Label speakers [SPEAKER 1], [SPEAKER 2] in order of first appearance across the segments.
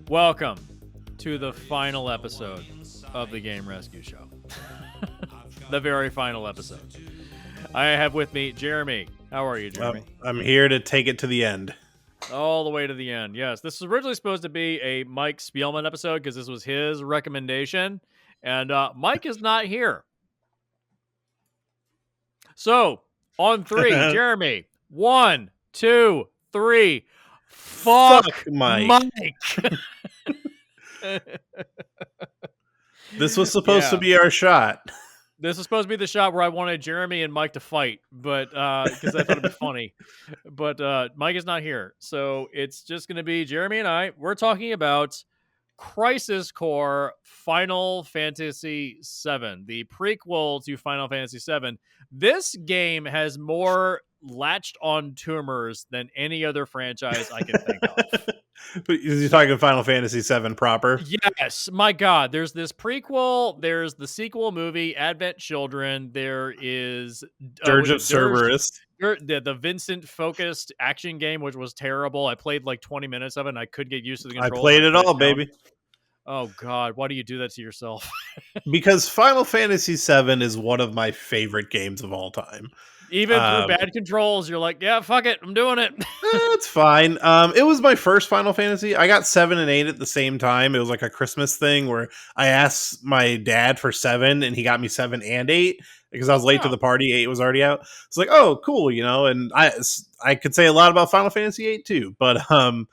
[SPEAKER 1] Welcome to the final episode of the Game Rescue Show. The very final episode. I have with me Jeremy. How are you, Jeremy?
[SPEAKER 2] I'm here to take it to the end.
[SPEAKER 1] All the way to the end. Yes, this was originally supposed to be a Mike Spielman episode because this was his recommendation, and Mike is not here. So, on three, Jeremy. 1, 2, 3. Fuck Mike.
[SPEAKER 2] This was supposed to be our shot.
[SPEAKER 1] This was supposed to be the shot where I wanted Jeremy and Mike to fight, but because I thought it'd be funny. But Mike is not here, so it's just going to be Jeremy and I. We're talking about Crisis Core Final Fantasy VII, the prequel to Final Fantasy VII. This game has more latched on tumors than any other franchise I can think of.
[SPEAKER 2] You're talking Final Fantasy VII proper?
[SPEAKER 1] Yes, my God. There's this prequel. There's the sequel movie, Advent Children. There is
[SPEAKER 2] Dirge of Cerberus.
[SPEAKER 1] The Vincent-focused action game, which was terrible. I played like 20 minutes of it, and I couldn't get used to the controls.
[SPEAKER 2] I played it all, baby.
[SPEAKER 1] Oh, God. Why do you do that to yourself?
[SPEAKER 2] Because Final Fantasy VII is one of my favorite games of all time.
[SPEAKER 1] Even through bad controls, you're like, yeah, fuck it, I'm doing it.
[SPEAKER 2] It's fine. It was my first Final Fantasy. I got 7 and 8 at the same time. It was like a Christmas thing where I asked my dad for 7, and he got me 7 and 8 because I was late to the party. 8 was already out. It's like, oh, cool, you know. And I could say a lot about Final Fantasy 8 too, but I don't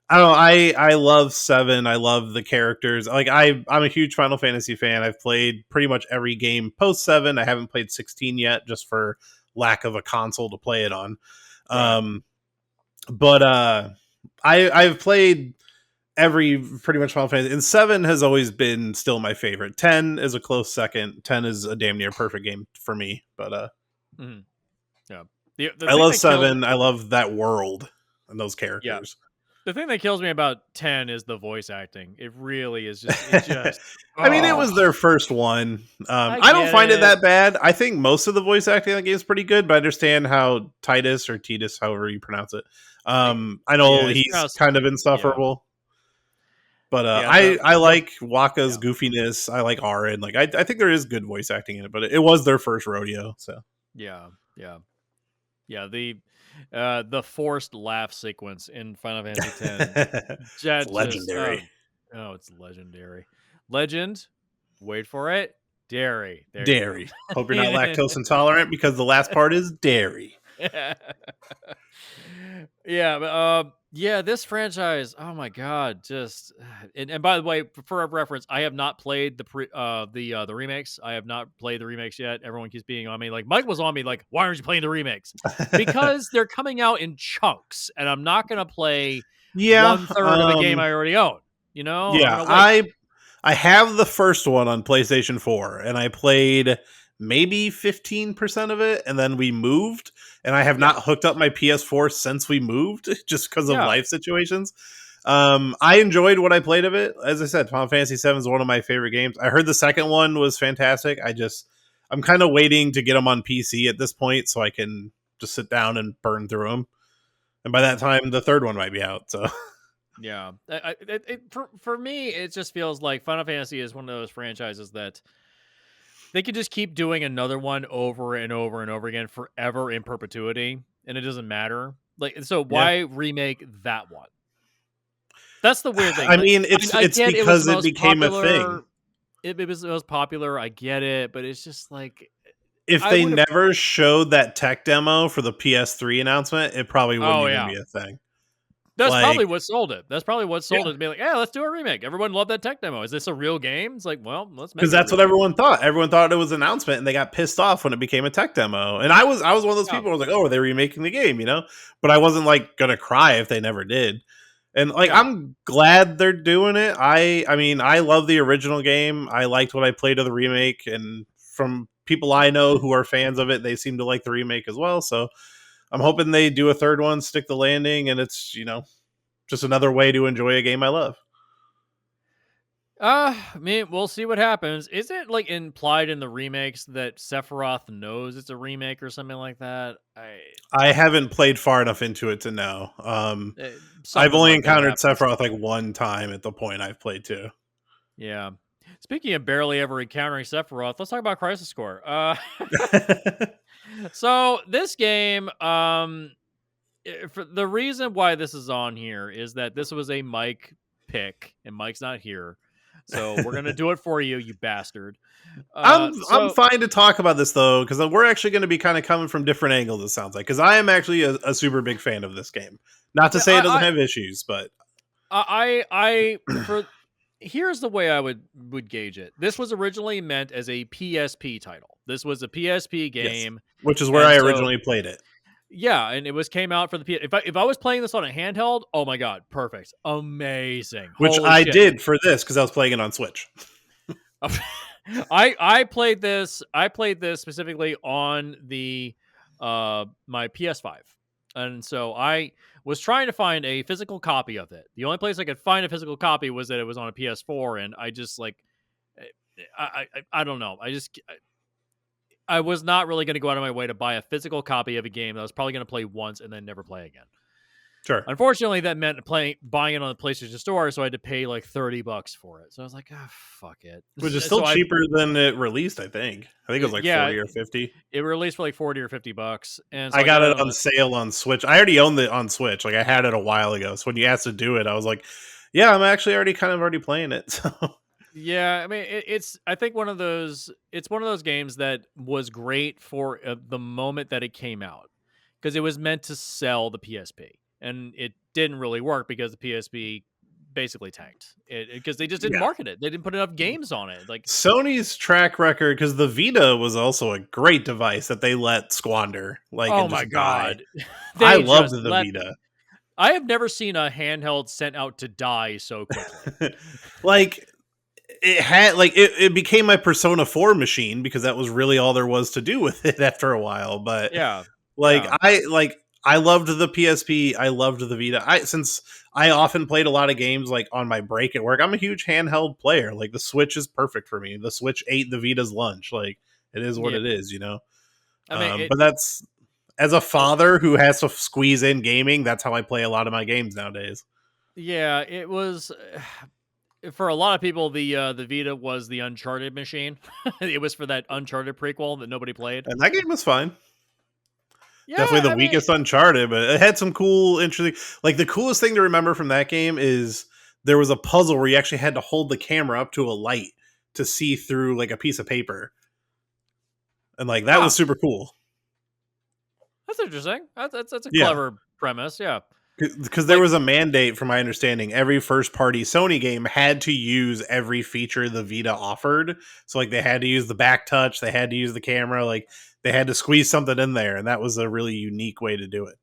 [SPEAKER 2] know. I love 7. I love the characters. Like I'm a huge Final Fantasy fan. I've played pretty much every game post 7. I haven't played 16 yet, just for lack of a console to play it on. Right. But I've played every pretty much Final Fantasy, and 7 has always been still my favorite. 10 is a close second. 10 is a damn near perfect game for me. But
[SPEAKER 1] yeah,
[SPEAKER 2] I love 7. I love that world and those characters.
[SPEAKER 1] Yeah. The thing that kills me about 10 is the voice acting. It really is just.
[SPEAKER 2] I mean, it was their first one. I don't find it that bad. I think most of the voice acting in the game is pretty good, but I understand how Titus, however you pronounce it. I know he's kind of insufferable. But I like Wakka's goofiness. I like Auron. Like I think there is good voice acting in it, but it was their first rodeo. So
[SPEAKER 1] yeah. The forced laugh sequence in Final Fantasy X.
[SPEAKER 2] It's legendary.
[SPEAKER 1] It's legendary. Legend. Wait for it. Dairy.
[SPEAKER 2] Dairy. Hope you're not lactose intolerant because the last part is dairy.
[SPEAKER 1] This franchise. Oh my God! Just and by the way, for reference, I have not played the remakes. I have not played the remakes yet. Everyone keeps being on me. Like Mike was on me. Like, why aren't you playing the remakes? Because they're coming out in chunks, and I'm not going to play 1/3 of the game I already own. You know?
[SPEAKER 2] Yeah, I have the first one on PlayStation 4, and I played maybe 15% of it, and then we moved, and I have not hooked up my PS4 since we moved, just because of life situations. I enjoyed what I played of it. As I said, Final Fantasy VII is one of my favorite games. I heard the second one was fantastic. I'm kind of waiting to get them on PC at this point, so I can just sit down and burn through them. And by that time, the third one might be out. So.
[SPEAKER 1] Yeah, for me, it just feels like Final Fantasy is one of those franchises that they could just keep doing another one over and over and over again forever in perpetuity, and it doesn't matter. Like, so why remake that one? That's the weird thing.
[SPEAKER 2] I mean, it's because it became a thing.
[SPEAKER 1] It was popular. I get it, but it's just like
[SPEAKER 2] if they never showed that tech demo for the PS3 announcement, it probably wouldn't even be a thing.
[SPEAKER 1] That's probably what sold it. That's probably what sold it to be like, yeah, let's do a remake. Everyone loved that tech demo. Is this a real game? It's like, well, let's make it.
[SPEAKER 2] Because that's what everyone thought. Everyone thought it was an announcement, and they got pissed off when it became a tech demo. And I was one of those people who was like, oh, are they remaking the game? You know? But I wasn't like gonna cry if they never did. And like, I'm glad they're doing it. I mean, I love the original game. I liked what I played of the remake, and from people I know who are fans of it, they seem to like the remake as well. So I'm hoping they do a third one, stick the landing, and it's, just another way to enjoy a game I love.
[SPEAKER 1] I mean, we'll see what happens. Is it like implied in the remakes that Sephiroth knows it's a remake or something like that?
[SPEAKER 2] I haven't played far enough into it to know. I've
[SPEAKER 1] Something
[SPEAKER 2] only
[SPEAKER 1] like that
[SPEAKER 2] encountered
[SPEAKER 1] happens.
[SPEAKER 2] Sephiroth like one time at the point I've played to.
[SPEAKER 1] Yeah. Speaking of barely ever encountering Sephiroth, let's talk about Crisis Core. So this game, for the reason why this is on here is that this was a Mike pick, and Mike's not here, so we're gonna do it for you, you bastard.
[SPEAKER 2] I'm
[SPEAKER 1] So
[SPEAKER 2] fine to talk about this though, because we're actually going to be kind of coming from different angles. It sounds like because I am actually a super big fan of this game. Not to
[SPEAKER 1] yeah,
[SPEAKER 2] say it doesn't have issues, but
[SPEAKER 1] for here's the way I would gauge it. This was originally meant as a PSP title. This was a PSP
[SPEAKER 2] yes,
[SPEAKER 1] game,
[SPEAKER 2] which is where
[SPEAKER 1] and
[SPEAKER 2] I
[SPEAKER 1] so
[SPEAKER 2] originally played it.
[SPEAKER 1] yeah, and it was came out for the P. If I was playing this on a handheld, oh my god, perfect, amazing,
[SPEAKER 2] Which
[SPEAKER 1] holy
[SPEAKER 2] I
[SPEAKER 1] shit!
[SPEAKER 2] did for this because I was playing it on Switch.
[SPEAKER 1] I played this specifically on the my PS5. And so I was trying to find a physical copy of it. The only place I could find a physical copy was that it was on a PS4, and I just like eh, I don't know. I was not really going to go out of my way to buy a physical copy of a game that I was probably going to play once and then never play again.
[SPEAKER 2] Sure.
[SPEAKER 1] Unfortunately, that meant buying it on the PlayStation Store, so I had to pay like $30 for it. So I was like, ah, fuck it.
[SPEAKER 2] Which is still
[SPEAKER 1] So I,
[SPEAKER 2] cheaper than it released, I think. I think it was like
[SPEAKER 1] yeah,
[SPEAKER 2] 40 or 50.
[SPEAKER 1] it released for like 40 or $50, and so
[SPEAKER 2] I
[SPEAKER 1] I got
[SPEAKER 2] got
[SPEAKER 1] it
[SPEAKER 2] it
[SPEAKER 1] on
[SPEAKER 2] on
[SPEAKER 1] the.
[SPEAKER 2] sale on Switch. I already owned it on Switch. Like I had it a while ago. So when you asked to do it, I was like, yeah, I'm actually already playing it. So
[SPEAKER 1] Yeah, I mean, it's I think one of those. It's one of those games that was great for the moment that it came out because it was meant to sell the PSP, and it didn't really work because the PSP basically tanked it because they just didn't
[SPEAKER 2] yeah.
[SPEAKER 1] market it. They didn't put enough games on it. Like,
[SPEAKER 2] Sony's track record, because the Vita was also a great device that they let squander, like,
[SPEAKER 1] oh
[SPEAKER 2] and
[SPEAKER 1] my
[SPEAKER 2] just die.
[SPEAKER 1] god,
[SPEAKER 2] I
[SPEAKER 1] they
[SPEAKER 2] loved
[SPEAKER 1] just
[SPEAKER 2] the
[SPEAKER 1] let.
[SPEAKER 2] Vita.
[SPEAKER 1] I have never seen a handheld sent out to die so quickly.
[SPEAKER 2] Like, it had, like, it became my Persona 4 machine because that was really all there was to do with it after a while. But,
[SPEAKER 1] Yeah,
[SPEAKER 2] like,
[SPEAKER 1] yeah,
[SPEAKER 2] I loved the PSP. I loved the Vita. Since I often played a lot of games like on my break at work, I'm a huge handheld player. Like the Switch is perfect for me. The Switch ate the Vita's lunch. Like it is what
[SPEAKER 1] yeah.
[SPEAKER 2] it is, you know.
[SPEAKER 1] I mean,
[SPEAKER 2] But that's as a
[SPEAKER 1] it
[SPEAKER 2] father who has to squeeze in gaming. That's how I play a lot of my games nowadays.
[SPEAKER 1] yeah, it was for a lot of people, the Vita was the Uncharted machine. It was for that Uncharted prequel that nobody played.
[SPEAKER 2] And that game was fine.
[SPEAKER 1] Yeah,
[SPEAKER 2] Definitely the
[SPEAKER 1] I mean,
[SPEAKER 2] weakest Uncharted, but it had some cool, interesting. Like the coolest thing to remember from that game is there was a puzzle where you actually had to hold the camera up to a light to see through like a piece of paper, and like that was
[SPEAKER 1] huh,
[SPEAKER 2] super cool.
[SPEAKER 1] that's interesting. That's a
[SPEAKER 2] Yeah,
[SPEAKER 1] clever premise. Yeah,
[SPEAKER 2] because there
[SPEAKER 1] like
[SPEAKER 2] was a mandate, from my understanding, every first party Sony game had to use every feature the Vita offered. So like they had to use the back touch, they had to use the camera, like they had to squeeze something in there, and that was a really unique way to do it.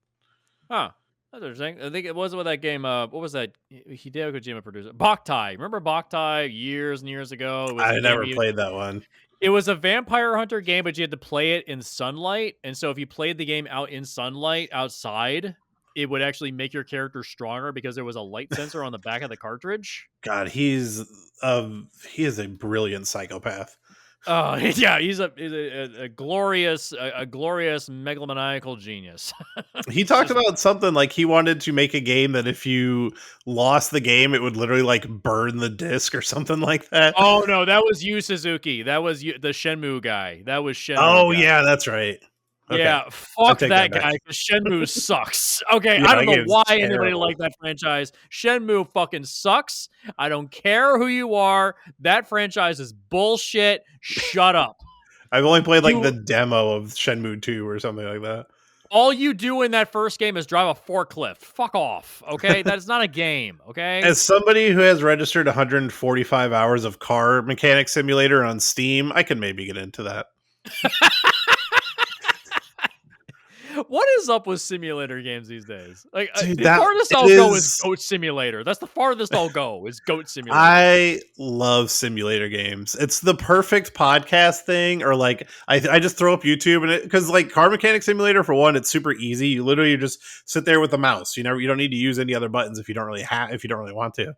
[SPEAKER 1] huh. That's interesting. I think it was with that game. What was that? Hideo Kojima produced it. Boktai. Remember Boktai years and years ago? It was a
[SPEAKER 2] I
[SPEAKER 1] game.
[SPEAKER 2] never played that one.
[SPEAKER 1] It was a vampire hunter game, but you had to play it in sunlight. And so if you played the game out in sunlight outside, it would actually make your character stronger because there was a light sensor on the back of the cartridge.
[SPEAKER 2] God, he is a brilliant psychopath.
[SPEAKER 1] Oh yeah, he's a glorious a glorious megalomaniacal genius.
[SPEAKER 2] He
[SPEAKER 1] It's
[SPEAKER 2] talked
[SPEAKER 1] just
[SPEAKER 2] about something like he wanted to make a game that if you lost the game, it would literally like burn the disc or something like that.
[SPEAKER 1] oh no, that was Yu Suzuki. That was the Shenmue guy. That was Shenmue
[SPEAKER 2] Oh
[SPEAKER 1] guy.
[SPEAKER 2] yeah, that's right. Okay,
[SPEAKER 1] Yeah,
[SPEAKER 2] I
[SPEAKER 1] fuck
[SPEAKER 2] take that
[SPEAKER 1] that
[SPEAKER 2] back.
[SPEAKER 1] guy, 'cause Shenmue sucks. Okay,
[SPEAKER 2] Yeah,
[SPEAKER 1] I
[SPEAKER 2] that
[SPEAKER 1] don't know
[SPEAKER 2] game is
[SPEAKER 1] why anybody
[SPEAKER 2] terrible.
[SPEAKER 1] liked that franchise. Shenmue fucking sucks. I don't care who you are. That franchise is bullshit. Shut up.
[SPEAKER 2] I've only played like the
[SPEAKER 1] You
[SPEAKER 2] demo of Shenmue 2 or something like that.
[SPEAKER 1] all you do in that first game is drive a forklift. Fuck off. Okay? That is not a game, okay?
[SPEAKER 2] As somebody who has registered 145 hours of car mechanic simulator on Steam, I can maybe get into that.
[SPEAKER 1] What is up with simulator games these days? Like,
[SPEAKER 2] Dude,
[SPEAKER 1] the
[SPEAKER 2] that
[SPEAKER 1] farthest
[SPEAKER 2] it
[SPEAKER 1] I'll go is
[SPEAKER 2] is
[SPEAKER 1] Goat Simulator. That's the farthest I'll go is Goat Simulator.
[SPEAKER 2] I love simulator games. It's the perfect podcast thing, or like I just throw up YouTube and it because like Car Mechanic Simulator for one, it's super easy. You literally just sit there with the mouse. You know, you don't need to use any other buttons if you don't really want to.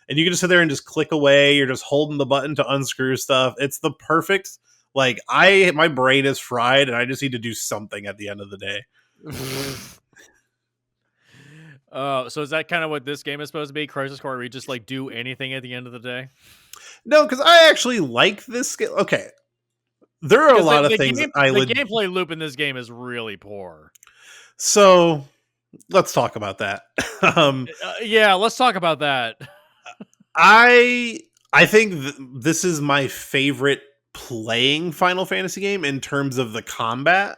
[SPEAKER 2] and you can just sit there and just click away. You're just holding the button to unscrew stuff. It's the perfect, like, my brain is fried and I just need to do something at the end of the day.
[SPEAKER 1] So is that kind of what this game is supposed to be? Crisis Core, where you just like do anything at the end of the day?
[SPEAKER 2] No, because I actually like this game. Okay, there are a
[SPEAKER 1] Because
[SPEAKER 2] lot of things
[SPEAKER 1] the gameplay loop in this game is really poor.
[SPEAKER 2] So let's talk about that. um,
[SPEAKER 1] Yeah, let's talk about that.
[SPEAKER 2] I I think this is my favorite playing Final Fantasy game in terms of the combat.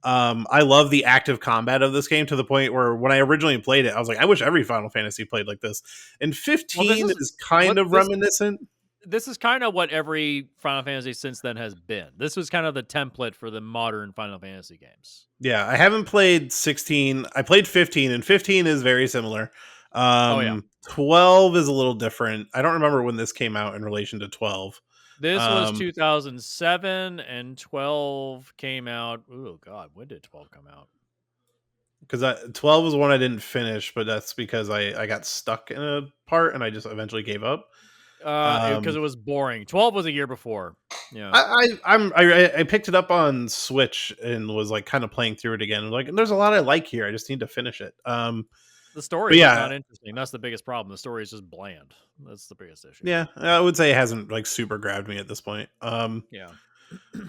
[SPEAKER 2] I love the active combat of this game to the point where when I originally played it, I was like, I wish every Final Fantasy played like this. And
[SPEAKER 1] Well, this
[SPEAKER 2] 15
[SPEAKER 1] is
[SPEAKER 2] is kind
[SPEAKER 1] what
[SPEAKER 2] of reminiscent.
[SPEAKER 1] this is kind of what every Final Fantasy since then has been. This was kind of the template for the modern Final Fantasy games.
[SPEAKER 2] Yeah, I haven't played 16. I played 15, and 15 is very similar.
[SPEAKER 1] Oh yeah.
[SPEAKER 2] 12 is a little different. I don't remember when this came out in relation to 12.
[SPEAKER 1] This was
[SPEAKER 2] Um,
[SPEAKER 1] 2007 and 12 came out. Oh god, when did 12 come out?
[SPEAKER 2] because 12 was one I didn't finish, but that's because I got stuck in a part and I just eventually gave up.
[SPEAKER 1] Because it was boring. 12 was a year before. Yeah.
[SPEAKER 2] I picked it up on Switch and was like kind of playing through it again. Like, there's a lot I like here. I just need to finish it.
[SPEAKER 1] The story
[SPEAKER 2] But
[SPEAKER 1] is just
[SPEAKER 2] yeah,
[SPEAKER 1] not interesting. That's the biggest problem. The story is just bland. That's the biggest issue.
[SPEAKER 2] yeah, I would say it hasn't like super grabbed me at this point.
[SPEAKER 1] Yeah.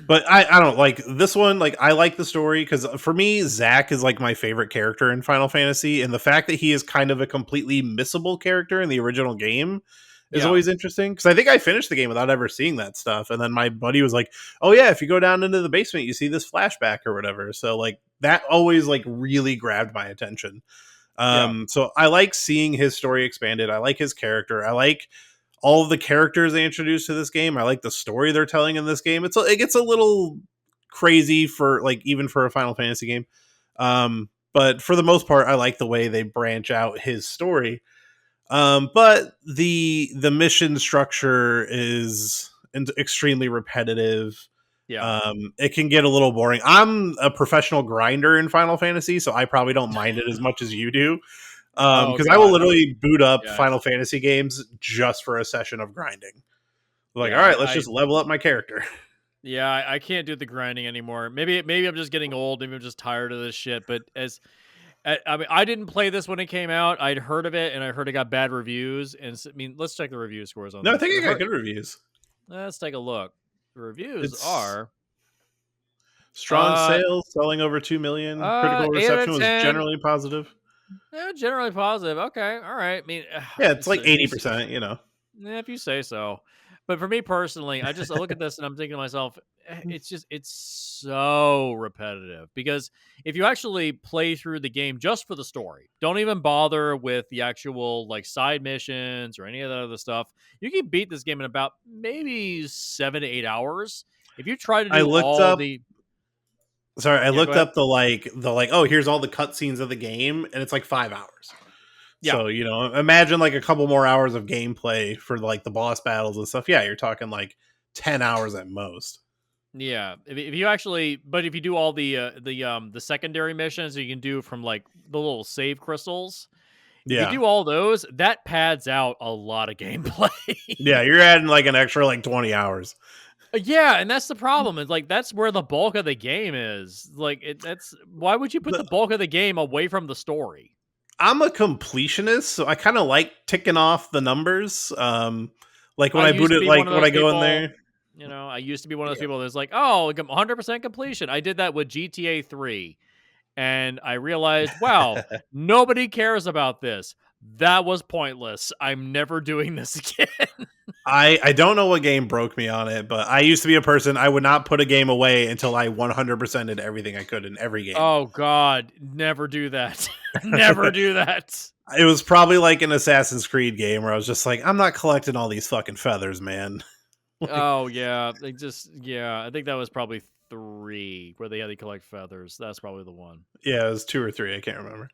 [SPEAKER 2] But I don't like this one. Like, I like the story because for me, Zack is like my favorite character in Final Fantasy, and the fact that he is kind of a completely missable character in the original game is
[SPEAKER 1] Yeah.
[SPEAKER 2] always interesting. Because I think I finished the game without ever seeing that stuff, and then my buddy was like, "Oh yeah, if you go down into the basement, you see this flashback or whatever." So like that always like really grabbed my attention.
[SPEAKER 1] Yeah.
[SPEAKER 2] So I like seeing his story expanded. I like his character. I like all of the characters they introduced to this game. I like the story they're telling in this game. It gets a little crazy for like even for a Final Fantasy game. But for the most part, I like the way they branch out his story. But the mission structure is extremely repetitive.
[SPEAKER 1] Yeah.
[SPEAKER 2] It can get a little boring. I'm a professional grinder in Final Fantasy, so I probably don't mind it as much as you do.
[SPEAKER 1] Oh
[SPEAKER 2] Because I will
[SPEAKER 1] god.
[SPEAKER 2] literally boot up
[SPEAKER 1] Yeah.
[SPEAKER 2] Final Fantasy games just for a session of grinding. Like, all
[SPEAKER 1] Yeah.
[SPEAKER 2] right, let's just level up my character.
[SPEAKER 1] I can't do the grinding anymore. Maybe I'm just getting old. Maybe I'm just tired of this shit. But I mean, I didn't play this when it came out. I'd heard of it, and I heard it got bad reviews. And I mean, let's check the review scores on
[SPEAKER 2] No, I
[SPEAKER 1] this.
[SPEAKER 2] think it got good reviews.
[SPEAKER 1] Let's take a look. The reviews
[SPEAKER 2] It's
[SPEAKER 1] are
[SPEAKER 2] strong sales, selling over 2 million. Critical
[SPEAKER 1] 8 out
[SPEAKER 2] reception
[SPEAKER 1] of
[SPEAKER 2] was
[SPEAKER 1] 10.
[SPEAKER 2] generally positive.
[SPEAKER 1] Yeah, generally positive. Okay, all right. I mean,
[SPEAKER 2] Yeah, it's
[SPEAKER 1] it's,
[SPEAKER 2] like
[SPEAKER 1] if you
[SPEAKER 2] 80%, you know.
[SPEAKER 1] yeah, if you say so. But for me personally, I look at this and I'm thinking to myself, it's so repetitive because if you actually play through the game just for the story, don't even bother with the actual like side missions or any of that other stuff, you can beat this game in about maybe 7 to 8 hours. If you try to
[SPEAKER 2] I
[SPEAKER 1] do
[SPEAKER 2] looked
[SPEAKER 1] all
[SPEAKER 2] up
[SPEAKER 1] the
[SPEAKER 2] I
[SPEAKER 1] yeah, go
[SPEAKER 2] looked
[SPEAKER 1] ahead.
[SPEAKER 2] up the oh, here's all the cutscenes of the game, and it's like 5 hours.
[SPEAKER 1] Yeah.
[SPEAKER 2] So, you know, imagine like a couple more hours of gameplay for like the boss battles and stuff. Yeah, you're talking like 10 hours at most.
[SPEAKER 1] Yeah, if you actually, but if you do all the secondary missions you can do from like the little save crystals, if you
[SPEAKER 2] Yeah.
[SPEAKER 1] do all those, that pads out a lot of gameplay.
[SPEAKER 2] Yeah, you're adding like an extra like 20 hours.
[SPEAKER 1] Yeah, and that's the problem. Is like that's where the bulk of the game is. Like that's why would you put
[SPEAKER 2] But
[SPEAKER 1] the bulk of the game away from the story?
[SPEAKER 2] I'm a completionist, so I kind of like ticking off the numbers. Like when
[SPEAKER 1] I
[SPEAKER 2] I boot
[SPEAKER 1] used to
[SPEAKER 2] it,
[SPEAKER 1] be one
[SPEAKER 2] like
[SPEAKER 1] of
[SPEAKER 2] when
[SPEAKER 1] those
[SPEAKER 2] I go in
[SPEAKER 1] people.
[SPEAKER 2] there.
[SPEAKER 1] I used to be one of those people that's like, oh, 100% completion. I did that with GTA 3. And I realized, wow, nobody cares about this. That was pointless. I'm never doing this again.
[SPEAKER 2] I don't know what game broke me on it, but I used to be a person I would not put a game away until I 100% did everything I could in every game.
[SPEAKER 1] Oh God, never do that. Never do that.
[SPEAKER 2] It was probably like an Assassin's Creed game where I was just like, I'm not collecting all these fucking feathers, man. Like,
[SPEAKER 1] Oh yeah, yeah. I think that was probably 3 where they had to collect feathers. That's probably the one.
[SPEAKER 2] yeah, it was 2 or 3. I can't remember.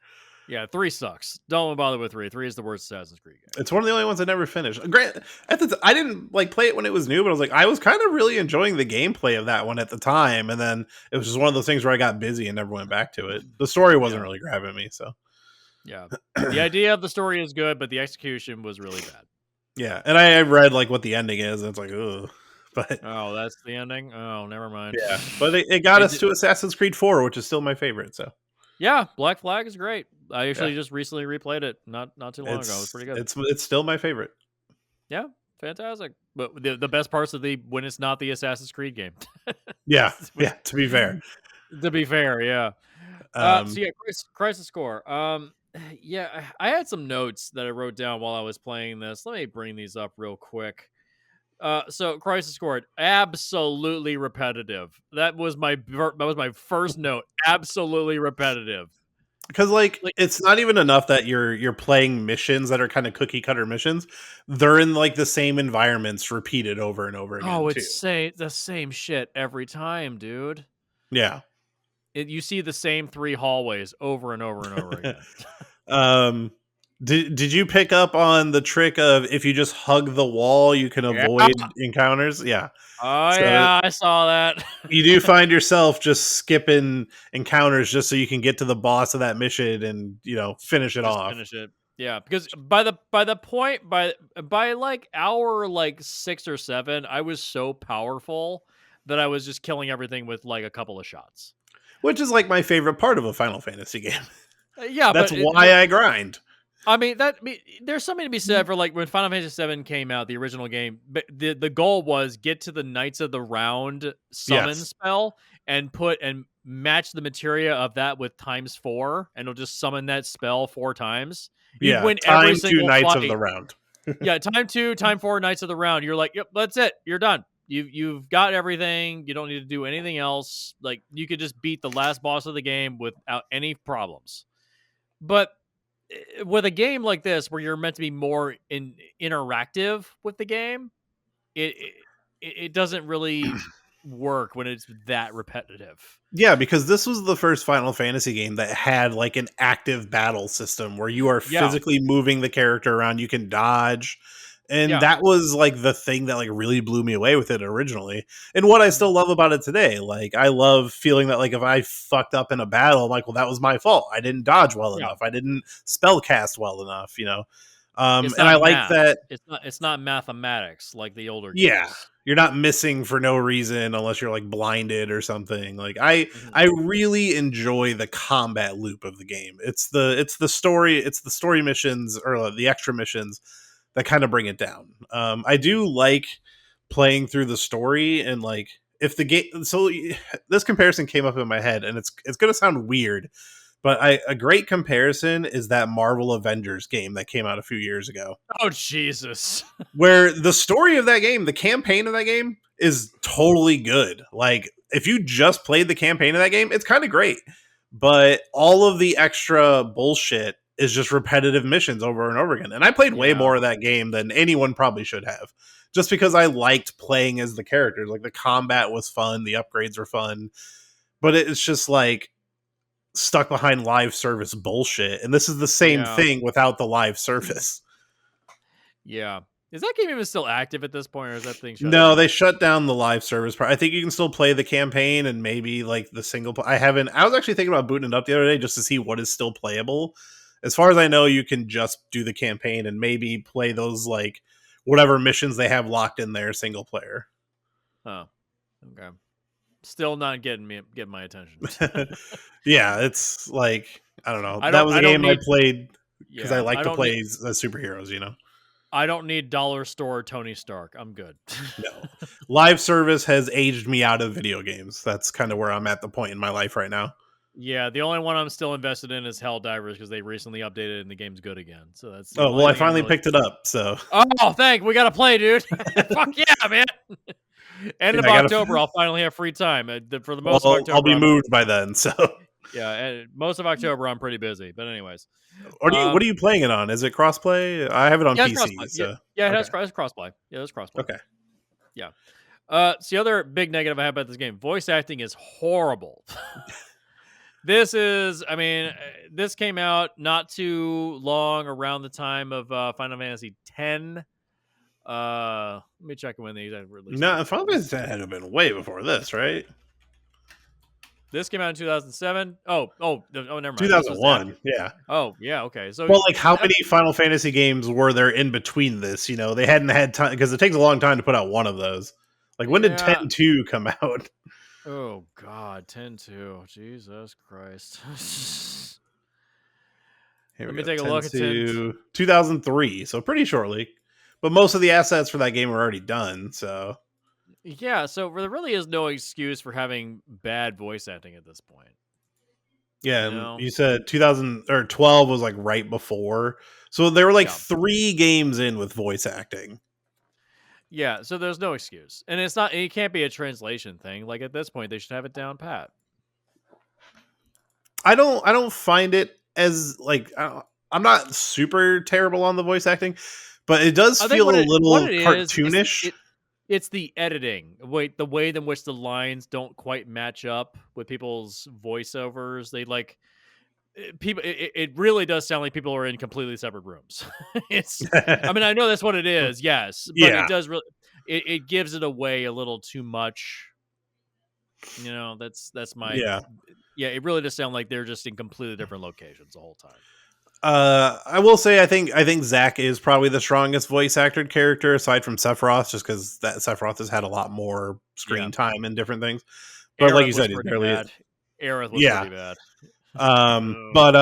[SPEAKER 1] Yeah, 3 sucks. Don't bother with 3. 3 is the worst Assassin's Creed game.
[SPEAKER 2] It's one of the only ones I never finished. Grant, I didn't like play it when it was new, but I was like, I was kind of really enjoying the gameplay of that one at the time, and then it was just one of those things where I got busy and never went back to it. The story wasn't
[SPEAKER 1] Yeah,
[SPEAKER 2] really grabbing me, so
[SPEAKER 1] yeah. The idea of the story is good, but the execution was really bad.
[SPEAKER 2] Yeah, and I read like what the ending is, and it's like, ugh. But
[SPEAKER 1] Oh, that's the ending? Oh, never mind.
[SPEAKER 2] yeah, but it got
[SPEAKER 1] It
[SPEAKER 2] us
[SPEAKER 1] d
[SPEAKER 2] to Assassin's Creed 4, which is still my favorite. So
[SPEAKER 1] Yeah, Black Flag is great. I
[SPEAKER 2] yeah,
[SPEAKER 1] actually just recently replayed it not too long ago. It was pretty good.
[SPEAKER 2] it's still my favorite.
[SPEAKER 1] Yeah, fantastic. But the best parts of the when it's not the Assassin's Creed game.
[SPEAKER 2] Yeah,
[SPEAKER 1] Which
[SPEAKER 2] yeah. To be fair,
[SPEAKER 1] to be fair, yeah. So
[SPEAKER 2] um,
[SPEAKER 1] yeah, Crisis Core. Yeah, I had some notes that I wrote down while I was playing this. Let me bring these up real quick. So Crisis Core, absolutely repetitive. That was my first note. Absolutely repetitive.
[SPEAKER 2] because like
[SPEAKER 1] Like,
[SPEAKER 2] it's not even enough that you're playing missions that are kind of cookie cutter missions. They're in like the same environments repeated over and over again
[SPEAKER 1] oh,
[SPEAKER 2] too.
[SPEAKER 1] the same shit every time, dude.
[SPEAKER 2] Yeah.
[SPEAKER 1] You see the same three hallways over and over and over again.
[SPEAKER 2] um, did you pick up on the trick of if you just hug the wall, you can
[SPEAKER 1] Yeah.
[SPEAKER 2] avoid encounters? Yeah.
[SPEAKER 1] Oh
[SPEAKER 2] So
[SPEAKER 1] yeah, I saw that.
[SPEAKER 2] you do find yourself just skipping encounters just so you can get to the boss of that mission and finish it
[SPEAKER 1] Just
[SPEAKER 2] off.
[SPEAKER 1] finish it. Yeah, because by the point by like hour like 6 or 7, I was so powerful that I was just killing everything with like a couple of shots.
[SPEAKER 2] Which is like my favorite part of a Final Fantasy game.
[SPEAKER 1] Yeah,
[SPEAKER 2] That's
[SPEAKER 1] but
[SPEAKER 2] why I grind.
[SPEAKER 1] there's something to be said for like when Final Fantasy VII came out, the original game. But the goal was get to the Knights of the Round summon
[SPEAKER 2] Yes.
[SPEAKER 1] spell and match the materia of that with ×4, and it'll just summon that spell 4 times. You'd
[SPEAKER 2] Yeah.
[SPEAKER 1] win every
[SPEAKER 2] Time to
[SPEAKER 1] single
[SPEAKER 2] Knights of the
[SPEAKER 1] fight.
[SPEAKER 2] Round.
[SPEAKER 1] Yeah, time 2, time 4, Knights of the Round. You're like, yep, that's it. You're done. You've got everything. You don't need to do anything else. Like you could just beat the last boss of the game without any problems. But with a game like this where you're meant to be more interactive with the game, it it doesn't really work when it's that repetitive.
[SPEAKER 2] Yeah, because this was the first Final Fantasy game that had like an active battle system where you are
[SPEAKER 1] Yeah,
[SPEAKER 2] physically moving the character around, you can dodge. And
[SPEAKER 1] yeah,
[SPEAKER 2] that was like the thing that like really blew me away with it originally. And what I
[SPEAKER 1] mhm,
[SPEAKER 2] still love about it today, like I love feeling that like if I fucked up in a battle, I'm like, well, that was my fault. I didn't dodge well
[SPEAKER 1] yeah.
[SPEAKER 2] enough. I didn't spell cast well enough.
[SPEAKER 1] It's
[SPEAKER 2] And
[SPEAKER 1] not
[SPEAKER 2] I like
[SPEAKER 1] math.
[SPEAKER 2] that.
[SPEAKER 1] It's not mathematics like the older
[SPEAKER 2] Yeah.
[SPEAKER 1] games.
[SPEAKER 2] You're not missing for no reason unless you're like blinded or something. Like
[SPEAKER 1] Mhm.
[SPEAKER 2] I really enjoy the combat loop of the game. It's the story missions or the extra missions that kind of bring it down. I do like playing through the story and like if the game this comparison came up in my head and it's going to sound weird, but a great comparison is that Marvel Avengers game that came out a few years ago
[SPEAKER 1] Oh Jesus!
[SPEAKER 2] where the story of that game, the campaign of that game is totally good. Like if you just played the campaign of that game, it's kind of great. But all of the extra bullshit is just repetitive missions over and over again. And I played way
[SPEAKER 1] Yeah,
[SPEAKER 2] more of that game than anyone probably should have. Just because I liked playing as the characters. Like the combat was fun, the upgrades were fun. But it's just like stuck behind live service bullshit. And this is the same
[SPEAKER 1] yeah,
[SPEAKER 2] thing without the live service.
[SPEAKER 1] yeah. Is that game even still active at this point, or is that thing shut
[SPEAKER 2] No,
[SPEAKER 1] down?
[SPEAKER 2] they shut down the live service part. I think you can still play the campaign and maybe like the I haven't. I was actually thinking about booting it up the other day just to see what is still playable. As far as I know, you can just do the campaign and maybe play those like whatever missions they have locked in there single player.
[SPEAKER 1] Oh, okay. Still not getting my attention.
[SPEAKER 2] Yeah, it's like I don't know.
[SPEAKER 1] I
[SPEAKER 2] That
[SPEAKER 1] don't
[SPEAKER 2] was a
[SPEAKER 1] I don't
[SPEAKER 2] game I
[SPEAKER 1] need
[SPEAKER 2] played because I
[SPEAKER 1] yeah,
[SPEAKER 2] like to play as superheroes.
[SPEAKER 1] I don't need dollar store Tony Stark. I'm good.
[SPEAKER 2] No, live service has aged me out of video games. That's kind of where I'm at the point in my life right now.
[SPEAKER 1] Yeah, the only one I'm still invested in is Helldivers because they recently updated and the game's good again. So that's the
[SPEAKER 2] Oh well,
[SPEAKER 1] only
[SPEAKER 2] I
[SPEAKER 1] thing I'm
[SPEAKER 2] finally
[SPEAKER 1] really.
[SPEAKER 2] picked it up. So
[SPEAKER 1] Oh, we gotta play, dude. Fuck yeah, man. End
[SPEAKER 2] yeah,
[SPEAKER 1] of
[SPEAKER 2] I gotta.
[SPEAKER 1] October, I'll finally have free time. For the most of
[SPEAKER 2] Well, I'll
[SPEAKER 1] October,
[SPEAKER 2] be moved by then. So,
[SPEAKER 1] yeah, most of October I'm pretty busy. But anyways,
[SPEAKER 2] what are
[SPEAKER 1] um,
[SPEAKER 2] you playing it on? Is it crossplay? I have it on
[SPEAKER 1] yeah, it's crossplay.
[SPEAKER 2] PC.
[SPEAKER 1] Yeah,
[SPEAKER 2] So,
[SPEAKER 1] yeah,
[SPEAKER 2] okay,
[SPEAKER 1] it's crossplay. Yeah, it's crossplay.
[SPEAKER 2] okay.
[SPEAKER 1] Yeah. So the other big negative I have about this game, voice acting is horrible. This came out not too long around the time of Final Fantasy X. Let me check when the exact release date
[SPEAKER 2] No, Final
[SPEAKER 1] was.
[SPEAKER 2] Fantasy X had to have been way before this, right?
[SPEAKER 1] This came out in 2007. Oh, never mind. This was after.
[SPEAKER 2] 2001. Yeah.
[SPEAKER 1] Oh, yeah. Okay. So,
[SPEAKER 2] Well, like, how many Final Fantasy games were there in between this? They hadn't had time because it takes a long time to put out one of those. Like, when did
[SPEAKER 1] yeah.
[SPEAKER 2] 10-2 come out?
[SPEAKER 1] Oh God, 10-2. Jesus Christ.
[SPEAKER 2] Here
[SPEAKER 1] Let
[SPEAKER 2] we
[SPEAKER 1] me
[SPEAKER 2] go.
[SPEAKER 1] take a look at 10.
[SPEAKER 2] 2003. So pretty shortly. But most of the assets for that game are already done. So
[SPEAKER 1] Yeah, so there really is no excuse for having bad voice acting at this point.
[SPEAKER 2] yeah,
[SPEAKER 1] You
[SPEAKER 2] and
[SPEAKER 1] know?
[SPEAKER 2] you said 2012 was like right before. So they were like
[SPEAKER 1] Yeah.
[SPEAKER 2] 3 games in with voice acting.
[SPEAKER 1] Yeah, so there's no excuse. And it can't be a translation thing. Like at this point they should have it down pat.
[SPEAKER 2] I don't find it as like I'm not super terrible on the voice acting, but it does
[SPEAKER 1] I think
[SPEAKER 2] feel a
[SPEAKER 1] what
[SPEAKER 2] little
[SPEAKER 1] it is
[SPEAKER 2] cartoonish.
[SPEAKER 1] it's the editing. Wait, the way in which the lines don't quite match up with people's voiceovers. They like people it really does sound like people are in completely separate rooms. I mean, I know that's what it is, yes, but it
[SPEAKER 2] Yeah,
[SPEAKER 1] does really it gives it away a little too much. That's my
[SPEAKER 2] yeah.
[SPEAKER 1] yeah, it really does sound like they're just in completely different locations the whole time.
[SPEAKER 2] I will say I think Zack is probably the strongest voice acted character aside from Sephiroth, just because that Sephiroth has had a lot more
[SPEAKER 1] Yeah.
[SPEAKER 2] screen time and different things. But like you
[SPEAKER 1] Aerith was
[SPEAKER 2] said, he's
[SPEAKER 1] pretty
[SPEAKER 2] barely.
[SPEAKER 1] bad. Aerith was
[SPEAKER 2] Yeah.
[SPEAKER 1] pretty bad. Oh.
[SPEAKER 2] But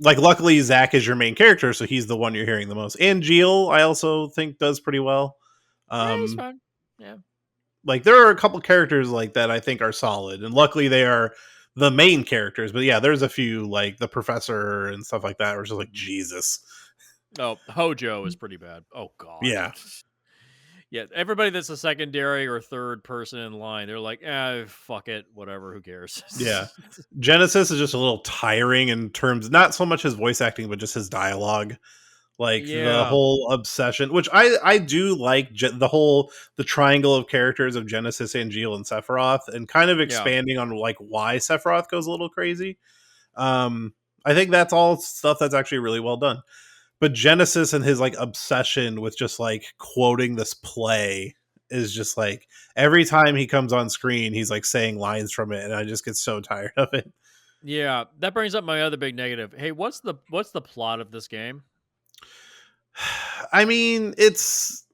[SPEAKER 2] like luckily Zack is your main character, so he's the one you're hearing the most. And Jill, I also think does pretty well.
[SPEAKER 1] Yeah, he's
[SPEAKER 2] Um,
[SPEAKER 1] fine. Yeah.
[SPEAKER 2] like there are a couple characters like that I think are solid, and luckily they are the main characters. But yeah, there's a few like the professor and stuff like that, where it's just like Jesus.
[SPEAKER 1] Oh, Hojo is pretty bad. Oh God.
[SPEAKER 2] Yeah,
[SPEAKER 1] Yeah, everybody that's a secondary or third person in line, they're like, fuck it, whatever, who
[SPEAKER 2] yeah.
[SPEAKER 1] cares?
[SPEAKER 2] Genesis is just a little tiring in terms, not so much his voice acting, but just his dialogue. Like the
[SPEAKER 1] Yeah,
[SPEAKER 2] whole obsession, which I do like the triangle of characters of Genesis, Angeal, and Sephiroth, and kind of
[SPEAKER 1] yeah.
[SPEAKER 2] expanding on like why Sephiroth goes a little crazy. Um, I think that's all stuff that's actually really well done. But Genesis and his like obsession with just like quoting this play is just like every time he comes on screen, he's like saying lines from it, and I just get so tired of it.
[SPEAKER 1] Yeah, that brings up my other big negative. Hey, what's the plot of this game?
[SPEAKER 2] I mean, it's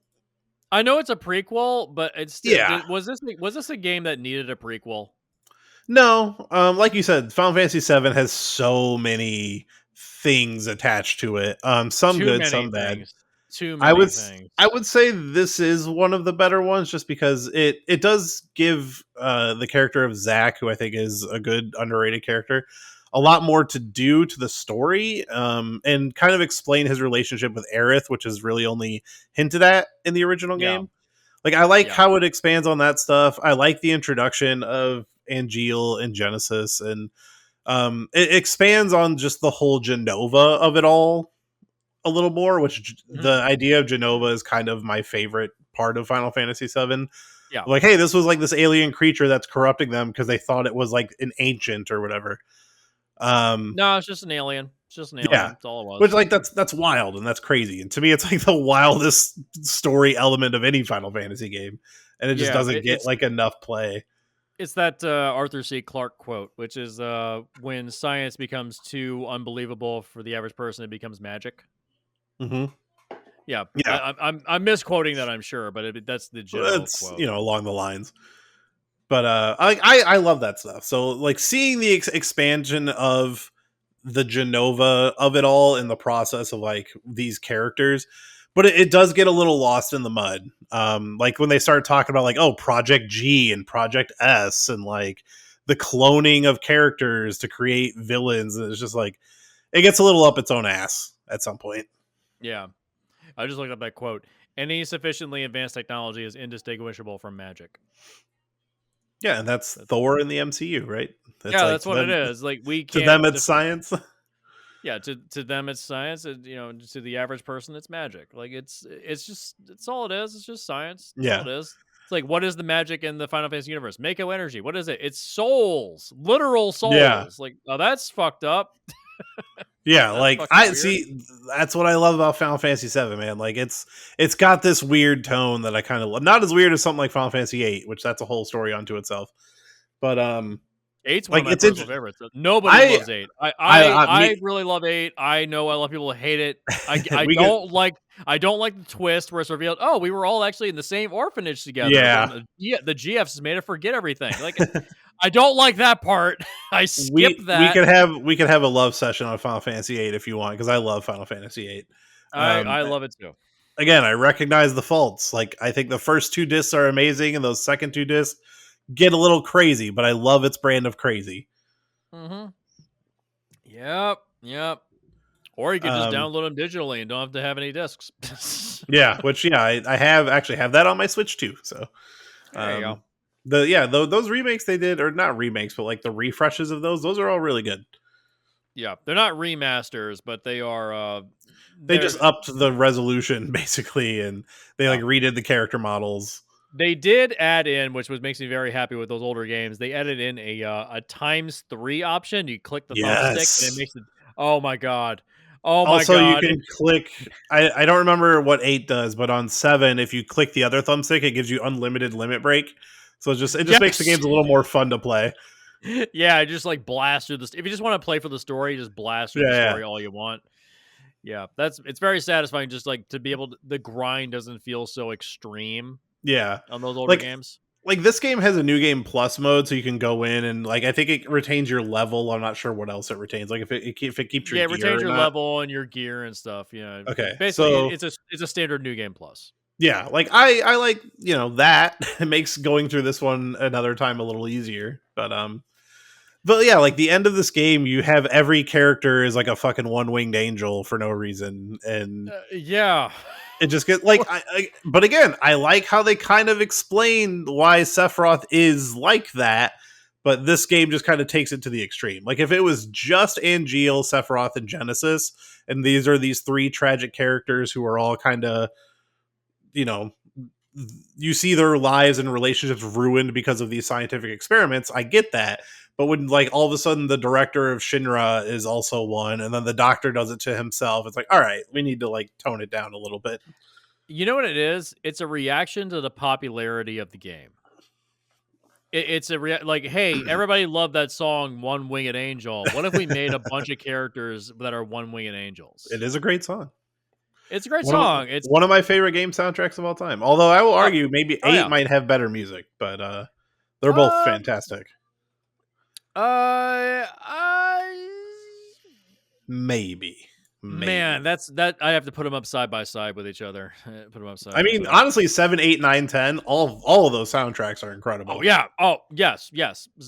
[SPEAKER 1] I know it's a prequel, but it's still
[SPEAKER 2] yeah.
[SPEAKER 1] was this a game that needed a prequel?
[SPEAKER 2] No, like you said, Final Fantasy VII has so many things attached to it. Some
[SPEAKER 1] Too
[SPEAKER 2] good,
[SPEAKER 1] many
[SPEAKER 2] some bad.
[SPEAKER 1] things. Too
[SPEAKER 2] I would
[SPEAKER 1] many
[SPEAKER 2] s-
[SPEAKER 1] things.
[SPEAKER 2] I would say this is one of the better ones, just because it does give the character of Zack, who I think is a good underrated character, a lot more to do to the story, and kind of explain his relationship with Aerith, which is really only hinted at in the original
[SPEAKER 1] Yeah,
[SPEAKER 2] game. Like I like
[SPEAKER 1] yeah,
[SPEAKER 2] how it expands on that stuff. I like the introduction of Angeal and Genesis, and it expands on just the whole Genova of it all a little more. Which
[SPEAKER 1] mhm,
[SPEAKER 2] the idea of Genova is kind of my favorite part of Final Fantasy VII.
[SPEAKER 1] yeah.
[SPEAKER 2] Like, hey, this was like this alien creature that's corrupting them because they thought it was like an ancient or whatever. Um,
[SPEAKER 1] No, it's just an alien. It's just an alien.
[SPEAKER 2] yeah,
[SPEAKER 1] That's all it
[SPEAKER 2] which
[SPEAKER 1] was.
[SPEAKER 2] like that's wild and that's crazy. And to me, it's like the wildest story element of any Final Fantasy game, and it just
[SPEAKER 1] Yeah,
[SPEAKER 2] doesn't get like enough play.
[SPEAKER 1] it's that Arthur C. Clarke quote, which is when science becomes too unbelievable for the average person, it becomes magic.
[SPEAKER 2] Hmm.
[SPEAKER 1] Yeah,
[SPEAKER 2] Yeah,
[SPEAKER 1] I'm misquoting that, I'm sure, but that's the general
[SPEAKER 2] it's
[SPEAKER 1] quote.
[SPEAKER 2] along the lines. But I love that stuff. So like seeing the expansion of the Genova of it all in the process of like these characters, but it does get a little lost in the mud. Like when they start talking about like, oh, Project G and Project S and like the cloning of characters to create villains, and it's just like it gets a little up its own ass at some point.
[SPEAKER 1] Yeah, I just looked up that quote. Any sufficiently advanced technology is indistinguishable from magic.
[SPEAKER 2] Yeah, and that's
[SPEAKER 1] That's
[SPEAKER 2] Thor in the MCU, right? It's
[SPEAKER 1] yeah,
[SPEAKER 2] like
[SPEAKER 1] that's what it is. Like we
[SPEAKER 2] to
[SPEAKER 1] can't
[SPEAKER 2] them it's science.
[SPEAKER 1] yeah, to them it's science, and to the average person it's magic. Like it's all it is. It's just science. That's all
[SPEAKER 2] Yeah.
[SPEAKER 1] it is. It's like what is the magic in the Final Fantasy universe? Mako energy. What is it? It's souls, literal
[SPEAKER 2] Yeah.
[SPEAKER 1] souls. Like oh, that's fucked up.
[SPEAKER 2] Yeah,
[SPEAKER 1] That's
[SPEAKER 2] like
[SPEAKER 1] fucking
[SPEAKER 2] I
[SPEAKER 1] weird.
[SPEAKER 2] see that's what I love about Final Fantasy VII, man. Like it's got this weird tone that I kind of love. Not as weird as something like Final Fantasy VIII, which that's a whole story unto itself. But
[SPEAKER 1] Eight's one of
[SPEAKER 2] Like
[SPEAKER 1] my
[SPEAKER 2] it's
[SPEAKER 1] personal
[SPEAKER 2] interesting.
[SPEAKER 1] favorites. Nobody
[SPEAKER 2] I
[SPEAKER 1] loves eight. I
[SPEAKER 2] me
[SPEAKER 1] really love eight. I know a lot of people hate it. I
[SPEAKER 2] we get
[SPEAKER 1] don't like the twist where it's revealed. Oh, we were all actually in the same orphanage together.
[SPEAKER 2] yeah.
[SPEAKER 1] The GFs made us forget everything. Like I don't like that part. I skip
[SPEAKER 2] We
[SPEAKER 1] that.
[SPEAKER 2] could have a love session on Final Fantasy VIII if you want, because I love Final Fantasy VIII.
[SPEAKER 1] I love it too.
[SPEAKER 2] Again, I recognize the faults. Like I think the first two discs are amazing, and those second two discs get a little crazy, but I love its brand of crazy.
[SPEAKER 1] Mm-hmm. Yep. Or you could just
[SPEAKER 2] Um,
[SPEAKER 1] download them digitally and don't have to have any discs.
[SPEAKER 2] yeah, which I have actually have that on my Switch too. So
[SPEAKER 1] There you go.
[SPEAKER 2] um, those remakes they did, or not remakes, but like the refreshes of those are all really good.
[SPEAKER 1] Yeah, they're not remasters, but they are.
[SPEAKER 2] They
[SPEAKER 1] They're
[SPEAKER 2] just upped the resolution basically, and they like
[SPEAKER 1] yeah.
[SPEAKER 2] redid the character models.
[SPEAKER 1] They did add in, which was makes me very happy with those older games. They added in a times 3 option. You click the thumbstick, and it
[SPEAKER 2] Yes.
[SPEAKER 1] makes it. Oh my god! Oh my
[SPEAKER 2] Also, you
[SPEAKER 1] god!
[SPEAKER 2] can click. I don't remember what 8 does, but on 7, if you click the other thumbstick, it gives you unlimited limit break. So it just makes the
[SPEAKER 1] Yes.
[SPEAKER 2] games a little more fun to play.
[SPEAKER 1] Yeah, just like blast through this. If you just want to play for the story, just blast through
[SPEAKER 2] Yeah,
[SPEAKER 1] the
[SPEAKER 2] yeah,
[SPEAKER 1] story all you want. Yeah, it's very satisfying. Just like to be able to, the grind doesn't feel so extreme
[SPEAKER 2] yeah.
[SPEAKER 1] on those older
[SPEAKER 2] Like
[SPEAKER 1] games.
[SPEAKER 2] this game has a new game plus mode, so you can go in and like I think it retains your level. I'm not sure what else it retains. Like if it keeps your
[SPEAKER 1] Yeah, it
[SPEAKER 2] gear
[SPEAKER 1] retains
[SPEAKER 2] or
[SPEAKER 1] your
[SPEAKER 2] not.
[SPEAKER 1] level and your gear and stuff. Yeah,
[SPEAKER 2] Okay,
[SPEAKER 1] basically,
[SPEAKER 2] so
[SPEAKER 1] it's a standard new game plus.
[SPEAKER 2] yeah, like I like that it makes going through this one another time a little easier. But yeah, like the end of this game, you have every character is like a fucking one winged angel for no reason, and
[SPEAKER 1] Yeah.
[SPEAKER 2] it just gets like But again, I like how they kind of explain why Sephiroth is like that. But this game just kind of takes it to the extreme. Like if it was just Angeal, Sephiroth, and Genesis, and these are these three tragic characters who are all kind of you know you see their lives and relationships ruined because of these scientific experiments. I get that. But when like all of a sudden the director of Shinra is also one, and then the doctor does it to himself, it's like, all right, we need to like tone it down a little bit.
[SPEAKER 1] You know what it is? It's a reaction to the popularity of the game. It's a like, hey, everybody loved that song "One Winged Angel." What if we made a bunch of characters that are one winged
[SPEAKER 2] It
[SPEAKER 1] angels?
[SPEAKER 2] is a great song.
[SPEAKER 1] It's a great song. It's
[SPEAKER 2] One of my favorite game soundtracks of all time. Although I will
[SPEAKER 1] uh,
[SPEAKER 2] argue maybe
[SPEAKER 1] oh
[SPEAKER 2] 8
[SPEAKER 1] yeah.
[SPEAKER 2] might have better music, but they're both
[SPEAKER 1] Um.
[SPEAKER 2] fantastic.
[SPEAKER 1] I
[SPEAKER 2] Maybe.
[SPEAKER 1] Man,
[SPEAKER 2] Maybe.
[SPEAKER 1] that's that. I have to put them up side by side with each other. Put them up side
[SPEAKER 2] I
[SPEAKER 1] by
[SPEAKER 2] mean,
[SPEAKER 1] side.
[SPEAKER 2] honestly, 7, 8, 9, 10, all of those soundtracks are
[SPEAKER 1] Oh
[SPEAKER 2] incredible.
[SPEAKER 1] yeah. Oh yes.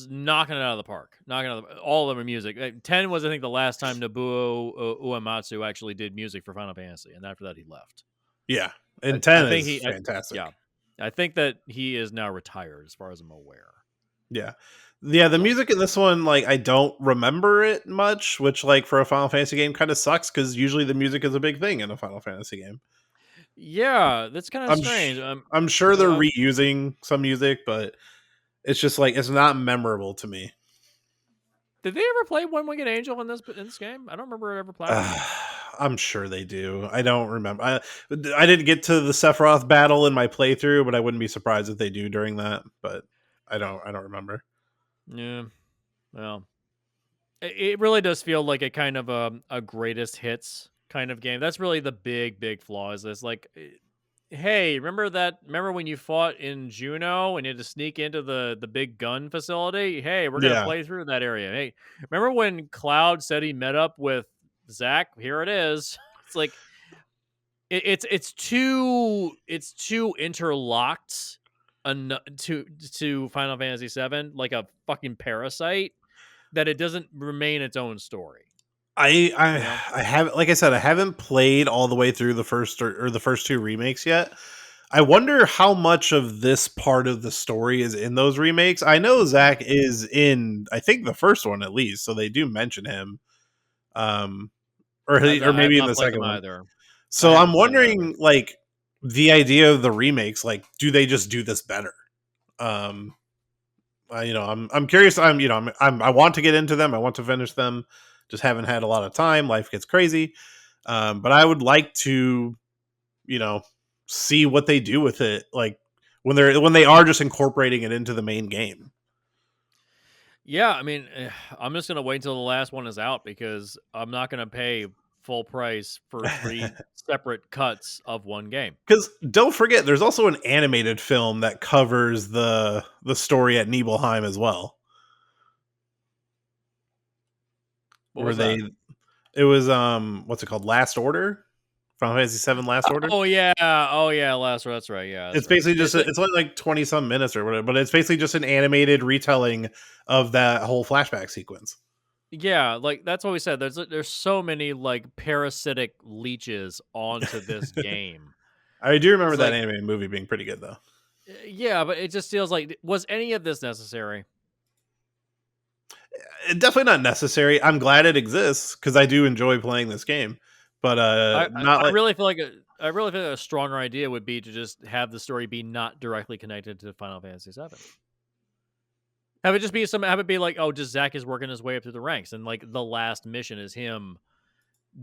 [SPEAKER 1] Knocking it out of the park. Knocking it out of the, all of them are music. 10 was I think the last time Nobuo Uematsu actually did music for Final Fantasy, and after that he left.
[SPEAKER 2] Yeah.
[SPEAKER 1] I,
[SPEAKER 2] And
[SPEAKER 1] I
[SPEAKER 2] 10
[SPEAKER 1] think
[SPEAKER 2] is
[SPEAKER 1] yeah.
[SPEAKER 2] fantastic.
[SPEAKER 1] I think that he is now retired, as far as I'm aware.
[SPEAKER 2] Yeah. Yeah, the
[SPEAKER 1] So
[SPEAKER 2] music in this one, like, I don't remember it much, which, like, for a Final Fantasy game kind of sucks because usually the music is a big thing in a Final Fantasy game.
[SPEAKER 1] yeah, that's kind of
[SPEAKER 2] I'm
[SPEAKER 1] strange.
[SPEAKER 2] sh- I'm sure they're
[SPEAKER 1] Uh,
[SPEAKER 2] reusing some music, but it's just like it's not memorable to me.
[SPEAKER 1] did they ever play One Winged Angel in this game? I don't remember it ever platinuming.
[SPEAKER 2] I'm sure they do. I don't remember. I didn't get to the Sephiroth battle in my playthrough, but I wouldn't be surprised if they do during that. But I don't remember.
[SPEAKER 1] Yeah. Well, it really does feel like a kind of a greatest hits kind of game. That's really the big flaw is this. Like, hey, remember that? Remember when you fought in Juneau and you had to sneak into the big gun facility? Hey, we're gonna
[SPEAKER 2] Yeah,
[SPEAKER 1] play through that area. Hey, remember when Cloud said he met up with Zach? Here it is. It's like it's too interlocked to Final Fantasy VII, like a fucking parasite that it doesn't remain its own story,
[SPEAKER 2] I
[SPEAKER 1] you know?
[SPEAKER 2] I have like I said, I haven't played all the way through the first or the first two remakes yet. I wonder how much of this part of the story is in those remakes. I know Zach is in, I think the first one at least, so they do mention him, um, or
[SPEAKER 1] I have
[SPEAKER 2] maybe in
[SPEAKER 1] not
[SPEAKER 2] the
[SPEAKER 1] played
[SPEAKER 2] second
[SPEAKER 1] them
[SPEAKER 2] one.
[SPEAKER 1] either. I
[SPEAKER 2] So I'm
[SPEAKER 1] haven't played them either.
[SPEAKER 2] wondering, like, the idea of the remakes, like, do they just do this better? Um, I'm curious. I want to get into them. I want to finish them. Just haven't had a lot of time. Life gets crazy. But I would like to, you know, see what they do with it. Like when they are just incorporating it into the main game.
[SPEAKER 1] Yeah, I mean, I'm just gonna wait until the last one is out because I'm not gonna pay full price for 3 separate cuts of one game.
[SPEAKER 2] Because don't forget, there's also an animated film that covers the story at Nibelheim as well,
[SPEAKER 1] What
[SPEAKER 2] where
[SPEAKER 1] was that?
[SPEAKER 2] it was what's it called, Last Order, Final Fantasy VII Last Order.
[SPEAKER 1] Oh yeah, last that's right, yeah, that's
[SPEAKER 2] It's
[SPEAKER 1] right.
[SPEAKER 2] basically just
[SPEAKER 1] It's like
[SPEAKER 2] it's only like 20 some minutes or whatever, but it's basically just an animated retelling of that whole flashback sequence.
[SPEAKER 1] yeah, like, that's what we said, there's so many, like, parasitic leeches onto this game.
[SPEAKER 2] I do remember
[SPEAKER 1] It's
[SPEAKER 2] that
[SPEAKER 1] like,
[SPEAKER 2] animated movie being pretty good though.
[SPEAKER 1] yeah, but it just feels like, was any of this necessary?
[SPEAKER 2] Definitely not necessary. I'm glad it exists because I do enjoy playing this game, but not
[SPEAKER 1] I
[SPEAKER 2] like.
[SPEAKER 1] really feel like a stronger idea would be to just have the story be not directly connected to Final Fantasy VII. Have it be like, oh, just Zack is working his way up through the ranks, and like the last mission is him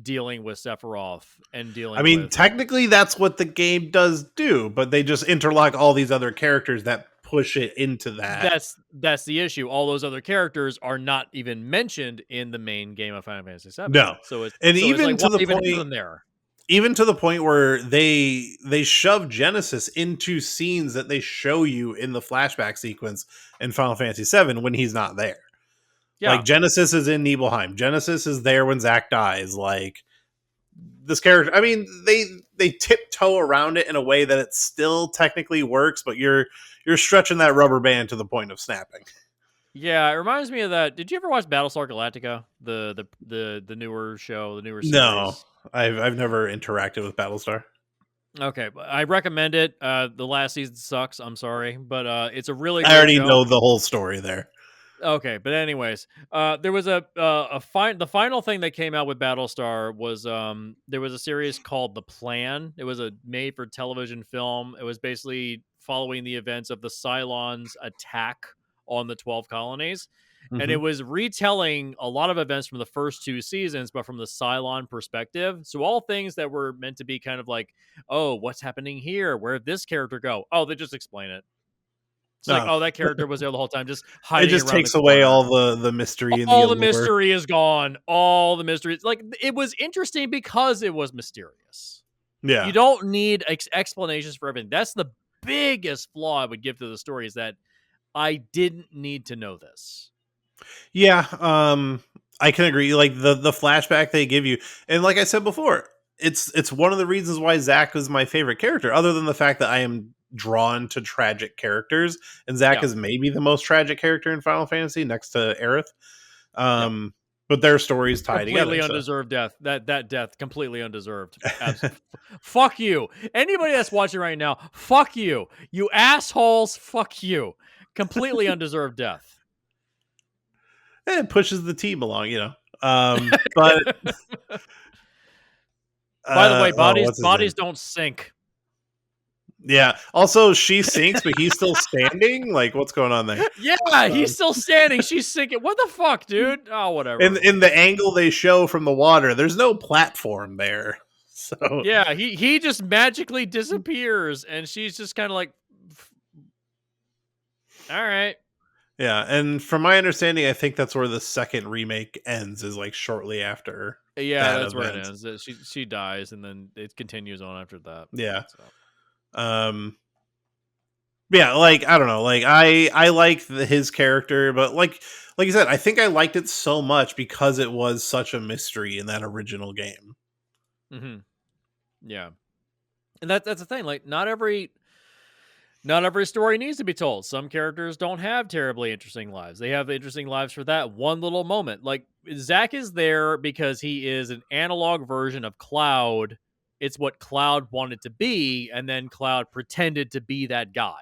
[SPEAKER 1] dealing with Sephiroth and
[SPEAKER 2] I
[SPEAKER 1] dealing
[SPEAKER 2] mean,
[SPEAKER 1] with
[SPEAKER 2] technically, that's what the game does do, but they just interlock all these other characters that push it into that.
[SPEAKER 1] that's the issue. All those other characters are not even mentioned in the main game of Final Fantasy VII.
[SPEAKER 2] No, and
[SPEAKER 1] So it's like, why even have them there?
[SPEAKER 2] even to the point where they shove Genesis into scenes that they show you in the flashback sequence in Final Fantasy VII when he's not there.
[SPEAKER 1] Yeah,
[SPEAKER 2] Like Genesis is in Nibelheim. Genesis is there when Zack dies. Like this character, I mean, they tiptoe around it in a way that it still technically works, but you're stretching that rubber band to the point of snapping.
[SPEAKER 1] yeah. It reminds me of that. Did you ever watch Battlestar Galactica, the newer show, the newer
[SPEAKER 2] No,
[SPEAKER 1] series?
[SPEAKER 2] I've never interacted with Battlestar.
[SPEAKER 1] Okay, but I recommend it. The last season sucks. I'm sorry, but it's a really
[SPEAKER 2] I
[SPEAKER 1] great
[SPEAKER 2] already
[SPEAKER 1] show.
[SPEAKER 2] know the whole story there.
[SPEAKER 1] Okay, but anyways, there was the final thing that came out with Battlestar was there was a series called The Plan. It was a made for television film. It was basically following the events of the Cylons attack on the 12 colonies. And it
[SPEAKER 2] Hmm.
[SPEAKER 1] was retelling a lot of events from the first two seasons, but from the Cylon perspective. So all things that were meant to be kind of like, oh, what's happening here? Where did this character go? Oh, they just explain it. It's like,
[SPEAKER 2] No,
[SPEAKER 1] oh, that character was there the whole time, just
[SPEAKER 2] it
[SPEAKER 1] hiding
[SPEAKER 2] just
[SPEAKER 1] around the
[SPEAKER 2] takes away
[SPEAKER 1] corner.
[SPEAKER 2] all the mystery and the
[SPEAKER 1] All the
[SPEAKER 2] allure.
[SPEAKER 1] mystery is gone. All the mystery. Like, it was interesting because it was mysterious. You
[SPEAKER 2] Yeah.
[SPEAKER 1] don't need explanations for everything. That's the biggest flaw I would give to the story is that I didn't need to know this.
[SPEAKER 2] Yeah, I can agree. Like the flashback they give you, and like I said before, it's one of the reasons why Zack was my favorite character. Other than the fact that I am drawn to tragic characters, and Zack
[SPEAKER 1] Yeah.
[SPEAKER 2] is maybe the most tragic character in Final Fantasy next to Aerith.
[SPEAKER 1] Yep.
[SPEAKER 2] But their stories tie
[SPEAKER 1] Completely
[SPEAKER 2] together. So
[SPEAKER 1] undeserved death. That death completely undeserved. Fuck you. Anybody that's watching right now, fuck you. You assholes, fuck you. Completely undeserved death.
[SPEAKER 2] it pushes the team along, you know. But
[SPEAKER 1] By the way,
[SPEAKER 2] oh,
[SPEAKER 1] bodies
[SPEAKER 2] what's his name?
[SPEAKER 1] bodies don't sink.
[SPEAKER 2] Yeah. Also, she sinks, but he's still standing. Like, what's going on there?
[SPEAKER 1] Yeah, he's
[SPEAKER 2] Um,
[SPEAKER 1] still standing. She's sinking. What the fuck, dude? Oh, whatever.
[SPEAKER 2] in the angle they show from the water, there's no platform there. So
[SPEAKER 1] Yeah, he just magically disappears, and she's just kind of like, all right.
[SPEAKER 2] yeah, and from my understanding, I think that's where the second remake ends, is like shortly after
[SPEAKER 1] Yeah,
[SPEAKER 2] that
[SPEAKER 1] that's where it
[SPEAKER 2] event.
[SPEAKER 1] ends. She dies, and then it continues on after that.
[SPEAKER 2] Yeah.
[SPEAKER 1] So
[SPEAKER 2] Um yeah, like I don't know, like I like his character, but like you said, I think I liked it so much because it was such a mystery in that original game.
[SPEAKER 1] hmm yeah, and that's the thing. Like, not every story needs to be told. Some characters don't have terribly interesting lives. They have interesting lives for that one little moment. Like, Zack is there because he is an analog version of Cloud. It's what Cloud wanted to be, and then Cloud pretended to be that guy.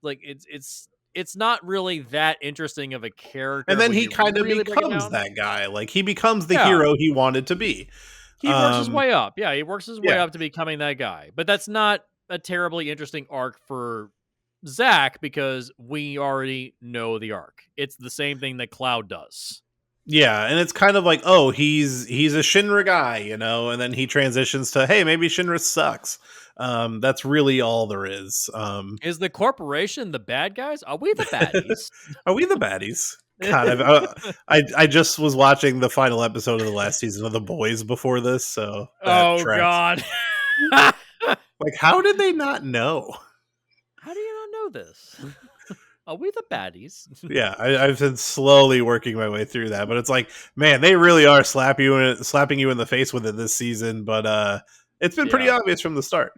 [SPEAKER 1] Like, it's not really that interesting of a
[SPEAKER 2] And
[SPEAKER 1] character
[SPEAKER 2] then
[SPEAKER 1] when
[SPEAKER 2] he
[SPEAKER 1] you
[SPEAKER 2] kind of
[SPEAKER 1] really break it
[SPEAKER 2] becomes
[SPEAKER 1] down.
[SPEAKER 2] that guy. Like he becomes the
[SPEAKER 1] Yeah,
[SPEAKER 2] hero he wanted to be.
[SPEAKER 1] he works his
[SPEAKER 2] Um
[SPEAKER 1] way up. Yeah, he works his way
[SPEAKER 2] yeah.
[SPEAKER 1] up to becoming that guy. But that's not a terribly interesting arc for Zack because we already know the arc. It's the same thing that Cloud does.
[SPEAKER 2] Yeah, and it's kind of like, oh, he's a Shinra guy, you know, and then he transitions to, hey, maybe Shinra sucks. That's really all there is.
[SPEAKER 1] Is the corporation the bad guys? Are we the baddies?
[SPEAKER 2] Are we the baddies? God, I just was watching the final episode of the last season of The Boys before this, so that
[SPEAKER 1] Oh
[SPEAKER 2] tracks.
[SPEAKER 1] God.
[SPEAKER 2] Like, how did they not know?
[SPEAKER 1] How do you not know this? Are we the baddies?
[SPEAKER 2] Yeah, I've been slowly working my way through that, but it's like, man, they really are slapping you in the face with it this season. But it's been pretty
[SPEAKER 1] Yeah.
[SPEAKER 2] obvious from the start.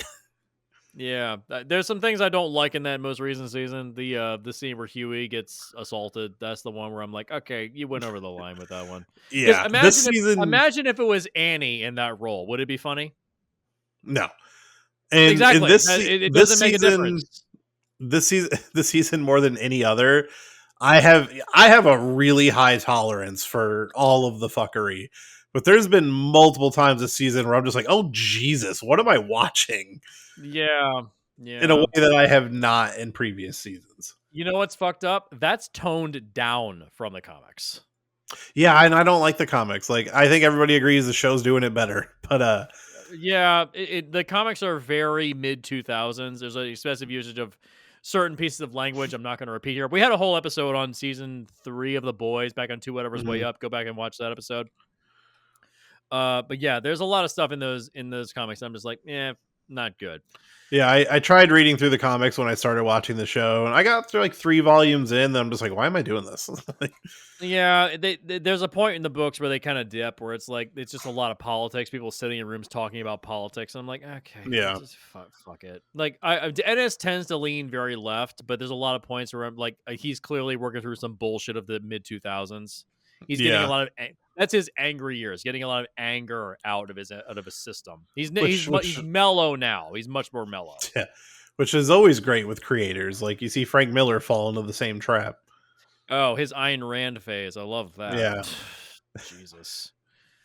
[SPEAKER 1] Yeah, there's some things I don't like in that most recent season. The scene where Huey gets assaulted. That's the one where I'm like, okay, you went over the line with that one. Because
[SPEAKER 2] Yeah, this season,
[SPEAKER 1] imagine if it was Annie in that role. Would it be funny?
[SPEAKER 2] no, and in
[SPEAKER 1] Exactly. It doesn't make a difference.
[SPEAKER 2] this season, this season more than any other, I have a really high tolerance for all of the fuckery. But there's been multiple times this season where I'm just like, oh Jesus, what am I watching?
[SPEAKER 1] Yeah,
[SPEAKER 2] In a way
[SPEAKER 1] yeah.
[SPEAKER 2] that I have not in previous seasons.
[SPEAKER 1] You know what's fucked up? That's toned down from the comics.
[SPEAKER 2] Yeah, and I don't like the comics. Like, I think everybody agrees the show's doing it better. But
[SPEAKER 1] Yeah, the comics are very mid 2000s. There's an excessive usage of certain pieces of language. I'm not going to repeat here. We had a whole episode on season 3 of The Boys back on Two Whatever's Way
[SPEAKER 2] mhm.
[SPEAKER 1] Up. Go back and watch that episode. But yeah, there's a lot of stuff in those comics. I'm just like, not good.
[SPEAKER 2] Yeah, I tried reading through the comics when I started watching the show, and I got through like 3 volumes in. Then I'm just like, why am I doing this? Like,
[SPEAKER 1] Yeah, there's a point in the books where they kind of dip, where it's like it's just a lot of politics, people sitting in rooms talking about politics, and I'm like, okay,
[SPEAKER 2] yeah,
[SPEAKER 1] just fuck it. Like, Ennis tends to lean very left, but there's a lot of points where I'm like, he's clearly working through some bullshit of the mid 2000s. He's getting a
[SPEAKER 2] yeah.
[SPEAKER 1] lot of that's his angry years, getting a lot of anger out of his system.
[SPEAKER 2] Which
[SPEAKER 1] He's mellow now. He's much more mellow.
[SPEAKER 2] yeah, which is always great with creators. Like you see Frank Miller fall into the same trap.
[SPEAKER 1] Oh, his Ayn Rand phase. I love that.
[SPEAKER 2] Yeah.
[SPEAKER 1] Jesus.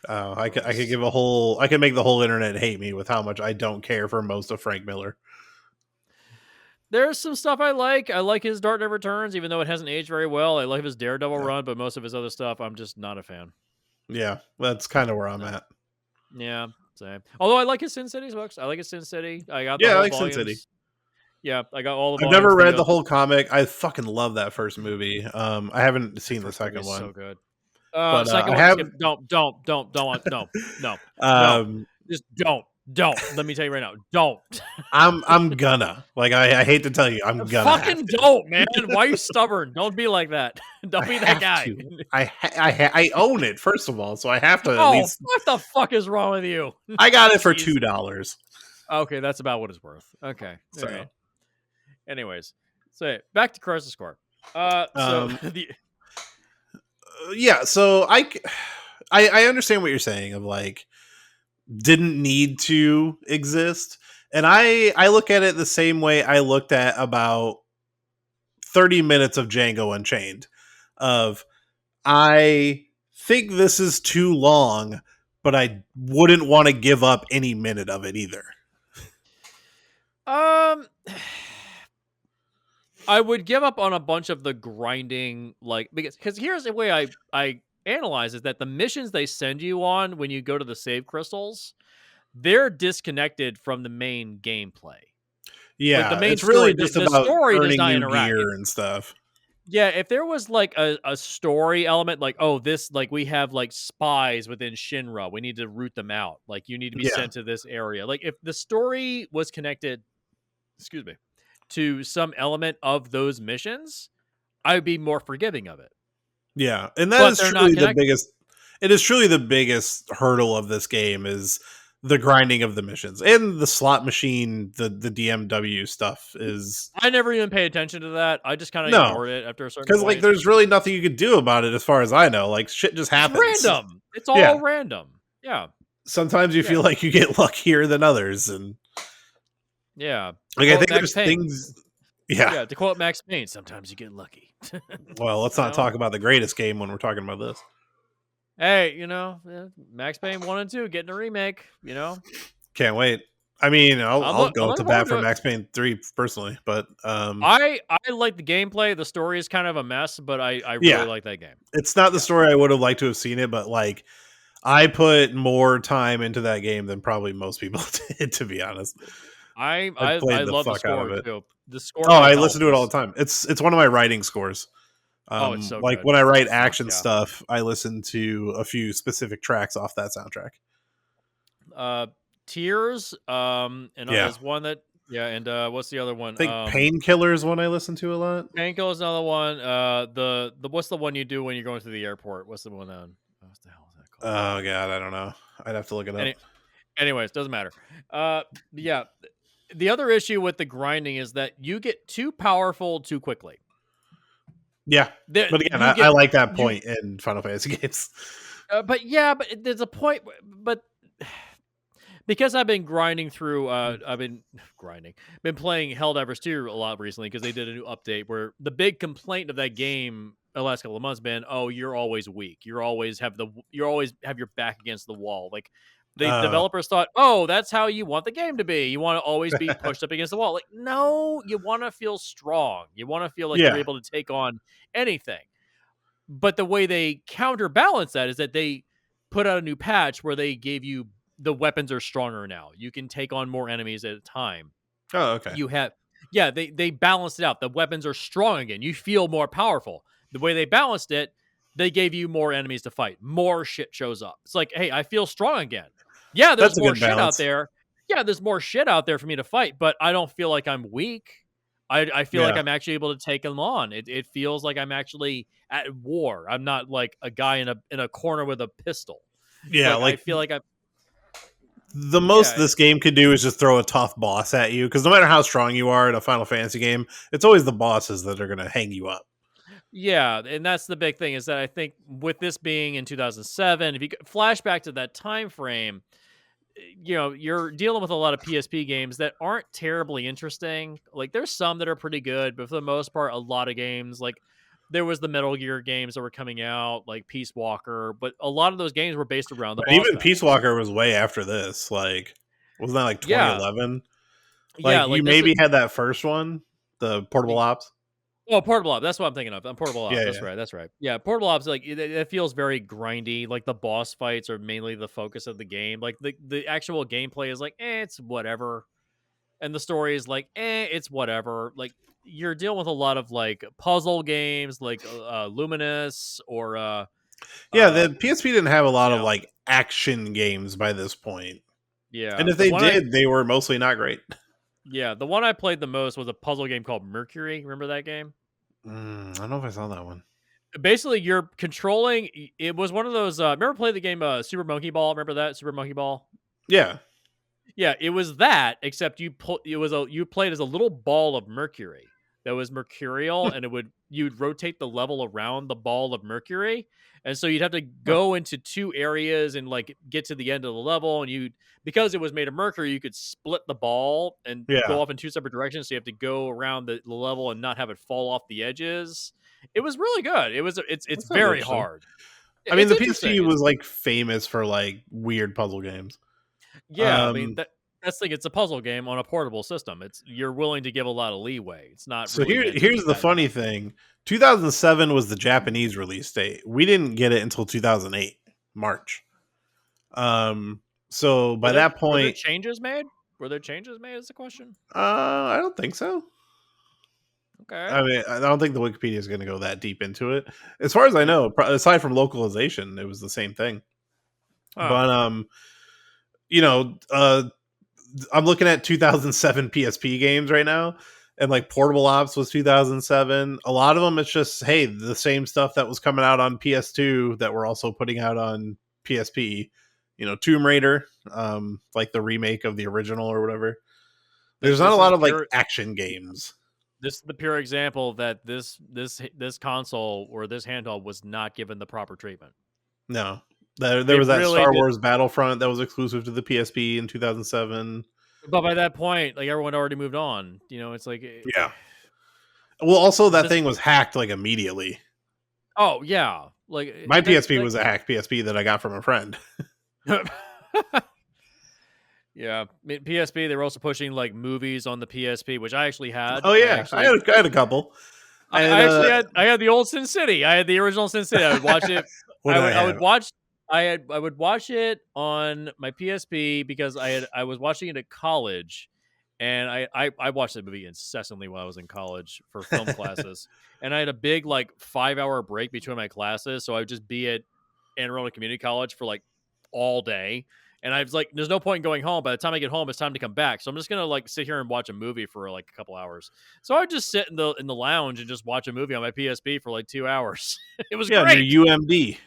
[SPEAKER 2] Oh, I could make the whole internet hate me with how much I don't care for most of Frank Miller.
[SPEAKER 1] There's some stuff I like. I like his Dark Knight Returns, even though it hasn't aged very well. I like his Daredevil
[SPEAKER 2] Yeah.
[SPEAKER 1] run, but most of his other stuff, I'm just not a fan.
[SPEAKER 2] Yeah, that's kind of where I'm
[SPEAKER 1] No.
[SPEAKER 2] at.
[SPEAKER 1] Yeah, same. Although I like his Sin City books. I like his Sin City. I got the
[SPEAKER 2] Yeah, I
[SPEAKER 1] whole
[SPEAKER 2] like Sin
[SPEAKER 1] volumes.
[SPEAKER 2] City.
[SPEAKER 1] Yeah, I got all the
[SPEAKER 2] I've
[SPEAKER 1] volumes.
[SPEAKER 2] never read the whole comic. I fucking love that first movie. I haven't seen the
[SPEAKER 1] First movie
[SPEAKER 2] second
[SPEAKER 1] is
[SPEAKER 2] one,
[SPEAKER 1] so good.
[SPEAKER 2] but
[SPEAKER 1] Second
[SPEAKER 2] I
[SPEAKER 1] one,
[SPEAKER 2] have.
[SPEAKER 1] skip. No.
[SPEAKER 2] Um,
[SPEAKER 1] Just don't. Let me tell you right now. Don't.
[SPEAKER 2] I'm gonna like. I hate to tell you, I'm gonna have
[SPEAKER 1] Fucking
[SPEAKER 2] to.
[SPEAKER 1] don't, man. Why are you stubborn? Don't be like that. Don't
[SPEAKER 2] I
[SPEAKER 1] be that
[SPEAKER 2] have
[SPEAKER 1] guy.
[SPEAKER 2] to. I own it first of all, so I have to at
[SPEAKER 1] Oh,
[SPEAKER 2] least.
[SPEAKER 1] what the fuck is wrong with you?
[SPEAKER 2] I got it for
[SPEAKER 1] Jeez.
[SPEAKER 2] $2.
[SPEAKER 1] Okay, that's about what it's worth. Okay.
[SPEAKER 2] So,
[SPEAKER 1] All right. Anyways, so back to Crisis Core.
[SPEAKER 2] Um,
[SPEAKER 1] The
[SPEAKER 2] yeah. So I understand what you're saying of like didn't need to exist, and I look at it the same way I looked at about 30 minutes of Django Unchained. Of I think this is too long, but I wouldn't want to give up any minute of it either.
[SPEAKER 1] um I would give up on a bunch of the grinding, like, because here's the way I analyze is that the missions they send you on when you go to the save crystals, they're disconnected from the main gameplay. Like the
[SPEAKER 2] Yeah,
[SPEAKER 1] main
[SPEAKER 2] it's really
[SPEAKER 1] story,
[SPEAKER 2] just
[SPEAKER 1] the
[SPEAKER 2] about
[SPEAKER 1] story does
[SPEAKER 2] earning
[SPEAKER 1] not
[SPEAKER 2] new
[SPEAKER 1] interact.
[SPEAKER 2] gear and stuff.
[SPEAKER 1] Yeah, if there was like a story element, like, oh, this, like, we have like spies within Shinra, we need to root them out. Like, you need to be
[SPEAKER 2] Yeah,
[SPEAKER 1] sent to this area. Like, if the story was connected, excuse me, to some element of those missions, I'd be more forgiving of it.
[SPEAKER 2] yeah, and that
[SPEAKER 1] But
[SPEAKER 2] is
[SPEAKER 1] they're not
[SPEAKER 2] truly the
[SPEAKER 1] connected.
[SPEAKER 2] biggest. It is truly the biggest hurdle of this game is the grinding of the missions and the slot machine. The DMW stuff is
[SPEAKER 1] I never even pay attention to that. I just kind of
[SPEAKER 2] no,
[SPEAKER 1] ignored it after a certain
[SPEAKER 2] because like
[SPEAKER 1] point.
[SPEAKER 2] there's really nothing you could do about it as far as I know. Like shit just
[SPEAKER 1] It's
[SPEAKER 2] happens.
[SPEAKER 1] random. It's
[SPEAKER 2] Yeah,
[SPEAKER 1] all random. Yeah.
[SPEAKER 2] sometimes you
[SPEAKER 1] Yeah.
[SPEAKER 2] feel like you get luckier than others, and
[SPEAKER 1] Yeah. To
[SPEAKER 2] like I
[SPEAKER 1] quote
[SPEAKER 2] think
[SPEAKER 1] Max
[SPEAKER 2] there's
[SPEAKER 1] Payne.
[SPEAKER 2] things. Yeah.
[SPEAKER 1] Yeah. To quote Max Payne, sometimes you get lucky.
[SPEAKER 2] Well, let's
[SPEAKER 1] You
[SPEAKER 2] not
[SPEAKER 1] know?
[SPEAKER 2] talk about the greatest game when we're talking about this.
[SPEAKER 1] Hey, Max Payne 1 and 2 getting a remake,
[SPEAKER 2] Can't wait. I mean, I'll
[SPEAKER 1] I'm
[SPEAKER 2] go to
[SPEAKER 1] looking
[SPEAKER 2] bat
[SPEAKER 1] forward
[SPEAKER 2] for
[SPEAKER 1] to it.
[SPEAKER 2] Max Payne 3 personally, but
[SPEAKER 1] I like the gameplay. The story is kind of a mess, but I really
[SPEAKER 2] yeah,
[SPEAKER 1] like that game.
[SPEAKER 2] it's not the
[SPEAKER 1] Yeah.
[SPEAKER 2] story I would have liked to have seen it, but like I put more time into that game than probably most people did, to be honest.
[SPEAKER 1] I
[SPEAKER 2] I
[SPEAKER 1] I,
[SPEAKER 2] played
[SPEAKER 1] I
[SPEAKER 2] the
[SPEAKER 1] love the
[SPEAKER 2] fuck out of
[SPEAKER 1] score
[SPEAKER 2] it.
[SPEAKER 1] too. The score
[SPEAKER 2] Oh,
[SPEAKER 1] by
[SPEAKER 2] I
[SPEAKER 1] Valve
[SPEAKER 2] listen to it all
[SPEAKER 1] is
[SPEAKER 2] the time. It's one of my writing scores.
[SPEAKER 1] Oh, it's so
[SPEAKER 2] Like
[SPEAKER 1] good.
[SPEAKER 2] when I
[SPEAKER 1] Oh
[SPEAKER 2] write
[SPEAKER 1] fuck
[SPEAKER 2] action
[SPEAKER 1] yeah.
[SPEAKER 2] stuff, I listen to a few specific tracks off that soundtrack.
[SPEAKER 1] Uh, Tears. And
[SPEAKER 2] Yeah.
[SPEAKER 1] is one that yeah. And what's the other one?
[SPEAKER 2] I think Painkiller is one I listen to a lot.
[SPEAKER 1] Panko is another one. The what's the one you do when you're going through the airport? What's the one on? What the hell is that called?
[SPEAKER 2] Oh god, I don't know. I'd have to look it up.
[SPEAKER 1] Any, anyways, doesn't matter. Yeah. The other issue with the grinding is that you get too powerful too quickly.
[SPEAKER 2] Yeah.
[SPEAKER 1] There,
[SPEAKER 2] But again,
[SPEAKER 1] you
[SPEAKER 2] I
[SPEAKER 1] get
[SPEAKER 2] like that
[SPEAKER 1] you.
[SPEAKER 2] point in Final Fantasy games.
[SPEAKER 1] But yeah, but there's a point. But because I've been grinding through, I've been grinding, been playing Helldivers 2 a lot recently because they did a new update where the big complaint of that game the last couple of months been, oh, you're always weak. You always have your back against the wall. Like the
[SPEAKER 2] Oh.
[SPEAKER 1] developers thought, oh, that's how you want the game to be. You want to always be pushed up against the wall. Like, no, you want to feel strong. You want to feel like you're
[SPEAKER 2] Yeah.
[SPEAKER 1] able to take on anything. But the way they counterbalance that is that they put out a new patch where they gave you the weapons are stronger now. You can take on more enemies at a time.
[SPEAKER 2] Oh, okay.
[SPEAKER 1] You have yeah, they balanced it out. The weapons are strong again. You feel more powerful. The way they balanced it, they gave you more enemies to fight. More shit shows up. It's like, hey, I feel strong again. Yeah, there's
[SPEAKER 2] That's a
[SPEAKER 1] more
[SPEAKER 2] good
[SPEAKER 1] shit out
[SPEAKER 2] balance.
[SPEAKER 1] there. Yeah, there's more shit out there for me to fight, but I don't feel like I'm weak. I feel like
[SPEAKER 2] Yeah.
[SPEAKER 1] I'm actually able to take them on. It feels like I'm actually at war. I'm not like a guy in a corner with a pistol.
[SPEAKER 2] Yeah,
[SPEAKER 1] Like I
[SPEAKER 2] like
[SPEAKER 1] feel like I
[SPEAKER 2] the most
[SPEAKER 1] yeah,
[SPEAKER 2] this game could do is just throw a tough boss at you because no matter how strong you are in a Final Fantasy game, it's always the bosses that are going to hang you up.
[SPEAKER 1] yeah, and that's the big thing is that I think with this being in 2007, if you flash back to that time frame, you're dealing with a lot of PSP games that aren't terribly interesting. Like there's some that are pretty good, but for the most part, a lot of games like there was the Metal Gear games that were coming out, like Peace Walker, but a lot of those games were based around the
[SPEAKER 2] But
[SPEAKER 1] boss
[SPEAKER 2] even Peace
[SPEAKER 1] battles.
[SPEAKER 2] Walker was way after this. Like, wasn't that like
[SPEAKER 1] Yeah,
[SPEAKER 2] 2011?
[SPEAKER 1] yeah,
[SPEAKER 2] Like,
[SPEAKER 1] like
[SPEAKER 2] you
[SPEAKER 1] this is
[SPEAKER 2] maybe had that first one, the Portable Ops.
[SPEAKER 1] oh, Portable Ops. That's what I'm thinking of. Portable Ops.
[SPEAKER 2] Yeah,
[SPEAKER 1] That's
[SPEAKER 2] yeah,
[SPEAKER 1] right. That's right. Yeah, Portable Ops. Like it feels very grindy. Like the boss fights are mainly the focus of the game. Like the actual gameplay is like, it's whatever, and the story is like, it's whatever. Like you're dealing with a lot of like puzzle games, like Luminous or
[SPEAKER 2] yeah.
[SPEAKER 1] uh,
[SPEAKER 2] The PSP didn't have a lot
[SPEAKER 1] you
[SPEAKER 2] of
[SPEAKER 1] know,
[SPEAKER 2] like action games by this point,
[SPEAKER 1] yeah.
[SPEAKER 2] and if they did, they were mostly not great.
[SPEAKER 1] The one I played the most was a puzzle game called Mercury. Remember that game?
[SPEAKER 2] I don't know if I saw that one.
[SPEAKER 1] Basically, you're controlling. It was one of those. Remember playing the game Super Monkey Ball? Remember that Super Monkey Ball?
[SPEAKER 2] Yeah,
[SPEAKER 1] Yeah, it was that. Except you played as a little ball of mercury that was mercurial, and you'd rotate the level around the ball of mercury, and so you'd have to
[SPEAKER 2] huh.
[SPEAKER 1] go into two areas and like get to the end of the level, and you because it was made of mercury, you could split the ball and go
[SPEAKER 2] Yeah.
[SPEAKER 1] off in two separate directions. So you have to go around the level and not have it fall off the edges. It was really good. It's
[SPEAKER 2] That sounds
[SPEAKER 1] very
[SPEAKER 2] interesting.
[SPEAKER 1] hard.
[SPEAKER 2] I mean,
[SPEAKER 1] It's
[SPEAKER 2] the PSP
[SPEAKER 1] interesting.
[SPEAKER 2] was like famous for like weird puzzle games.
[SPEAKER 1] Yeah, I mean
[SPEAKER 2] Um,
[SPEAKER 1] that's the thing. It's a puzzle game on a portable system. It's you're willing to give a lot of leeway. It's not
[SPEAKER 2] so
[SPEAKER 1] really meant to be
[SPEAKER 2] here's the
[SPEAKER 1] that
[SPEAKER 2] funny
[SPEAKER 1] tough.
[SPEAKER 2] thing: 2007 was the Japanese release date. We didn't get it until 2008 March. Um, so by that
[SPEAKER 1] Were there
[SPEAKER 2] point,
[SPEAKER 1] changes made? Were there changes made? Is the question.
[SPEAKER 2] I don't think so.
[SPEAKER 1] Okay.
[SPEAKER 2] I mean, I don't think the Wikipedia is going to go that deep into it. As far as I
[SPEAKER 1] Uh,
[SPEAKER 2] know, aside from localization, it was the same thing.
[SPEAKER 1] Huh.
[SPEAKER 2] But you know, I'm looking at 2007 PSP games right now, and like Portable Ops was 2007. A lot of them, it's just hey, the same stuff that was coming out on PS2 that we're also putting out on PSP. You know, Tomb Raider, like the remake of the original or whatever. There's not a
[SPEAKER 1] This is
[SPEAKER 2] lot of like
[SPEAKER 1] pure.
[SPEAKER 2] action games.
[SPEAKER 1] This is the pure example that this console or this handheld was not given the proper treatment.
[SPEAKER 2] No, there
[SPEAKER 1] It
[SPEAKER 2] was that
[SPEAKER 1] really
[SPEAKER 2] Star
[SPEAKER 1] did.
[SPEAKER 2] Wars Battlefront that was exclusive to the PSP in 2007.
[SPEAKER 1] But by that point, like everyone already moved on. It's like
[SPEAKER 2] Yeah. Well, also that
[SPEAKER 1] this.
[SPEAKER 2] thing was hacked like immediately.
[SPEAKER 1] Oh yeah, like
[SPEAKER 2] My
[SPEAKER 1] that's
[SPEAKER 2] PSP
[SPEAKER 1] like.
[SPEAKER 2] was a hacked PSP that I got from a friend.
[SPEAKER 1] Yeah, I mean, PSP. They were also pushing like movies on the PSP, which I actually had.
[SPEAKER 2] Oh yeah, I had a couple. I had
[SPEAKER 1] I had the old Sin City. I had the original Sin City. I would watch it.
[SPEAKER 2] what did I
[SPEAKER 1] I would
[SPEAKER 2] have?
[SPEAKER 1] watch. I would watch it on my PSP because I was watching it at college, and I watched that movie incessantly while I was in college for film classes, and I had a big like 5 hour break between my classes, so I would just be at Anne Arundel Community College for like all day. And I was like, there's no point in going home. By the time I get home, it's time to come back. So I'm just gonna like sit here and watch a movie for like a couple hours. So I would just sit in the lounge and just watch a movie on my PSP for like 2 hours. It was
[SPEAKER 2] Yeah, near
[SPEAKER 1] great.
[SPEAKER 2] UMD.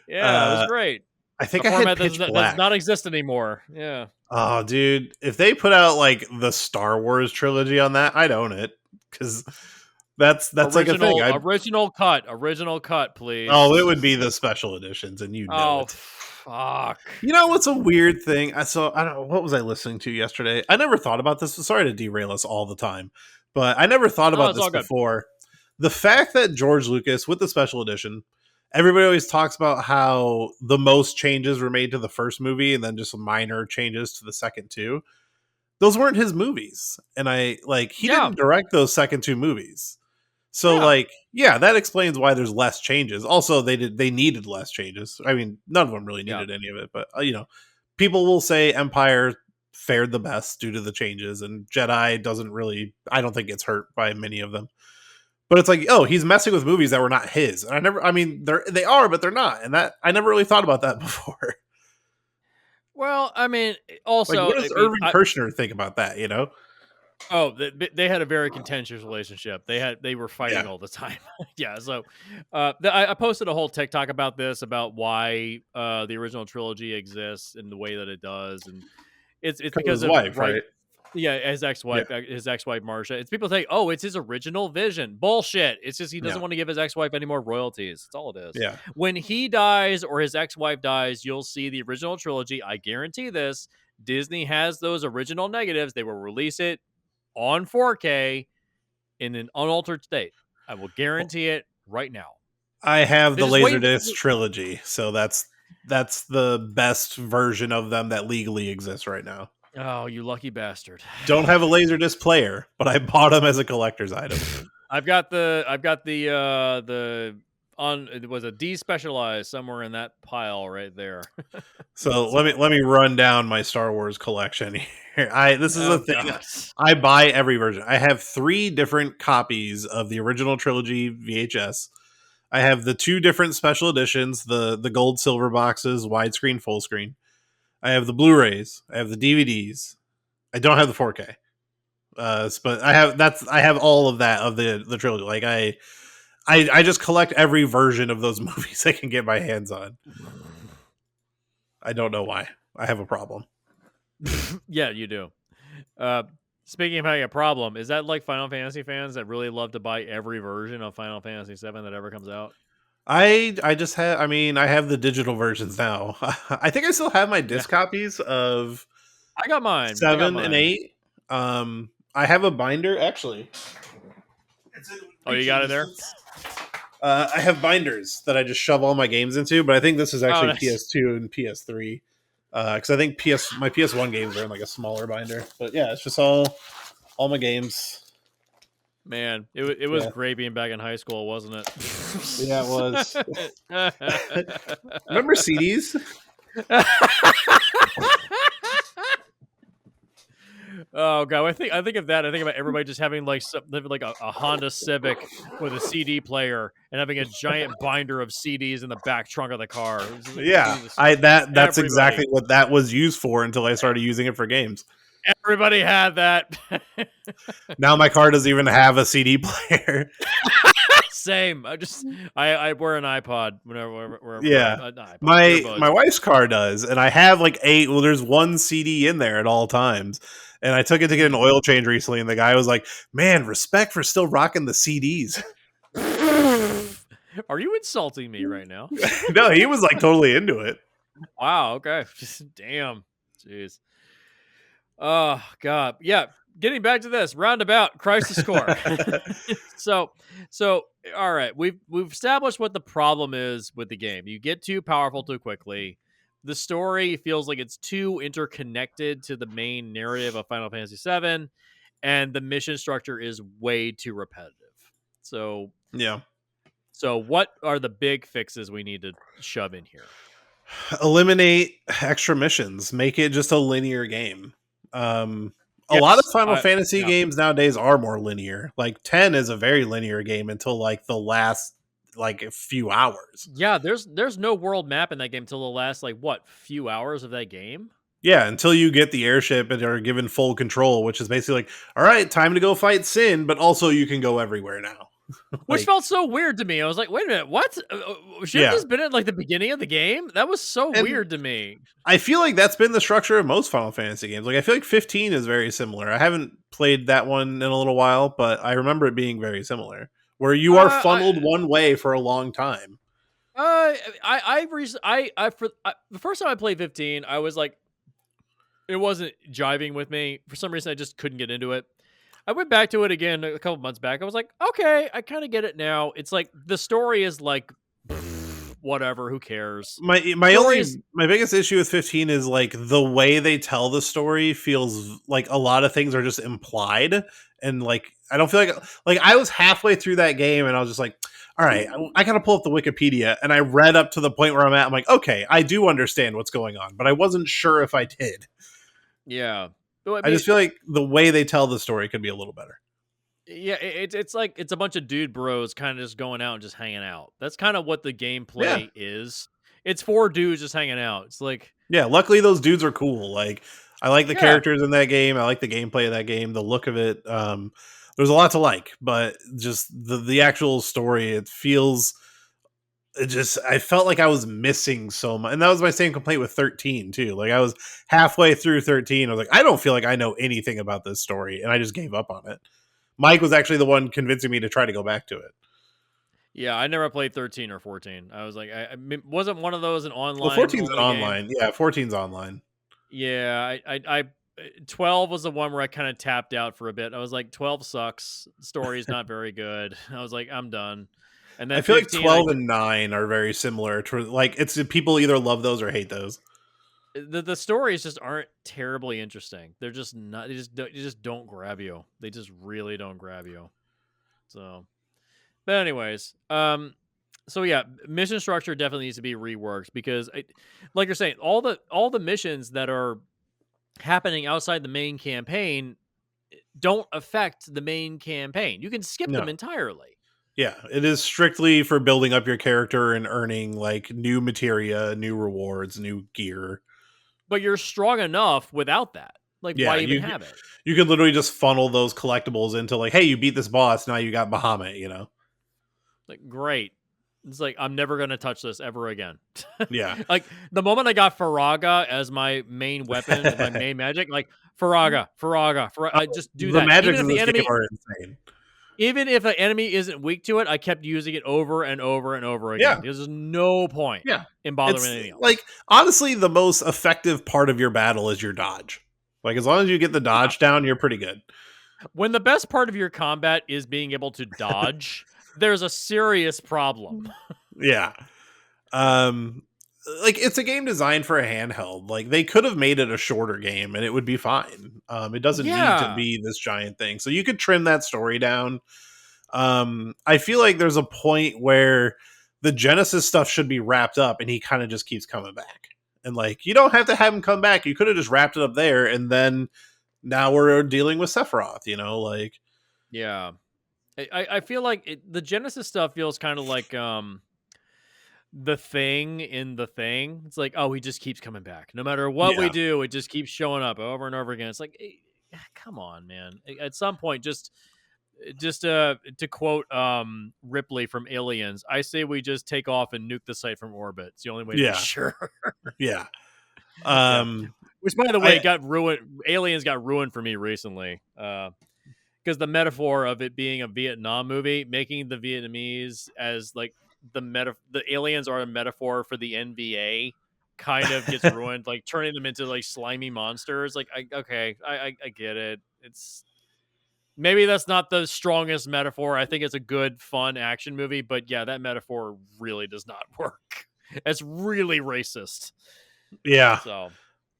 [SPEAKER 1] Yeah, it was
[SPEAKER 2] Uh,
[SPEAKER 1] great.
[SPEAKER 2] I
[SPEAKER 1] A
[SPEAKER 2] think I had
[SPEAKER 1] format that
[SPEAKER 2] Pitch
[SPEAKER 1] does
[SPEAKER 2] Black.
[SPEAKER 1] not exist anymore. Yeah.
[SPEAKER 2] Oh, dude, if they put out like the Star Wars trilogy on that, I'd own it because that's like a thing. I
[SPEAKER 1] Original cut,
[SPEAKER 2] Oh, it would
[SPEAKER 1] please.
[SPEAKER 2] be the special editions, and you know
[SPEAKER 1] Oh
[SPEAKER 2] it.
[SPEAKER 1] fuck.
[SPEAKER 2] You know what's a weird thing? I don't know what was I listening to yesterday. I never thought about this. Sorry to derail us all the time, but I never thought
[SPEAKER 1] Oh,
[SPEAKER 2] about
[SPEAKER 1] it's
[SPEAKER 2] this
[SPEAKER 1] all good.
[SPEAKER 2] before. The fact that George Lucas with the special edition, everybody always talks about how the most changes were made to the first movie and then just minor changes to the second two. Those weren't his movies, and I like he
[SPEAKER 1] Yeah,
[SPEAKER 2] didn't direct those second two movies. So
[SPEAKER 1] yeah,
[SPEAKER 2] like, yeah, that explains why there's less changes. Also, they needed less changes. I mean, none of them really
[SPEAKER 1] yeah.
[SPEAKER 2] needed any of it, but people will say Empire fared the best due to the changes, and Jedi doesn't really. I don't think gets hurt by many of them. But it's like, oh, he's messing with movies that were not his, and I never. I mean, they are, but they're not, and that I never really thought about that before.
[SPEAKER 1] Well, I mean,
[SPEAKER 2] Like,
[SPEAKER 1] also,
[SPEAKER 2] what
[SPEAKER 1] I
[SPEAKER 2] does
[SPEAKER 1] mean,
[SPEAKER 2] Irving Kershner think about that? You know?
[SPEAKER 1] oh, they had a very contentious relationship. They were fighting
[SPEAKER 2] Yeah,
[SPEAKER 1] all the time. Yeah, so I posted a whole TikTok about this, about why the original trilogy exists in the way that it does, and it's
[SPEAKER 2] because of
[SPEAKER 1] because
[SPEAKER 2] his
[SPEAKER 1] of
[SPEAKER 2] wife,
[SPEAKER 1] right.
[SPEAKER 2] right?
[SPEAKER 1] Yeah,
[SPEAKER 2] Yeah,
[SPEAKER 1] his ex-wife Marsha. It's people say, "Oh, it's his original vision." Bullshit. It's just he doesn't
[SPEAKER 2] yeah,
[SPEAKER 1] want to give his ex-wife any more royalties. That's all it is.
[SPEAKER 2] yeah.
[SPEAKER 1] When he dies or his ex-wife dies, you'll see the original trilogy. I guarantee this. Disney has those original negatives. They will release it on 4K in an unaltered state. I will guarantee it right now.
[SPEAKER 2] I have
[SPEAKER 1] They're
[SPEAKER 2] the
[SPEAKER 1] just waiting.
[SPEAKER 2] Laserdisc trilogy, so that's the best version of them that legally exists right now.
[SPEAKER 1] Oh, you lucky bastard.
[SPEAKER 2] Don't have a Laserdisc player, but I bought them as a collector's item.
[SPEAKER 1] I've got the on it was a despecialized somewhere in that pile right there.
[SPEAKER 2] So
[SPEAKER 1] So,
[SPEAKER 2] let me run down my Star Wars collection here. I This is a
[SPEAKER 1] oh
[SPEAKER 2] thing.
[SPEAKER 1] god.
[SPEAKER 2] I buy every version. I have 3 different copies of the original trilogy VHS. I have the 2 different special editions, the gold silver boxes, widescreen, full screen. I have the Blu-rays. I have the DVDs. I don't have the 4K. But I have all of that of the trilogy. Like I just collect every version of those movies I can get my hands on. I don't know why. I have a problem.
[SPEAKER 1] Yeah, you do. Uh, Speaking of having a problem, is that like Final Fantasy fans that really love to buy every version of Final Fantasy VII that ever comes out?
[SPEAKER 2] I just have I mean I have the digital versions now. I think I still have my
[SPEAKER 1] Yeah,
[SPEAKER 2] disc copies of
[SPEAKER 1] I got mine. I got
[SPEAKER 2] 7 and
[SPEAKER 1] mine.
[SPEAKER 2] 8. I have a binder actually. It's in
[SPEAKER 1] Oh, you
[SPEAKER 2] reaching
[SPEAKER 1] got it there?
[SPEAKER 2] distance. I have binders that I just shove all my games into, but I think this is
[SPEAKER 1] Oh,
[SPEAKER 2] actually
[SPEAKER 1] nice.
[SPEAKER 2] PS2 and PS3. Because I think my PS1 games are in like a smaller binder. But yeah, it's just all my games.
[SPEAKER 1] Man, it was
[SPEAKER 2] Yeah,
[SPEAKER 1] great being back in high school, wasn't
[SPEAKER 2] yeah, it was.
[SPEAKER 1] it?
[SPEAKER 2] Remember CDs?
[SPEAKER 1] Oh god, I think of that. I think about everybody just having like like a Honda Civic with a CD player and having a giant binder of CDs in the back trunk of the car. It was just like,
[SPEAKER 2] Yeah,
[SPEAKER 1] Jesus,
[SPEAKER 2] I that's
[SPEAKER 1] everybody,
[SPEAKER 2] exactly what that was used for until I started using it for games.
[SPEAKER 1] everybody had that.
[SPEAKER 2] Now my car doesn't even have a CD player.
[SPEAKER 1] Same. I wear an iPod wherever
[SPEAKER 2] Yeah.
[SPEAKER 1] an iPod
[SPEAKER 2] My
[SPEAKER 1] earbuds.
[SPEAKER 2] wife's car does, and I have like 8. Well, there's one CD in there at all times. And I took it to get an oil change recently, and the guy was like, "Man, respect for still rocking the CDs."
[SPEAKER 1] Are you insulting me right now?
[SPEAKER 2] No, he was like totally into it.
[SPEAKER 1] Wow. Okay. Damn. Jeez. Oh God. Yeah. Getting back to this roundabout crisis core. so so all right, we've established what the problem is with the game. You get too powerful too quickly. The story feels like it's too interconnected to the main narrative of Final Fantasy VII, and the mission structure is way too repetitive. So
[SPEAKER 2] Yeah.
[SPEAKER 1] so what are the big fixes we need to shove in here?
[SPEAKER 2] Eliminate extra missions. Make it just a linear game. Um a lot of
[SPEAKER 1] Yes,
[SPEAKER 2] Final Fantasy
[SPEAKER 1] yeah.
[SPEAKER 2] games nowadays are more linear. Like 10 is a very linear game until like the last like a few hours.
[SPEAKER 1] Yeah, there's no world map in that game till the last, like, what, few hours of that game?
[SPEAKER 2] Yeah, until you get the airship and are given full control, which is basically like, all right, time to go fight Sin, but also you can go everywhere now.
[SPEAKER 1] Which
[SPEAKER 2] Like,
[SPEAKER 1] felt so weird to me. I was like, "Wait a minute, what? Shouldn't
[SPEAKER 2] yeah.
[SPEAKER 1] this been at, like, the beginning of the game?" That was so
[SPEAKER 2] And
[SPEAKER 1] weird to me.
[SPEAKER 2] I feel like that's been the structure of most Final Fantasy games. Like I feel like 15 is very similar. I haven't played that one in a little while, but I remember it being very similar. Where you are
[SPEAKER 1] I
[SPEAKER 2] funneled one way for a long time.
[SPEAKER 1] the first time I played 15, I was like, it wasn't jiving with me. For some reason, I just couldn't get into it. I went back to it again a couple months back. I was like, okay, I kind of get it now. It's like the story is like, whatever, who cares? Story is
[SPEAKER 2] My biggest issue with 15 is like the way they tell the story feels like a lot of things are just implied, and like I don't feel like I was halfway through that game and I was just like, all right, I gotta pull up the Wikipedia, and I read up to the point where I'm at. I'm like, okay, I do understand what's going on, but I wasn't sure if I did.
[SPEAKER 1] yeah. So, I
[SPEAKER 2] I
[SPEAKER 1] mean,
[SPEAKER 2] just feel like the way they tell the story could be a little better.
[SPEAKER 1] yeah, it's like it's a bunch of dude bros kind of just going out and just hanging out. That's kind of what the
[SPEAKER 2] Yeah.
[SPEAKER 1] gameplay is. It's four dudes just hanging out. It's like,
[SPEAKER 2] Yeah, luckily those dudes are cool. Like I like the
[SPEAKER 1] yeah,
[SPEAKER 2] characters in that game. I like the gameplay of that game, the look of it. There's a lot to like, but just the actual story, it just I felt like I was missing so much. And that was my same complaint with 13 too. Like I was halfway through 13. I was like, I don't feel like I know anything about this story, and I just gave up on it. Mike was actually the one convincing me to try to go back to it.
[SPEAKER 1] yeah. I never played 13 or 14. I was like, wasn't one of those an
[SPEAKER 2] Well,
[SPEAKER 1] online
[SPEAKER 2] 14's an
[SPEAKER 1] only game.
[SPEAKER 2] online. Yeah, 14's online.
[SPEAKER 1] Yeah, 12 was the one where I kind of tapped out for a bit. I was like, 12 sucks. The story's not very good. I was like, I'm done. And
[SPEAKER 2] I
[SPEAKER 1] then
[SPEAKER 2] feel like
[SPEAKER 1] 15,
[SPEAKER 2] 12 and 9 are very similar to like it's people either love those or hate those.
[SPEAKER 1] the stories just aren't terribly interesting. They're just not. They just don't grab you. They just really don't grab you. So, but anyways, so yeah, mission structure definitely needs to be reworked because, like you're saying, all the missions that are happening outside the main campaign don't affect the main campaign. You can skip them
[SPEAKER 2] No.
[SPEAKER 1] entirely.
[SPEAKER 2] Yeah, it is strictly for building up your character and earning like new materia, new rewards, new gear.
[SPEAKER 1] But you're strong enough without that. Like,
[SPEAKER 2] Yeah,
[SPEAKER 1] why even have it?
[SPEAKER 2] you could literally just funnel those collectibles into like, hey, you beat this boss, now you got Bahamut, you know.
[SPEAKER 1] Like, great. It's like I'm never gonna touch this ever again.
[SPEAKER 2] Yeah.
[SPEAKER 1] Like the moment I got Faraga as my main weapon, my main magic, like Faraga. I just do
[SPEAKER 2] The
[SPEAKER 1] that.
[SPEAKER 2] magics in this game are insane.
[SPEAKER 1] Even if an enemy isn't weak to it, I kept using it over and over and over again.
[SPEAKER 2] Yeah.
[SPEAKER 1] There's no point
[SPEAKER 2] Yeah.
[SPEAKER 1] in bothering
[SPEAKER 2] It's
[SPEAKER 1] anything else.
[SPEAKER 2] like honestly the most effective part of your battle is your dodge. Like as long as you get the
[SPEAKER 1] Yeah.
[SPEAKER 2] dodge down, you're pretty good.
[SPEAKER 1] When the best part of your combat is being able to dodge, there's a serious problem.
[SPEAKER 2] Yeah. Um like it's a game designed for a handheld. Like they could have made it a shorter game and it would be fine. It doesn't need to
[SPEAKER 1] Yeah.
[SPEAKER 2] be this giant thing. So you could trim that story down. I feel like there's a point where the Genesis stuff should be wrapped up and he kind of just keeps coming back. And like you don't have to have him come back. You could have just wrapped it up there and then now we're dealing with Sephiroth, you know, like
[SPEAKER 1] Yeah. I feel like the Genesis stuff feels kind of like the thing in the thing. It's like, oh, he just keeps coming back. No matter what we
[SPEAKER 2] yeah.
[SPEAKER 1] do, it just keeps showing up over and over again. It's like, come on, man. At some point, just to quote Ripley from Aliens, I say we just take off and nuke the site from orbit. It's the only way to be
[SPEAKER 2] Yeah.
[SPEAKER 1] sure.
[SPEAKER 2] Yeah.
[SPEAKER 1] Yeah.
[SPEAKER 2] Um
[SPEAKER 1] Which, by the way,
[SPEAKER 2] I
[SPEAKER 1] got ruined. Aliens got ruined for me recently. Because the metaphor of it being a Vietnam movie, making the Vietnamese as like the aliens are a metaphor for the NVA, kind of gets ruined. Like turning them into like slimy monsters. Like, I get it. It's maybe that's not the strongest metaphor. I think it's a good, fun action movie, but yeah, that metaphor really does not work. It's really racist.
[SPEAKER 2] yeah.
[SPEAKER 1] So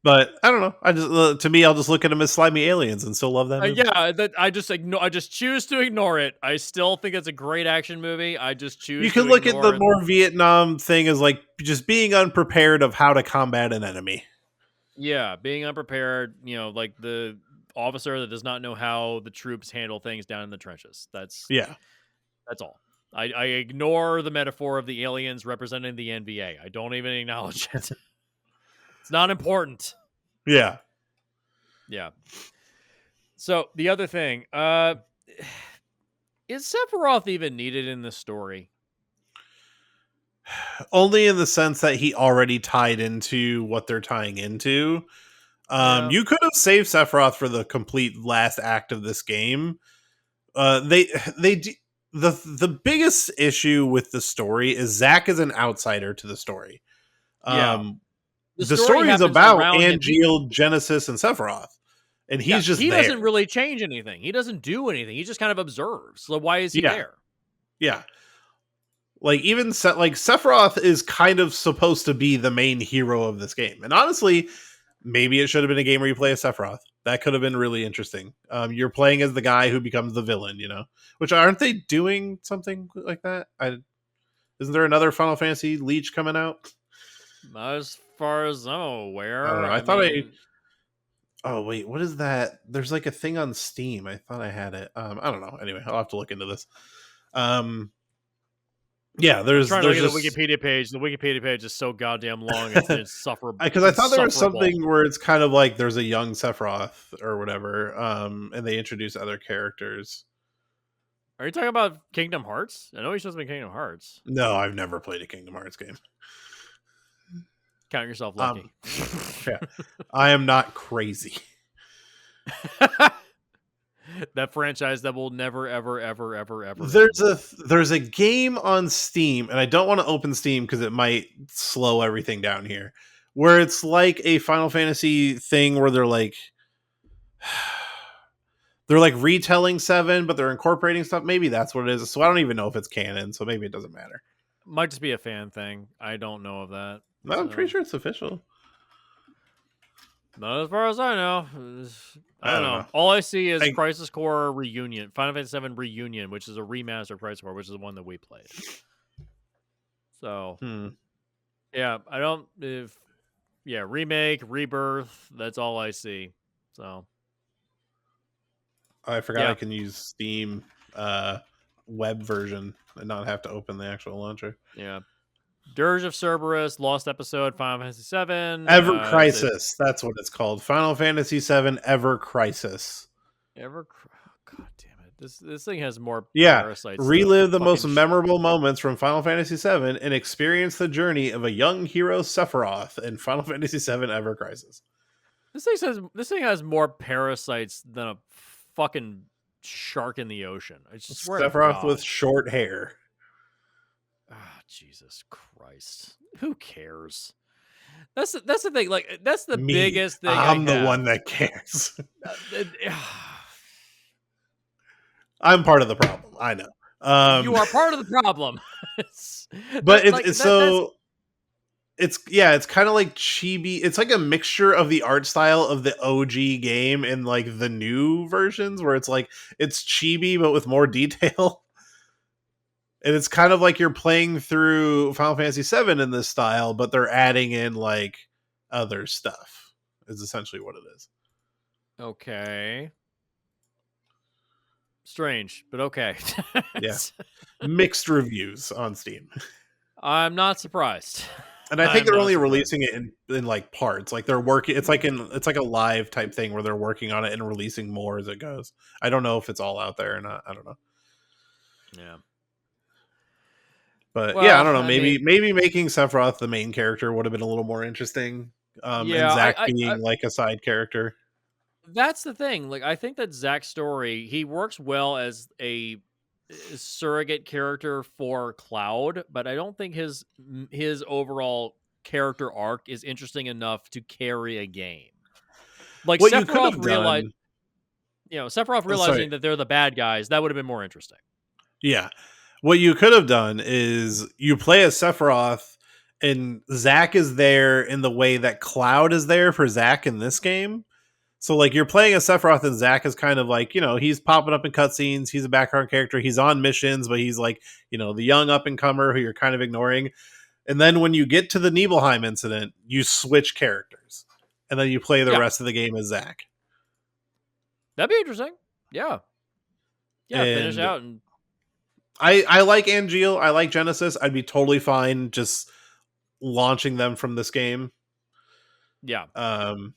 [SPEAKER 2] But I don't know. I just to me, I'll just look at them as slimy aliens and still love that movie.
[SPEAKER 1] yeah, that I just ignore. I just choose to ignore it. I still think it's a great action movie. I just
[SPEAKER 2] You
[SPEAKER 1] choose
[SPEAKER 2] can
[SPEAKER 1] to
[SPEAKER 2] look at the
[SPEAKER 1] ignore.
[SPEAKER 2] more Vietnam thing as like just being unprepared of how to combat an enemy.
[SPEAKER 1] Yeah, being unprepared. You know, like officer that does not know how the troops handle things down in the trenches.
[SPEAKER 2] Yeah.
[SPEAKER 1] That's all. I ignore the metaphor of the aliens representing the NVA. I don't even acknowledge it. It's not important.
[SPEAKER 2] Yeah.
[SPEAKER 1] Yeah. So the other thing, is Sephiroth even needed in this story?
[SPEAKER 2] Only in the sense that he already tied into what they're tying into.
[SPEAKER 1] Yeah.
[SPEAKER 2] You could have saved Sephiroth for the complete last act of this game. They the biggest issue with the story is Zack is an outsider to the story.
[SPEAKER 1] Yeah. The
[SPEAKER 2] The
[SPEAKER 1] story
[SPEAKER 2] story is
[SPEAKER 1] happens
[SPEAKER 2] about
[SPEAKER 1] around him.
[SPEAKER 2] Angeal, Genesis, and Sephiroth, and
[SPEAKER 1] Yeah,
[SPEAKER 2] he's just
[SPEAKER 1] he
[SPEAKER 2] there.
[SPEAKER 1] doesn't really change anything. He doesn't do anything. He just kind of observes. So why is he
[SPEAKER 2] Yeah,
[SPEAKER 1] there?
[SPEAKER 2] yeah. Like even like Sephiroth is kind of supposed to be the main hero of this game, and honestly, maybe it should have been a game where you play as Sephiroth. That could have been really interesting. You're playing as the guy who becomes the villain, Which aren't they doing something like that? Isn't there another Final Fantasy Leech coming out?
[SPEAKER 1] As far as I'm
[SPEAKER 2] I don't
[SPEAKER 1] aware,
[SPEAKER 2] know. I
[SPEAKER 1] I
[SPEAKER 2] thought I.
[SPEAKER 1] mean,
[SPEAKER 2] Oh wait, what is that? There's like a thing on Steam. I thought I had it. I don't know. Anyway, I'll have to look into this. Um, yeah,
[SPEAKER 1] I'm
[SPEAKER 2] there's
[SPEAKER 1] trying to look
[SPEAKER 2] there's
[SPEAKER 1] at the
[SPEAKER 2] just
[SPEAKER 1] Wikipedia page. The Wikipedia page is so goddamn long. It's insufferable.
[SPEAKER 2] because
[SPEAKER 1] It's
[SPEAKER 2] I thought there was
[SPEAKER 1] insufferable.
[SPEAKER 2] something where it's kind of like there's a young Sephiroth or whatever, and they introduce other characters.
[SPEAKER 1] Are you talking about Kingdom Hearts? I know he's supposed to be Kingdom Hearts.
[SPEAKER 2] No, I've never played a Kingdom Hearts game.
[SPEAKER 1] Count yourself
[SPEAKER 2] Um,
[SPEAKER 1] lucky.
[SPEAKER 2] yeah, I am not crazy.
[SPEAKER 1] That franchise that will never, ever, ever, ever, ever
[SPEAKER 2] There's
[SPEAKER 1] end.
[SPEAKER 2] there's a game on Steam, and I don't want to open Steam because it might slow everything down here. Where it's like a Final Fantasy thing where they're like retelling 7, but they're incorporating stuff. Maybe that's what it is. So I don't even know if it's canon, so maybe it doesn't matter.
[SPEAKER 1] Might just be a fan thing. I don't know of that.
[SPEAKER 2] No, I'm pretty
[SPEAKER 1] So,
[SPEAKER 2] sure it's official.
[SPEAKER 1] not as far as I know. I
[SPEAKER 2] I
[SPEAKER 1] don't
[SPEAKER 2] don't
[SPEAKER 1] know.
[SPEAKER 2] know.
[SPEAKER 1] All I see is
[SPEAKER 2] I,
[SPEAKER 1] Crisis Core Reunion, Final Fantasy VII Reunion, which is a remaster of Crisis Core, which is the one that we played. So, yeah, I don't. Remake, rebirth. That's all I see. So,
[SPEAKER 2] I forgot I
[SPEAKER 1] yeah.
[SPEAKER 2] can use Steam web version and not have to open the actual launcher.
[SPEAKER 1] Yeah. Dirge of Cerberus, Lost Episode, Final Fantasy VII.
[SPEAKER 2] Ever Crisis. That's what it's called. Final Fantasy VII Ever Crisis.
[SPEAKER 1] God damn it! This thing has more
[SPEAKER 2] Yeah.
[SPEAKER 1] parasites. Than a
[SPEAKER 2] Relive the most
[SPEAKER 1] fucking
[SPEAKER 2] memorable moments from Final Fantasy VII and experience the journey of a young hero Sephiroth in Final Fantasy VII Ever Crisis.
[SPEAKER 1] This thing has more parasites than a fucking shark in the ocean. I swear to
[SPEAKER 2] Sephiroth
[SPEAKER 1] God.
[SPEAKER 2] with short hair.
[SPEAKER 1] Jesus Christ! Who cares? That's the thing. Like that's the
[SPEAKER 2] Me.
[SPEAKER 1] biggest thing.
[SPEAKER 2] I'm the one that cares.
[SPEAKER 1] Uh,
[SPEAKER 2] I'm part of the problem. I know.
[SPEAKER 1] you are part of the problem.
[SPEAKER 2] But it's kind of like chibi. It's like a mixture of the art style of the OG game and like the new versions where it's like it's chibi but with more detail. And it's kind of like you're playing through Final Fantasy VII in this style, but they're adding in like other stuff. Is essentially what it is.
[SPEAKER 1] Okay. Strange, but okay.
[SPEAKER 2] Yeah. Mixed reviews on Steam.
[SPEAKER 1] I'm not surprised.
[SPEAKER 2] And I think
[SPEAKER 1] I'm
[SPEAKER 2] they're
[SPEAKER 1] not
[SPEAKER 2] only
[SPEAKER 1] surprised.
[SPEAKER 2] releasing it in like parts. Like they're working it's like a live type thing where they're working on it and releasing more as it goes. I don't know if it's all out there or not. I don't know.
[SPEAKER 1] Yeah.
[SPEAKER 2] But
[SPEAKER 1] Well,
[SPEAKER 2] yeah, I don't know.
[SPEAKER 1] I
[SPEAKER 2] Maybe
[SPEAKER 1] mean,
[SPEAKER 2] maybe making Sephiroth the main character would have been a little more interesting. And
[SPEAKER 1] yeah,
[SPEAKER 2] Zack being like a side character.
[SPEAKER 1] that's the thing. Like, I think that Zack's story, he works well as a surrogate character for Cloud, but I don't think his overall character arc is interesting enough to carry a game. Like
[SPEAKER 2] What you could have
[SPEAKER 1] Sephiroth
[SPEAKER 2] sorry.
[SPEAKER 1] realizing that they're the bad guys, that would have been more interesting.
[SPEAKER 2] Yeah. What you could have done is you play as Sephiroth and Zack is there in the way that Cloud is there for Zack in this game. So like you're playing as Sephiroth and Zack is kind of like, he's popping up in cutscenes, he's a background character, he's on missions, but he's like, the young up and comer who you're kind of ignoring. And then when you get to the Nibelheim incident, you switch characters. And then you play the
[SPEAKER 1] Yeah.
[SPEAKER 2] rest of the game as Zack.
[SPEAKER 1] That'd be interesting. Yeah. Yeah, finish
[SPEAKER 2] And
[SPEAKER 1] out and
[SPEAKER 2] I like Angeal, I like Genesis. I'd be totally fine just launching them from this game.
[SPEAKER 1] yeah.
[SPEAKER 2] Um,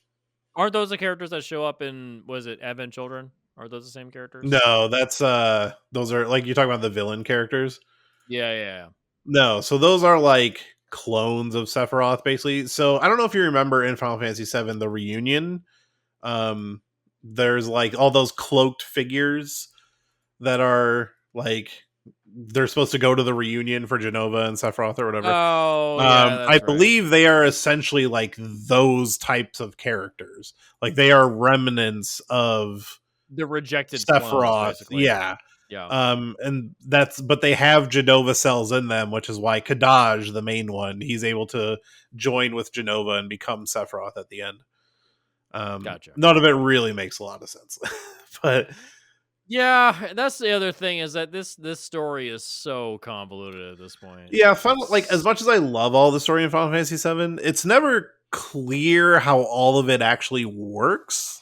[SPEAKER 1] Aren't those the characters that show up in was it Advent Children? Are those the same characters?
[SPEAKER 2] no, that's those are like you're talking about the villain characters.
[SPEAKER 1] Yeah, yeah, yeah.
[SPEAKER 2] No, so those are like clones of Sephiroth, basically. So I don't know if you remember in Final Fantasy VII, the reunion. Um, there's like all those cloaked figures that are like they're supposed to go to the reunion for Genova and Sephiroth or whatever.
[SPEAKER 1] Oh, yeah,
[SPEAKER 2] I
[SPEAKER 1] that's right.
[SPEAKER 2] believe they are essentially like those types of characters. Like they are remnants of
[SPEAKER 1] The rejected clones,
[SPEAKER 2] Sephiroth.
[SPEAKER 1] basically.
[SPEAKER 2] Yeah.
[SPEAKER 1] Yeah.
[SPEAKER 2] And that's but they have Genova cells in them, which is why Kadaj, the main one, he's able to join with Genova and become Sephiroth at the end.
[SPEAKER 1] Gotcha.
[SPEAKER 2] None of it really makes a lot of sense, but
[SPEAKER 1] Yeah, that's the other thing is that this story is so convoluted at this point.
[SPEAKER 2] yeah, fun. Like as
[SPEAKER 1] It's
[SPEAKER 2] much as I love all the story in Final Fantasy VII, it's never clear how all of it actually works.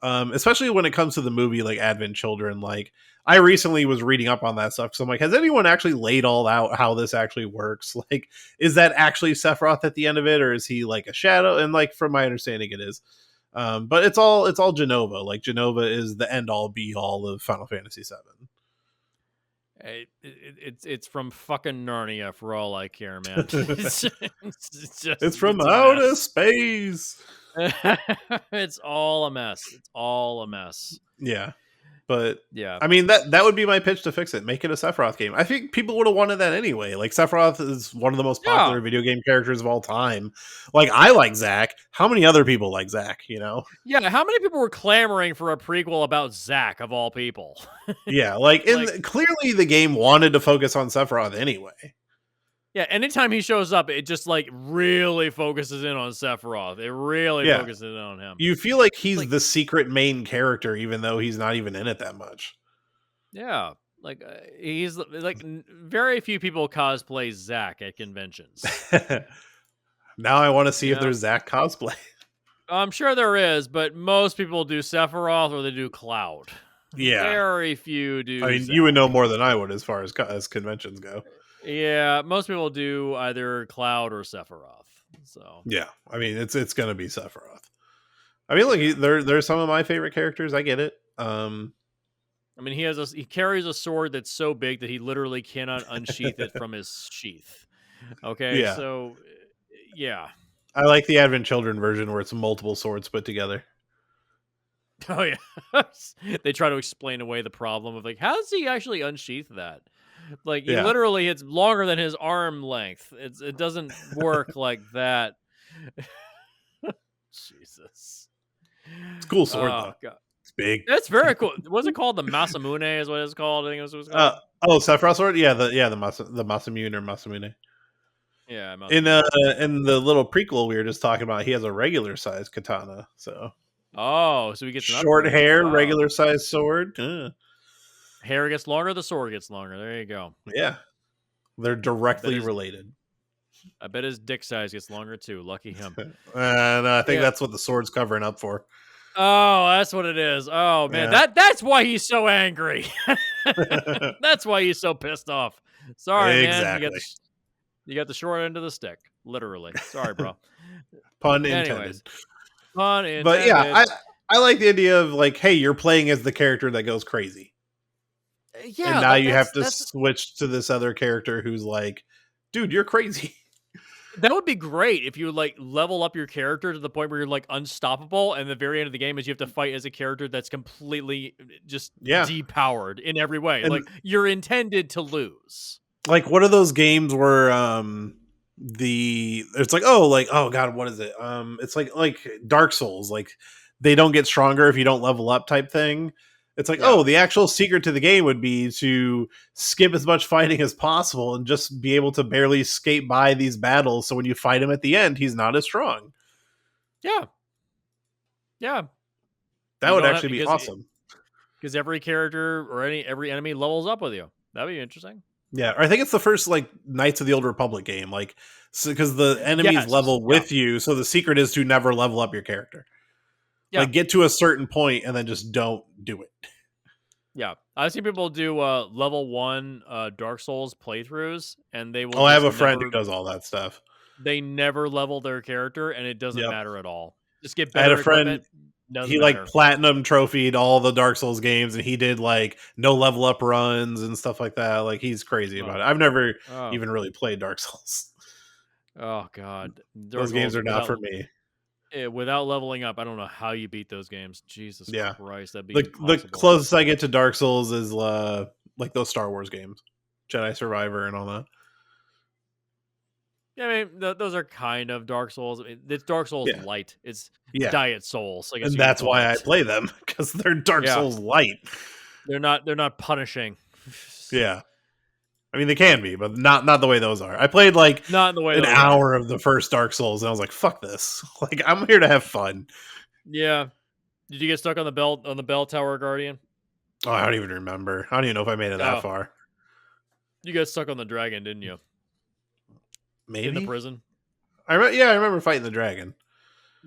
[SPEAKER 2] Especially when it comes to the movie like Advent Children. Like I recently was reading up on that stuff because I'm like, has anyone actually laid all out how this actually works? Like, is that actually Sephiroth at the end of it, or is he like a shadow? And like from my understanding, it is. But it's all Genova. Like Genova is the end all be all of Final Fantasy VII.
[SPEAKER 1] it's from fucking Narnia for all I care, man.
[SPEAKER 2] It's from
[SPEAKER 1] It's a
[SPEAKER 2] outer
[SPEAKER 1] mess.
[SPEAKER 2] space.
[SPEAKER 1] It's all a mess. It's all a mess.
[SPEAKER 2] Yeah. But
[SPEAKER 1] Yeah.
[SPEAKER 2] I mean that would be my pitch to fix it. Make it a Sephiroth game. I think people would have wanted that anyway. Like Sephiroth is one of the most
[SPEAKER 1] Yeah.
[SPEAKER 2] popular video game characters of all time. Like I like Zack. How many other people like Zack? You know?
[SPEAKER 1] Yeah. How many people were clamoring for a prequel about Zack of all people?
[SPEAKER 2] Yeah. Like
[SPEAKER 1] Like,
[SPEAKER 2] clearly the game wanted to focus on Sephiroth anyway.
[SPEAKER 1] yeah, anytime he shows up, it just like really focuses in on Sephiroth. It really
[SPEAKER 2] Yeah.
[SPEAKER 1] focuses in on him.
[SPEAKER 2] You feel like
[SPEAKER 1] It's
[SPEAKER 2] he's
[SPEAKER 1] like,
[SPEAKER 2] the secret main character, even though he's not even in it that much.
[SPEAKER 1] yeah, like he's like very few people cosplay Zack at conventions.
[SPEAKER 2] Now I want to see
[SPEAKER 1] You
[SPEAKER 2] if
[SPEAKER 1] know,
[SPEAKER 2] there's Zack cosplay.
[SPEAKER 1] I'm sure there is, but most people do Sephiroth or they do Cloud.
[SPEAKER 2] Yeah.
[SPEAKER 1] Very few
[SPEAKER 2] I
[SPEAKER 1] do
[SPEAKER 2] mean, you would
[SPEAKER 1] Zack.
[SPEAKER 2] know more than I would as far as conventions go.
[SPEAKER 1] Yeah, most people do either Cloud or Sephiroth. So,
[SPEAKER 2] Yeah, I mean it's gonna be Sephiroth. I mean, look,
[SPEAKER 1] yeah.
[SPEAKER 2] they're some of my favorite characters. I get it.
[SPEAKER 1] I mean, he carries a sword that's so big that he literally cannot unsheath it from his sheath. Okay,
[SPEAKER 2] Yeah,
[SPEAKER 1] so yeah.
[SPEAKER 2] I like the Advent Children version where it's multiple swords put together.
[SPEAKER 1] Oh yeah. They try to explain away the problem of like, how does he actually unsheath that? Like he
[SPEAKER 2] Yeah,
[SPEAKER 1] literally it's longer than his arm length. It doesn't work like that. Jesus.
[SPEAKER 2] it's a cool sword
[SPEAKER 1] Oh
[SPEAKER 2] though.
[SPEAKER 1] god.
[SPEAKER 2] It's big.
[SPEAKER 1] That's very cool. Was it called the Masamune is what it's called? I think that's what it's called.
[SPEAKER 2] Oh, Sephiroth sword. Yeah, the Masamune or Masamune.
[SPEAKER 1] Yeah,
[SPEAKER 2] In
[SPEAKER 1] Masamune.
[SPEAKER 2] in the little prequel we were just talking about, he has a regular size katana. So
[SPEAKER 1] Oh, so he gets an
[SPEAKER 2] short
[SPEAKER 1] upgrade.
[SPEAKER 2] hair,
[SPEAKER 1] Wow.
[SPEAKER 2] regular size sword.
[SPEAKER 1] Hair gets longer, the sword gets longer. There you go.
[SPEAKER 2] Yeah, they're
[SPEAKER 1] I bet
[SPEAKER 2] directly
[SPEAKER 1] his
[SPEAKER 2] related.
[SPEAKER 1] I bet his dick size gets longer too. Lucky him.
[SPEAKER 2] And I think
[SPEAKER 1] Yeah.
[SPEAKER 2] that's what the sword's covering up for.
[SPEAKER 1] Oh, that's what it is. Oh man,
[SPEAKER 2] Yeah.
[SPEAKER 1] that's why he's so angry. That's why he's so pissed off. Sorry, man.
[SPEAKER 2] Exactly.
[SPEAKER 1] You got the short end of the stick, literally. Sorry, bro.
[SPEAKER 2] Pun intended.
[SPEAKER 1] Anyways, pun
[SPEAKER 2] But yeah,
[SPEAKER 1] intended.
[SPEAKER 2] I like the idea of like, hey, you're playing as the character that goes crazy, and
[SPEAKER 1] Yeah,
[SPEAKER 2] now
[SPEAKER 1] like
[SPEAKER 2] you have to
[SPEAKER 1] that's
[SPEAKER 2] switch to this other character who's like, dude, you're crazy.
[SPEAKER 1] that would be great if you like level up your character to the point where you're like unstoppable, and the very end of the game is you have to fight as a character that's completely just
[SPEAKER 2] Yeah,
[SPEAKER 1] depowered in every way.
[SPEAKER 2] and
[SPEAKER 1] Like you're intended to lose.
[SPEAKER 2] like, what are those games where it's like, oh god, what is it? It's like Dark Souls, like they don't get stronger if you don't level up type thing. It's like,
[SPEAKER 1] Yeah.
[SPEAKER 2] oh, the actual secret to the game would be to skip as much fighting as possible and just be able to barely skate by these battles. So when you fight him at the end, he's not as strong.
[SPEAKER 1] Yeah. Yeah.
[SPEAKER 2] That
[SPEAKER 1] You
[SPEAKER 2] would
[SPEAKER 1] don't have
[SPEAKER 2] actually be
[SPEAKER 1] because
[SPEAKER 2] awesome.
[SPEAKER 1] every character or every enemy levels up with you. That'd be interesting.
[SPEAKER 2] Yeah, or I think it's the first like Knights of the Old Republic game, like because the enemies
[SPEAKER 1] Yes.
[SPEAKER 2] level
[SPEAKER 1] Yeah.
[SPEAKER 2] with you, so the secret is to never level up your character.
[SPEAKER 1] Yeah,
[SPEAKER 2] Like get to a certain point and then just don't do it.
[SPEAKER 1] yeah. I've seen people do level 1 Dark Souls playthroughs, and they will
[SPEAKER 2] Oh, I have
[SPEAKER 1] just
[SPEAKER 2] a friend who
[SPEAKER 1] never
[SPEAKER 2] does all that stuff.
[SPEAKER 1] they never level their character, and it doesn't
[SPEAKER 2] Yep.
[SPEAKER 1] matter at all. Just get
[SPEAKER 2] I had a
[SPEAKER 1] better
[SPEAKER 2] friend,
[SPEAKER 1] equipment, doesn't
[SPEAKER 2] he like
[SPEAKER 1] matter.
[SPEAKER 2] platinum trophied all the Dark Souls games and he did like no level up runs and stuff like that. Like he's crazy about
[SPEAKER 1] Oh,
[SPEAKER 2] it. I've never
[SPEAKER 1] oh,
[SPEAKER 2] even really played Dark Souls.
[SPEAKER 1] oh god. Dark
[SPEAKER 2] Those games
[SPEAKER 1] Souls
[SPEAKER 2] are not for me.
[SPEAKER 1] without leveling up, I don't know how you beat those games. Jesus
[SPEAKER 2] Yeah.
[SPEAKER 1] Christ, that'd be
[SPEAKER 2] The
[SPEAKER 1] impossible.
[SPEAKER 2] closest I get to Dark Souls is like those Star Wars games. Jedi Survivor and all that.
[SPEAKER 1] Yeah, I mean, those are kind of Dark Souls. It's Dark Souls
[SPEAKER 2] Yeah.
[SPEAKER 1] Light. It's
[SPEAKER 2] Yeah.
[SPEAKER 1] Diet Souls, I guess
[SPEAKER 2] And
[SPEAKER 1] you could
[SPEAKER 2] that's
[SPEAKER 1] call
[SPEAKER 2] why I
[SPEAKER 1] it.
[SPEAKER 2] play them because they're Dark
[SPEAKER 1] Yeah,
[SPEAKER 2] Souls light.
[SPEAKER 1] they're not punishing.
[SPEAKER 2] Yeah. I mean, they can be, but not the way those are. I played like
[SPEAKER 1] Not in the way
[SPEAKER 2] an
[SPEAKER 1] those are.
[SPEAKER 2] hour of the first Dark Souls, and I was like, "Fuck this! Like, I'm here to have fun."
[SPEAKER 1] Yeah. Did you get stuck on the bell tower guardian?
[SPEAKER 2] Oh, I don't even remember. I don't even know if I made it that
[SPEAKER 1] Oh,
[SPEAKER 2] far.
[SPEAKER 1] you got stuck on the dragon, didn't you? In the
[SPEAKER 2] Maybe.
[SPEAKER 1] prison.
[SPEAKER 2] Yeah, I remember fighting the dragon.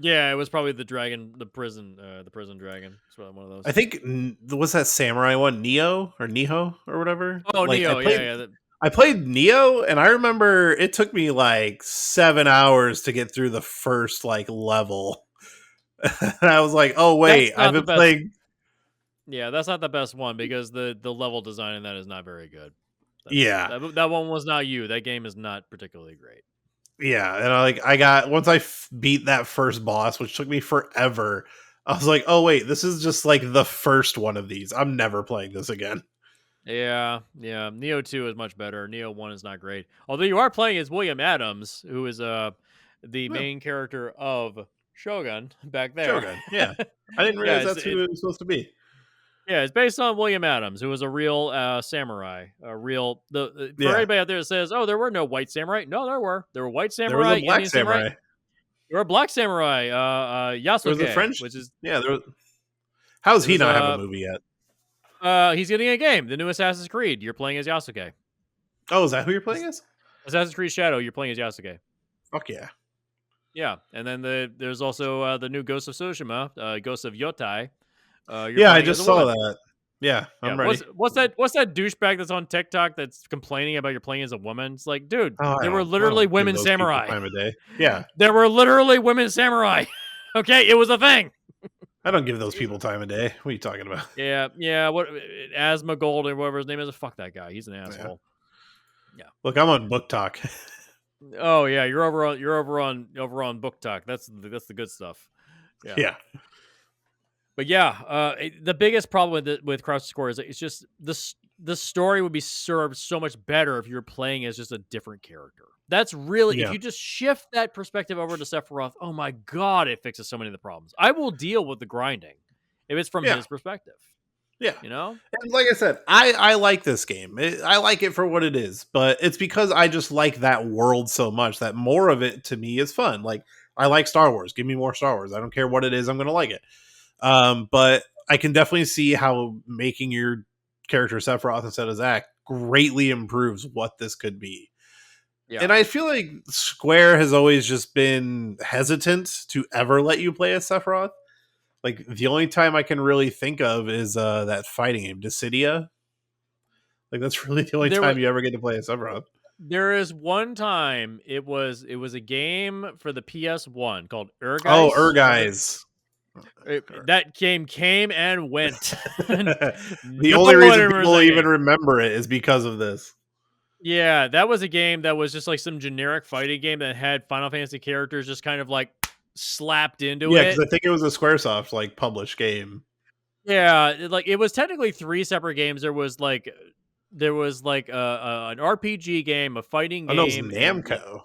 [SPEAKER 1] Yeah, it was probably the dragon, the prison dragon. It's probably one of
[SPEAKER 2] I
[SPEAKER 1] those.
[SPEAKER 2] think was that samurai one, Neo or Niho or whatever.
[SPEAKER 1] Oh,
[SPEAKER 2] Like,
[SPEAKER 1] Neo. Yeah, yeah.
[SPEAKER 2] I played Neo, and I remember it took me like 7 hours to get through the first like level. And I was like, "Oh
[SPEAKER 1] That's
[SPEAKER 2] wait, I've
[SPEAKER 1] not the
[SPEAKER 2] been
[SPEAKER 1] best.
[SPEAKER 2] playing."
[SPEAKER 1] Yeah, that's not the best one because the level design in that is not very good.
[SPEAKER 2] Yeah,
[SPEAKER 1] That one was not you. That game is not particularly great.
[SPEAKER 2] yeah, and I got once beat that first boss, which took me forever. I was like, "Oh wait, this is just like the first one of these. I'm never playing this again."
[SPEAKER 1] Yeah, yeah. Neo 2 is much better. Neo 1 is not great. Although you are playing as William Adams, who is the
[SPEAKER 2] Yeah,
[SPEAKER 1] main character of Shogun back there.
[SPEAKER 2] Shogun. Yeah, I didn't
[SPEAKER 1] Yeah,
[SPEAKER 2] realize that's who it was supposed to be.
[SPEAKER 1] it's based on William Adams, who was a real samurai. A real for
[SPEAKER 2] Yeah,
[SPEAKER 1] anybody out there that says, "Oh, there were no white samurai." No, there were. There were white
[SPEAKER 2] there was a
[SPEAKER 1] samurai,
[SPEAKER 2] black
[SPEAKER 1] Indian samurai.
[SPEAKER 2] samurai.
[SPEAKER 1] There were black samurai.
[SPEAKER 2] There was a
[SPEAKER 1] Yasuke,
[SPEAKER 2] French.
[SPEAKER 1] which is
[SPEAKER 2] Yeah, there was. How's
[SPEAKER 1] there
[SPEAKER 2] he
[SPEAKER 1] was
[SPEAKER 2] not have a movie yet?
[SPEAKER 1] he's getting a game, the new Assassin's Creed. You're playing as Yasuke.
[SPEAKER 2] Oh, is that who you're playing as?
[SPEAKER 1] Assassin's Creed Shadow. You're playing as Yasuke.
[SPEAKER 2] Fuck yeah.
[SPEAKER 1] Yeah, and then there's also the new Ghost of Tsushima, Ghost of Yotai. You're
[SPEAKER 2] Yeah, I
[SPEAKER 1] playing as
[SPEAKER 2] just
[SPEAKER 1] a
[SPEAKER 2] saw
[SPEAKER 1] woman.
[SPEAKER 2] that. Yeah,
[SPEAKER 1] Yeah,
[SPEAKER 2] I'm ready.
[SPEAKER 1] what's that douchebag that's on TikTok that's complaining about you're playing as a woman? It's like, dude,
[SPEAKER 2] Oh,
[SPEAKER 1] there were
[SPEAKER 2] I
[SPEAKER 1] literally
[SPEAKER 2] don't give
[SPEAKER 1] women
[SPEAKER 2] those people
[SPEAKER 1] samurai.
[SPEAKER 2] time of day. Yeah,
[SPEAKER 1] There were literally women samurai. Okay, it was a thing.
[SPEAKER 2] I don't give those people time of day. What are you talking about?
[SPEAKER 1] Yeah, yeah. What Asma Gold or whatever his name is? Fuck that guy. He's an
[SPEAKER 2] Yeah.
[SPEAKER 1] asshole. Yeah.
[SPEAKER 2] Look, I'm on Book Talk.
[SPEAKER 1] Oh yeah, you're over on Book Talk. That's the good stuff. Yeah.
[SPEAKER 2] Yeah,
[SPEAKER 1] But yeah, the biggest problem with Cross Score is it's just the story would be served so much better if you were playing as just a different character. That's really if
[SPEAKER 2] yeah,
[SPEAKER 1] you just shift that perspective over to Sephiroth. Oh my god, it fixes so many of the problems. I will deal with the grinding if it's from
[SPEAKER 2] yeah,
[SPEAKER 1] his perspective.
[SPEAKER 2] yeah.
[SPEAKER 1] You know?
[SPEAKER 2] And like I said, I like this game. I like it for what it is, but it's because I just like that world so much that more of it to me is fun. Like I like Star Wars. Give me more Star Wars. I don't care what it is. I'm going to like it. But I can definitely see how making your character Sephiroth instead of Zack greatly improves what this could be.
[SPEAKER 1] Yeah.
[SPEAKER 2] And I feel like Square has always just been hesitant to ever let you play as Sephiroth. Like the only time I can really think of is that fighting game, Dissidia. Like that's really the only
[SPEAKER 1] There was
[SPEAKER 2] time you ever get to play as Sephiroth.
[SPEAKER 1] there is one time it was a game for the PS1 called
[SPEAKER 2] Oh,
[SPEAKER 1] Urgeist.
[SPEAKER 2] Urguys.
[SPEAKER 1] That game came and went.
[SPEAKER 2] The
[SPEAKER 1] No
[SPEAKER 2] only
[SPEAKER 1] one
[SPEAKER 2] reason
[SPEAKER 1] remembers
[SPEAKER 2] people
[SPEAKER 1] that
[SPEAKER 2] even
[SPEAKER 1] game.
[SPEAKER 2] remember it is because of this.
[SPEAKER 1] Yeah, that was a game that was just like some generic fighting game that had Final Fantasy characters just kind of like slapped into
[SPEAKER 2] Yeah, because
[SPEAKER 1] it.
[SPEAKER 2] I think it was a SquareSoft like published game.
[SPEAKER 1] Yeah, it was technically three separate games. There was like an RPG game, a fighting
[SPEAKER 2] Oh no, it was
[SPEAKER 1] game, and
[SPEAKER 2] Namco.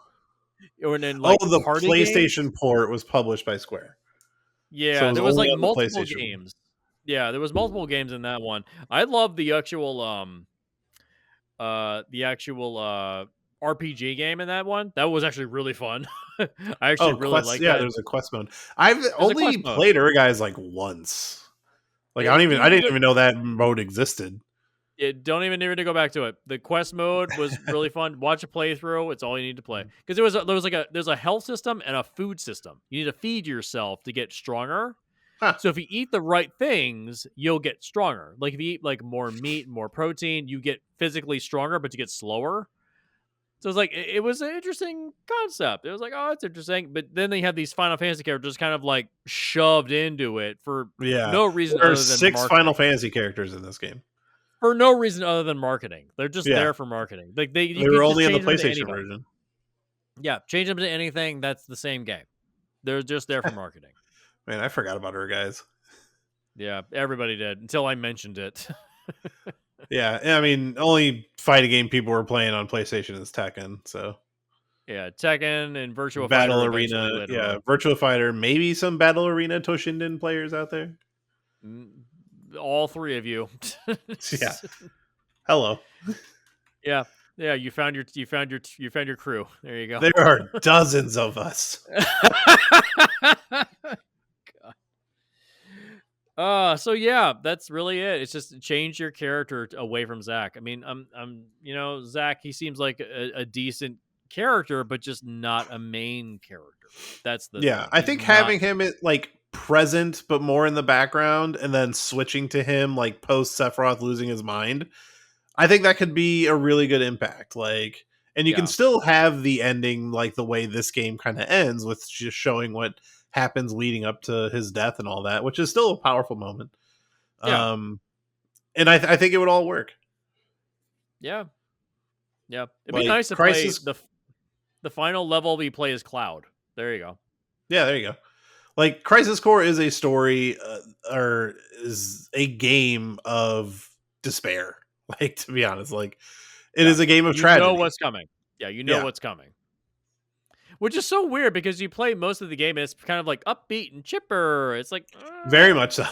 [SPEAKER 1] or then
[SPEAKER 2] Oh,
[SPEAKER 1] like
[SPEAKER 2] the
[SPEAKER 1] party games.
[SPEAKER 2] PlayStation port was published by Square, so it
[SPEAKER 1] Yeah,
[SPEAKER 2] was
[SPEAKER 1] there was
[SPEAKER 2] only
[SPEAKER 1] like
[SPEAKER 2] on the
[SPEAKER 1] multiple
[SPEAKER 2] PlayStation.
[SPEAKER 1] games. Yeah, there was multiple games in that one. I love the actual RPG game in that one. That was actually really fun. I actually
[SPEAKER 2] Oh,
[SPEAKER 1] really
[SPEAKER 2] quest.
[SPEAKER 1] like
[SPEAKER 2] Yeah,
[SPEAKER 1] that.
[SPEAKER 2] there's a quest mode. I've
[SPEAKER 1] There's a
[SPEAKER 2] only
[SPEAKER 1] quest mode.
[SPEAKER 2] played Urguys like once. Like
[SPEAKER 1] It,
[SPEAKER 2] I
[SPEAKER 1] you
[SPEAKER 2] didn't
[SPEAKER 1] don't,
[SPEAKER 2] even know that mode existed.
[SPEAKER 1] don't even need to go back to it. The quest mode was really fun. Watch a playthrough. It's all you need to play because there's a health system and a food system. You need to feed yourself to get stronger,
[SPEAKER 2] Huh.
[SPEAKER 1] So if you eat the right things, you'll get stronger. Like if you eat like more meat, more protein, you get physically stronger, but you get slower. So it's like it was an interesting concept. It was like, oh, it's interesting. But then they had these Final Fantasy characters kind of like shoved into it for
[SPEAKER 2] Yeah.
[SPEAKER 1] no reason
[SPEAKER 2] There are
[SPEAKER 1] other than
[SPEAKER 2] 6 Final
[SPEAKER 1] marketing.
[SPEAKER 2] Fantasy characters in this game.
[SPEAKER 1] For no reason other than marketing. They're just
[SPEAKER 2] Yeah.
[SPEAKER 1] there for marketing. Like you
[SPEAKER 2] They were
[SPEAKER 1] could just
[SPEAKER 2] only in the
[SPEAKER 1] change them to
[SPEAKER 2] PlayStation
[SPEAKER 1] anybody.
[SPEAKER 2] version.
[SPEAKER 1] Yeah, change them to anything. That's the same game. They're just there for marketing.
[SPEAKER 2] Man, I forgot about her, guys.
[SPEAKER 1] Yeah, everybody did until I mentioned it.
[SPEAKER 2] Yeah, I mean, only fighting game people were playing on PlayStation is Tekken, so
[SPEAKER 1] Yeah, Tekken and Virtua
[SPEAKER 2] Battle
[SPEAKER 1] Fighter eventually
[SPEAKER 2] Arena,
[SPEAKER 1] later
[SPEAKER 2] yeah,
[SPEAKER 1] on.
[SPEAKER 2] Virtua Fighter, maybe some Battle Arena Toshinden players out there.
[SPEAKER 1] Mm, all three of you.
[SPEAKER 2] Yeah. Hello.
[SPEAKER 1] Yeah, yeah. You found your crew. There you go.
[SPEAKER 2] There are dozens of us.
[SPEAKER 1] So yeah, that's really it. It's just change your character away from Zach. I mean, Zach. He seems like a decent character, but just not a main character. That's the
[SPEAKER 2] Yeah,
[SPEAKER 1] thing.
[SPEAKER 2] I
[SPEAKER 1] He's
[SPEAKER 2] think
[SPEAKER 1] not.
[SPEAKER 2] having him like present but more in the background and then switching to him like post Sephiroth losing his mind, I think that could be a really good impact. Like, and you can
[SPEAKER 1] Yeah,
[SPEAKER 2] still have the ending like the way this game kind of ends with just showing what happens leading up to his death and all that, which is still a powerful moment.
[SPEAKER 1] yeah,
[SPEAKER 2] Um, and I think it would all work.
[SPEAKER 1] yeah, yeah. It'd be
[SPEAKER 2] Like
[SPEAKER 1] nice to play
[SPEAKER 2] Crisis,
[SPEAKER 1] the final level. We play as Cloud. There you go.
[SPEAKER 2] yeah, there you go. Like Crisis Core is a story or is a game of despair. Like to be honest, like it
[SPEAKER 1] Yeah,
[SPEAKER 2] is a game of
[SPEAKER 1] you know
[SPEAKER 2] tragedy.
[SPEAKER 1] what's coming. Yeah, you know
[SPEAKER 2] Yeah,
[SPEAKER 1] what's coming. Which is so weird because you play most of the game and it's kind of like upbeat and chipper. It's like,
[SPEAKER 2] very much so.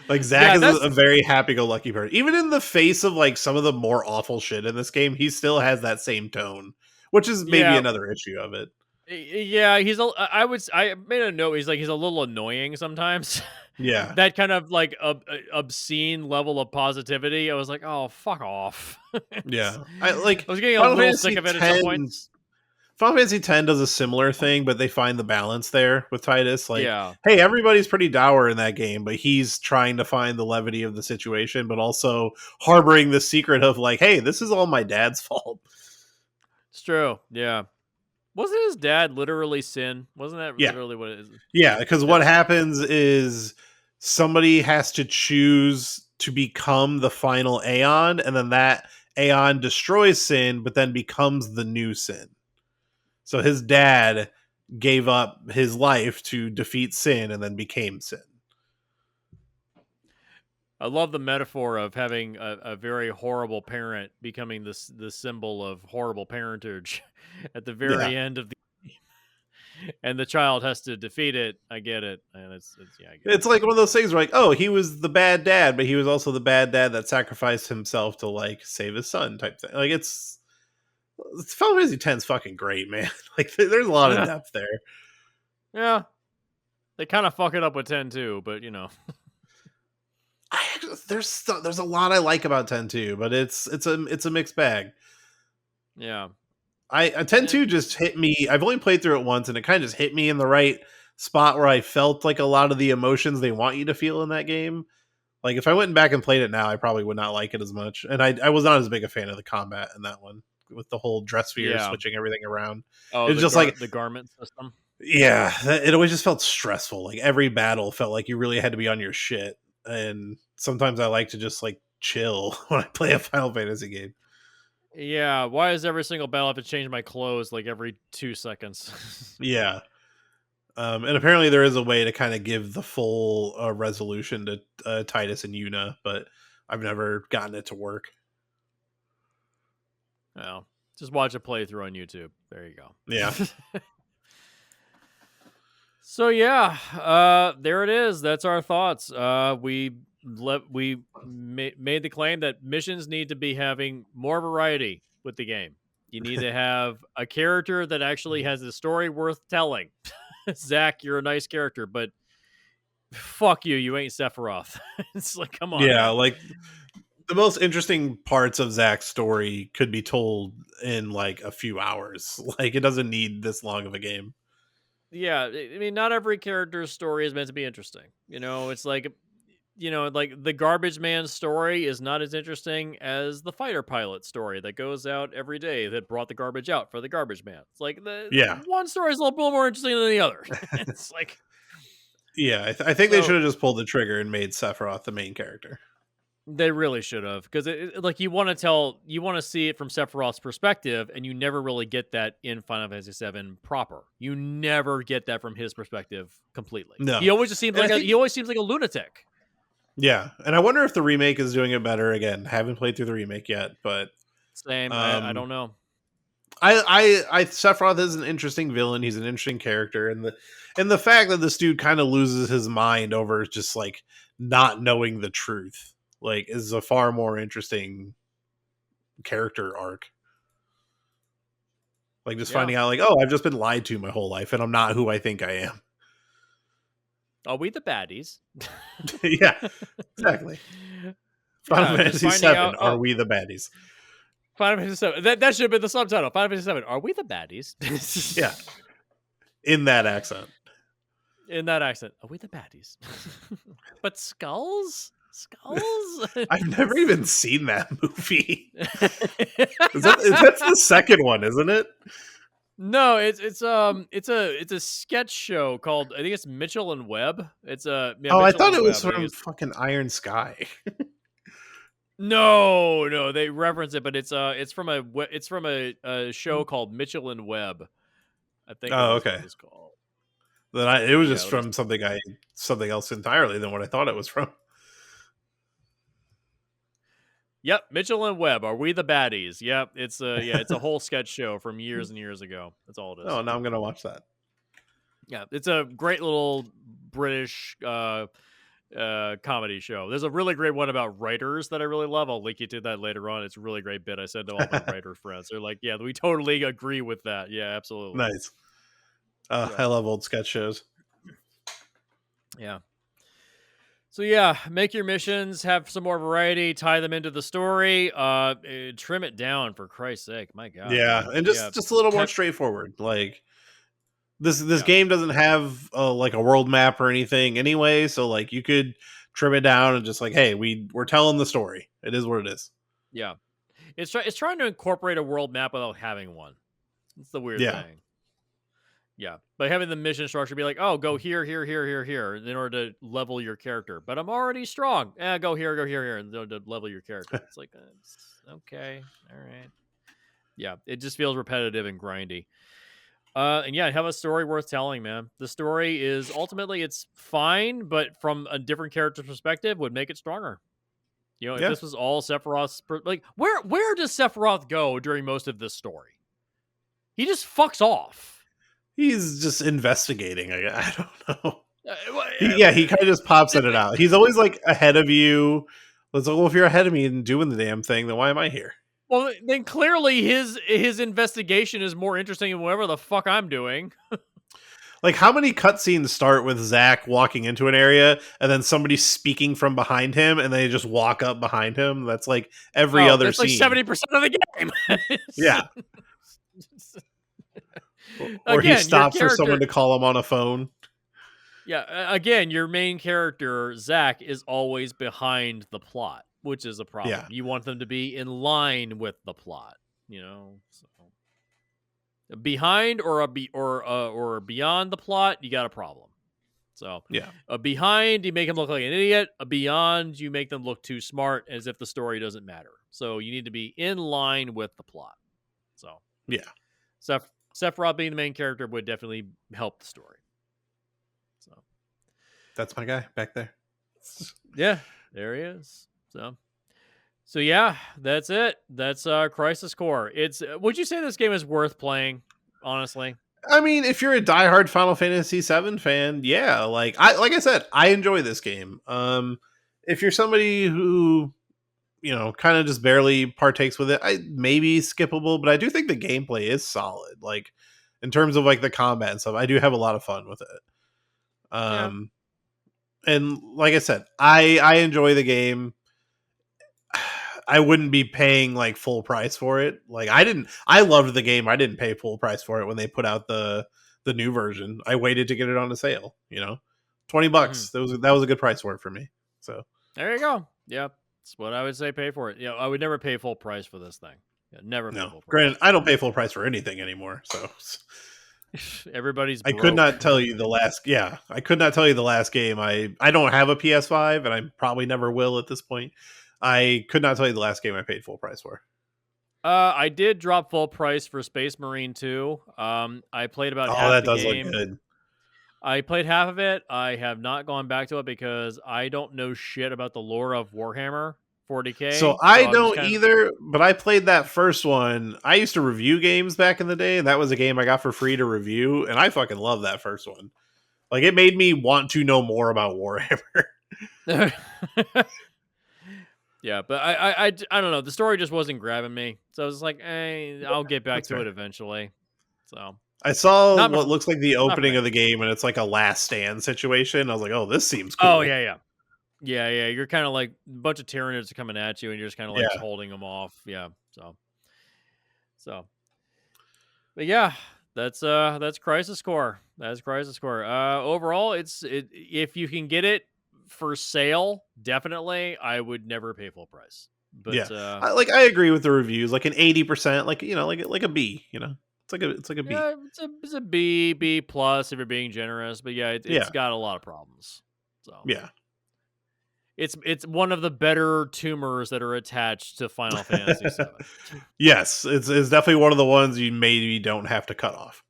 [SPEAKER 2] Like Zach
[SPEAKER 1] yeah,
[SPEAKER 2] is
[SPEAKER 1] that's
[SPEAKER 2] a very happy-go-lucky person. Even in the face of like some of the more awful shit in this game, he still has that same tone, which is maybe
[SPEAKER 1] yeah,
[SPEAKER 2] another issue of it.
[SPEAKER 1] yeah. I made a note. He's a little annoying sometimes.
[SPEAKER 2] Yeah,
[SPEAKER 1] That kind of like obscene level of positivity. I was like, oh, fuck off. I
[SPEAKER 2] yeah. I like
[SPEAKER 1] was getting a
[SPEAKER 2] Final
[SPEAKER 1] little sick
[SPEAKER 2] Fantasy
[SPEAKER 1] of it at some
[SPEAKER 2] X.
[SPEAKER 1] points.
[SPEAKER 2] Final Fantasy X does a similar thing, but they find the balance there with Titus. Like,
[SPEAKER 1] Yeah,
[SPEAKER 2] hey, everybody's pretty dour in that game, but he's trying to find the levity of the situation, but also harboring the secret of like, hey, this is all my dad's fault.
[SPEAKER 1] it's true. Yeah, wasn't his dad literally Sin? Wasn't that
[SPEAKER 2] Yeah,
[SPEAKER 1] literally what it is?
[SPEAKER 2] yeah, because
[SPEAKER 1] Yeah.
[SPEAKER 2] what happens is somebody has to choose to become the final Aeon, and then that Aeon destroys Sin, but then becomes the new Sin. So his dad gave up his life to defeat Sin and then became Sin.
[SPEAKER 1] I love the metaphor of having a very horrible parent becoming the symbol of horrible parentage at the
[SPEAKER 2] Yeah.
[SPEAKER 1] very end of the and the child has to defeat it. I get it. And it's yeah, I get it.
[SPEAKER 2] It's like one of those things where like, oh, he was the bad dad, but he was also the bad dad that sacrificed himself to like save his son type thing. Like it's Final Fantasy X's fucking great, man. Like there's a lot of depth there.
[SPEAKER 1] Yeah. They kind of fuck it up with 10 too, but you know.
[SPEAKER 2] There's a lot I like about 10 too, but it's a mixed bag.
[SPEAKER 1] Yeah.
[SPEAKER 2] I 10
[SPEAKER 1] And
[SPEAKER 2] 2 just hit me. I've only played through it once, and it kind of just hit me in the right spot where I felt like a lot of the emotions they want you to feel in that game. Like if I went back and played it now, I probably would not like it as much. And I was not as big a fan of the combat in that one with the whole dress sphere
[SPEAKER 1] yeah.
[SPEAKER 2] switching everything around.
[SPEAKER 1] Oh,
[SPEAKER 2] It's just like
[SPEAKER 1] the garment system.
[SPEAKER 2] yeah, it always just felt stressful. Like every battle felt like you really had to be on your shit. And sometimes I like to just like chill when I play a Final Fantasy game.
[SPEAKER 1] Yeah, why is every single battle have to change my clothes like every 2 seconds?
[SPEAKER 2] Yeah. And apparently there is a way to kind of give the full resolution to Titus and Yuna, but I've never gotten it to work.
[SPEAKER 1] No. Just watch a playthrough on YouTube. There you go.
[SPEAKER 2] Yeah.
[SPEAKER 1] So yeah, there it is. That's our thoughts. We made the claim that missions need to be having more variety with the game. You need to have a character that actually has a story worth telling. Zach, you're a nice character, but fuck you, you ain't Sephiroth. It's like, come on,
[SPEAKER 2] Yeah,
[SPEAKER 1] man.
[SPEAKER 2] like the most interesting parts of Zach's story could be told in like a few hours. Like it doesn't need this long of a game.
[SPEAKER 1] yeah, I mean, not every character's story is meant to be interesting. It's like, like the garbage man story is not as interesting as the fighter pilot story that goes out every day that brought the garbage out for the garbage man. It's like the
[SPEAKER 2] Yeah.
[SPEAKER 1] one story is a little more interesting than the other. It's like,
[SPEAKER 2] Yeah, I think they should
[SPEAKER 1] so
[SPEAKER 2] have just pulled the trigger and made Sephiroth the main character.
[SPEAKER 1] they really should have, because like you want to see it from Sephiroth's perspective, and you never really get that in Final Fantasy VII proper. You never get that from his perspective completely.
[SPEAKER 2] No,
[SPEAKER 1] He always just seems
[SPEAKER 2] and I
[SPEAKER 1] like
[SPEAKER 2] think
[SPEAKER 1] he always seems like a lunatic.
[SPEAKER 2] yeah, and I wonder if the remake is doing it better. Again, haven't played through the remake yet, but
[SPEAKER 1] Same, I
[SPEAKER 2] um,
[SPEAKER 1] don't know.
[SPEAKER 2] I Sephiroth is an interesting villain. He's an interesting character, and the fact that this dude kind of loses his mind over just like not knowing the truth, like, is a far more interesting character arc. Like, just
[SPEAKER 1] Yeah.
[SPEAKER 2] finding out, like, oh, I've just been lied to my whole life, and I'm not who I think I am.
[SPEAKER 1] Are we the baddies?
[SPEAKER 2] Yeah, exactly. Final
[SPEAKER 1] Yeah, just
[SPEAKER 2] Fantasy
[SPEAKER 1] finding
[SPEAKER 2] VII.
[SPEAKER 1] out.
[SPEAKER 2] Are
[SPEAKER 1] Oh,
[SPEAKER 2] we the baddies?
[SPEAKER 1] Final Fantasy VII. That should have been the subtitle. Final Fantasy VII. Are we the baddies?
[SPEAKER 2] Yeah, in that accent.
[SPEAKER 1] In that accent. Are we the baddies? But skulls? Skulls?
[SPEAKER 2] I've never even seen that movie. That's the second one, isn't it?
[SPEAKER 1] No, it's a sketch show called, I think it's Mitchell and Webb. It's yeah,
[SPEAKER 2] Oh, I
[SPEAKER 1] Mitchell
[SPEAKER 2] thought
[SPEAKER 1] and
[SPEAKER 2] it was
[SPEAKER 1] Webb. I think
[SPEAKER 2] from
[SPEAKER 1] it's
[SPEAKER 2] fucking Iron Sky.
[SPEAKER 1] no, they reference it, but it's from a show called Mitchell and Webb. I think that
[SPEAKER 2] Oh,
[SPEAKER 1] was what
[SPEAKER 2] okay.
[SPEAKER 1] it was called.
[SPEAKER 2] It was
[SPEAKER 1] Yeah,
[SPEAKER 2] just
[SPEAKER 1] let me.
[SPEAKER 2] from something else entirely than what I thought it was from.
[SPEAKER 1] Yep, Mitchell and Webb. Are we the baddies? Yep, it's a whole sketch show from years and years ago. That's all it is.
[SPEAKER 2] Oh, now I'm gonna watch that.
[SPEAKER 1] Yeah, it's a great little British comedy show. There's a really great one about writers that I really love. I'll link you to that later on. It's a really great bit. I send to all my writer friends. They're like, "Yeah, we totally agree with that. Yeah, absolutely."
[SPEAKER 2] Nice.
[SPEAKER 1] Yeah,
[SPEAKER 2] I love old sketch shows.
[SPEAKER 1] yeah. So yeah, make your missions, have some more variety, tie them into the story, trim it down for Christ's sake. My God,
[SPEAKER 2] Yeah,
[SPEAKER 1] man.
[SPEAKER 2] and
[SPEAKER 1] Yeah,
[SPEAKER 2] just a little more
[SPEAKER 1] have,
[SPEAKER 2] straightforward. Like, this
[SPEAKER 1] yeah,
[SPEAKER 2] game doesn't have like a world map or anything anyway, so like you could trim it down and just like, hey, we're telling the story. It is what it is.
[SPEAKER 1] yeah. It's trying to incorporate a world map without having one. It's the weird
[SPEAKER 2] Yeah,
[SPEAKER 1] thing. Yeah, by having the mission structure be like, oh, go here, here, here, here, here, in order to level your character. But I'm already strong. Go here, go here, here, and to level your character. It's like, okay, all right. Yeah, it just feels repetitive and grindy. And yeah, have a story worth telling, man. The story is ultimately it's fine, but from a different character's perspective, would make it stronger. If
[SPEAKER 2] yeah.
[SPEAKER 1] this was all Sephiroth's, like, where does Sephiroth go during most of this story? He just fucks off.
[SPEAKER 2] He's just investigating. I don't know.
[SPEAKER 1] Uh,
[SPEAKER 2] He kind of just pops in and out. He's always like ahead of you. It's like, well, if you're ahead of me and doing the damn thing, then why am I here?
[SPEAKER 1] Well, then clearly his investigation is more interesting than whatever the fuck I'm doing.
[SPEAKER 2] Like, how many cutscenes start with Zack walking into an area and then somebody speaking from behind him and they just walk up behind him? That's like every
[SPEAKER 1] Oh,
[SPEAKER 2] other
[SPEAKER 1] that's like
[SPEAKER 2] scene.
[SPEAKER 1] 70% of the game.
[SPEAKER 2] Yeah. Or he
[SPEAKER 1] Again, your
[SPEAKER 2] stops for
[SPEAKER 1] character.
[SPEAKER 2] someone to call him on a phone.
[SPEAKER 1] Yeah, again, your main character Zack is always behind the plot, which is a problem.
[SPEAKER 2] Yeah.
[SPEAKER 1] You want them to be in line with the plot, So behind or beyond the plot, you got a problem. So
[SPEAKER 2] Yeah.
[SPEAKER 1] behind, you make them look like an idiot. Beyond, you make them look too smart, as if the story doesn't matter. So you need to be in line with the plot. So
[SPEAKER 2] Yeah.
[SPEAKER 1] Sephiroth being the main character would definitely help the story. So
[SPEAKER 2] That's my guy back there.
[SPEAKER 1] yeah, there he is. So yeah, that's it. That's Crisis Core. It's would you say this game is worth playing, honestly?
[SPEAKER 2] I mean, if you're a diehard Final Fantasy VII fan, yeah, like I said, I enjoy this game. If you're somebody who kind of just barely partakes with it, I maybe skippable, but I do think the gameplay is solid. Like, in terms of like the combat and stuff, I do have a lot of fun with it.
[SPEAKER 1] Yeah.
[SPEAKER 2] And like I said, I enjoy the game. I wouldn't be paying like full price for it. Like, I loved the game. I didn't pay full price for it when they put out the the new version. I waited to get it on a sale.
[SPEAKER 1] Mhm.
[SPEAKER 2] $20. That was a good price for it for me. So
[SPEAKER 1] There you go. Yep. That's what I would say pay for it. I would never pay full price for this thing. Yeah, never pay
[SPEAKER 2] no,
[SPEAKER 1] full price.
[SPEAKER 2] granted, I don't pay full price for anything anymore. So
[SPEAKER 1] Everybody's
[SPEAKER 2] I could
[SPEAKER 1] broke.
[SPEAKER 2] not tell you the last. Yeah, I could not tell you the last game. I don't have a PS5, and I probably never will at this point. I could not tell you the last game I paid full price for.
[SPEAKER 1] I did drop full price for Space Marine 2. I played about
[SPEAKER 2] Oh,
[SPEAKER 1] half
[SPEAKER 2] that
[SPEAKER 1] the
[SPEAKER 2] does look
[SPEAKER 1] game.
[SPEAKER 2] good.
[SPEAKER 1] I played half of it. I have not gone back to it because I don't know shit about the lore of Warhammer
[SPEAKER 2] So
[SPEAKER 1] 40K. So
[SPEAKER 2] I
[SPEAKER 1] I'm just
[SPEAKER 2] don't
[SPEAKER 1] kind of
[SPEAKER 2] either, but I played that first one. I used to review games back in the day, and that was a game I got for free to review, and I fucking love that first one. Like it made me want to know more about Warhammer.
[SPEAKER 1] yeah, but I don't know. The story just wasn't grabbing me, so I was like, I'll get back
[SPEAKER 2] That's
[SPEAKER 1] to it
[SPEAKER 2] fair.
[SPEAKER 1] eventually. So
[SPEAKER 2] I saw
[SPEAKER 1] not
[SPEAKER 2] what
[SPEAKER 1] for
[SPEAKER 2] looks like the
[SPEAKER 1] not for
[SPEAKER 2] opening
[SPEAKER 1] me.
[SPEAKER 2] of the game, and it's like a last stand situation. I was like, "Oh, this seems
[SPEAKER 1] Oh
[SPEAKER 2] cool."
[SPEAKER 1] yeah. You're kind of like a bunch of Tyranids are coming at you, and you're just kind of like
[SPEAKER 2] Yeah,
[SPEAKER 1] holding them off. Yeah, so. But yeah, that's Crisis Core. That's Crisis Core. Overall, if you can get it for sale, definitely, I would never pay full price.
[SPEAKER 2] yeah.
[SPEAKER 1] But
[SPEAKER 2] I agree with the reviews, like an 80%, like a B. It's like a B.
[SPEAKER 1] yeah, it's a B plus if you're being generous. But yeah, it's
[SPEAKER 2] Yeah,
[SPEAKER 1] got a lot of problems. So
[SPEAKER 2] yeah.
[SPEAKER 1] it's one of the better tumors that are attached to Final Fantasy VII.
[SPEAKER 2] Yes, it's definitely one of the ones you maybe don't have to cut off.